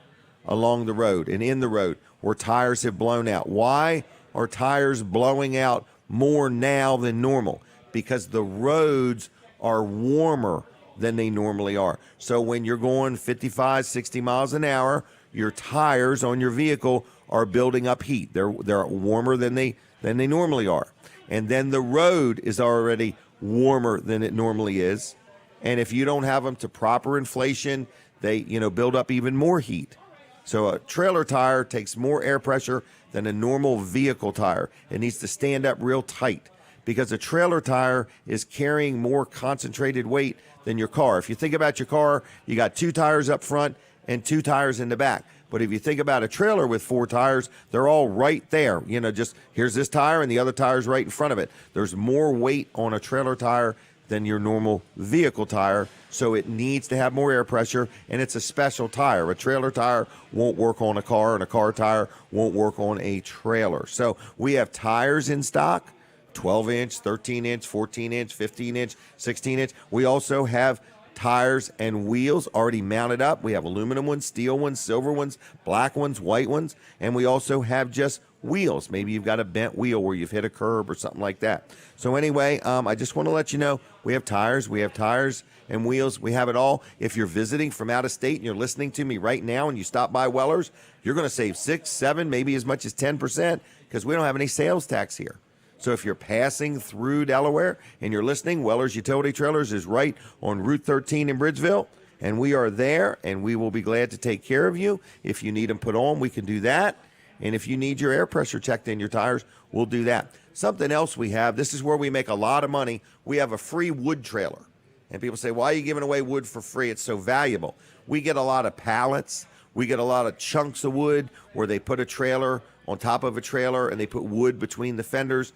along the road and in the road where tires have blown out. Why are tires blowing out more now than normal? Because the roads are warmer than they normally are. So when you're going 55, 60 miles an hour, your tires on your vehicle are building up heat. They're warmer than they normally are. And then the road is already warmer than it normally is. And if you don't have them to proper inflation, they build up even more heat. So a trailer tire takes more air pressure than a normal vehicle tire. It needs to stand up real tight because a trailer tire is carrying more concentrated weight than your car. If you think about your car, you got 2 tires up front and 2 tires in the back. But if you think about a trailer with 4 tires, they're all right there. Just here's this tire and the other tire's right in front of it. There's more weight on a trailer tire than your normal vehicle tire, so it needs to have more air pressure, and it's a special tire. A trailer tire won't work on a car, and a car tire won't work on a trailer. So we have tires in stock, 12-inch, 13-inch, 14-inch, 15-inch, 16-inch. We also have tires and wheels already mounted up. We have aluminum ones, steel ones, silver ones, black ones, white ones, and we also have just wheels. Maybe you've got a bent wheel where you've hit a curb or something like that. So anyway, I just want to let you know we have tires and wheels. We have it all. If you're visiting from out of state and you're listening to me right now and you stop by Weller's, you're going to save 6, 7, maybe as much as 10% because we don't have any sales tax here. So if you're passing through Delaware and you're listening, Weller's Utility Trailers is right on Route 13 in Bridgeville, and we are there, and we will be glad to take care of you. If you need them put on, we can do that. And if you need your air pressure checked in your tires, we'll do that. Something else we have, this is where we make a lot of money. We have a free wood trailer. And people say, why are you giving away wood for free? It's so valuable. We get a lot of pallets. We get a lot of chunks of wood where they put a trailer on top of a trailer and they put wood between the fenders.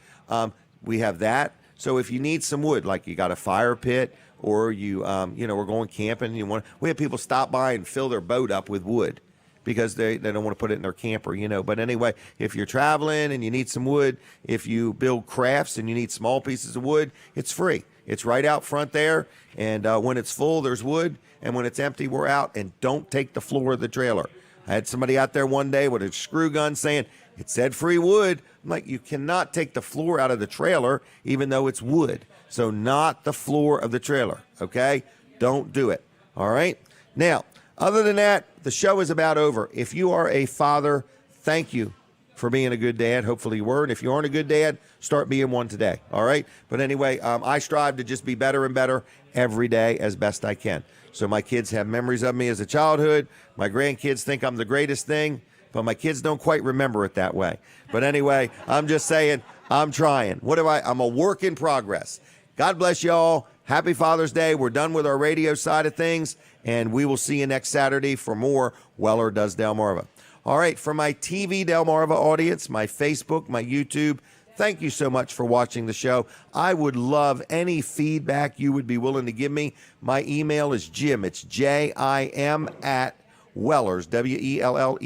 We have that. So if you need some wood, like you got a fire pit, or you we're going camping, and we have people stop by and fill their boat up with wood because they don't want to put it in their camper, But anyway, if you're traveling and you need some wood, if you build crafts and you need small pieces of wood, it's free. It's right out front there. And when it's full, there's wood. And when it's empty, we're out. And don't take the floor of the trailer. I had somebody out there one day with a screw gun saying, it said free wood. I'm like, you cannot take the floor out of the trailer, even though it's wood. So not the floor of the trailer, okay? Don't do it, all right? Now, other than that, the show is about over. If you are a father, thank you for being a good dad. Hopefully you were. And if you aren't a good dad, start being one today, all right? But anyway, I strive to just be better and better every day as best I can. So my kids have memories of me as a childhood. My grandkids think I'm the greatest thing, but my kids don't quite remember it that way. But anyway, I'm just saying, I'm trying. I'm a work in progress. God bless y'all. Happy Father's Day. We're done with our radio side of things, and we will see you next Saturday for more Weller Does Delmarva. All right, for my TV Delmarva audience, my Facebook, my YouTube, thank you so much for watching the show. I would love any feedback you would be willing to give me. My email is Jim. It's JIM at Wellers, WELLERS.com,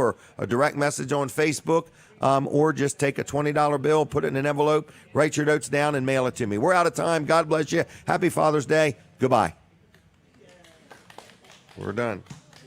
or a direct message on Facebook, or just take a $20 bill, put it in an envelope, write your notes down, and mail it to me. We're out of time. God bless you. Happy Father's Day. Goodbye. We're done.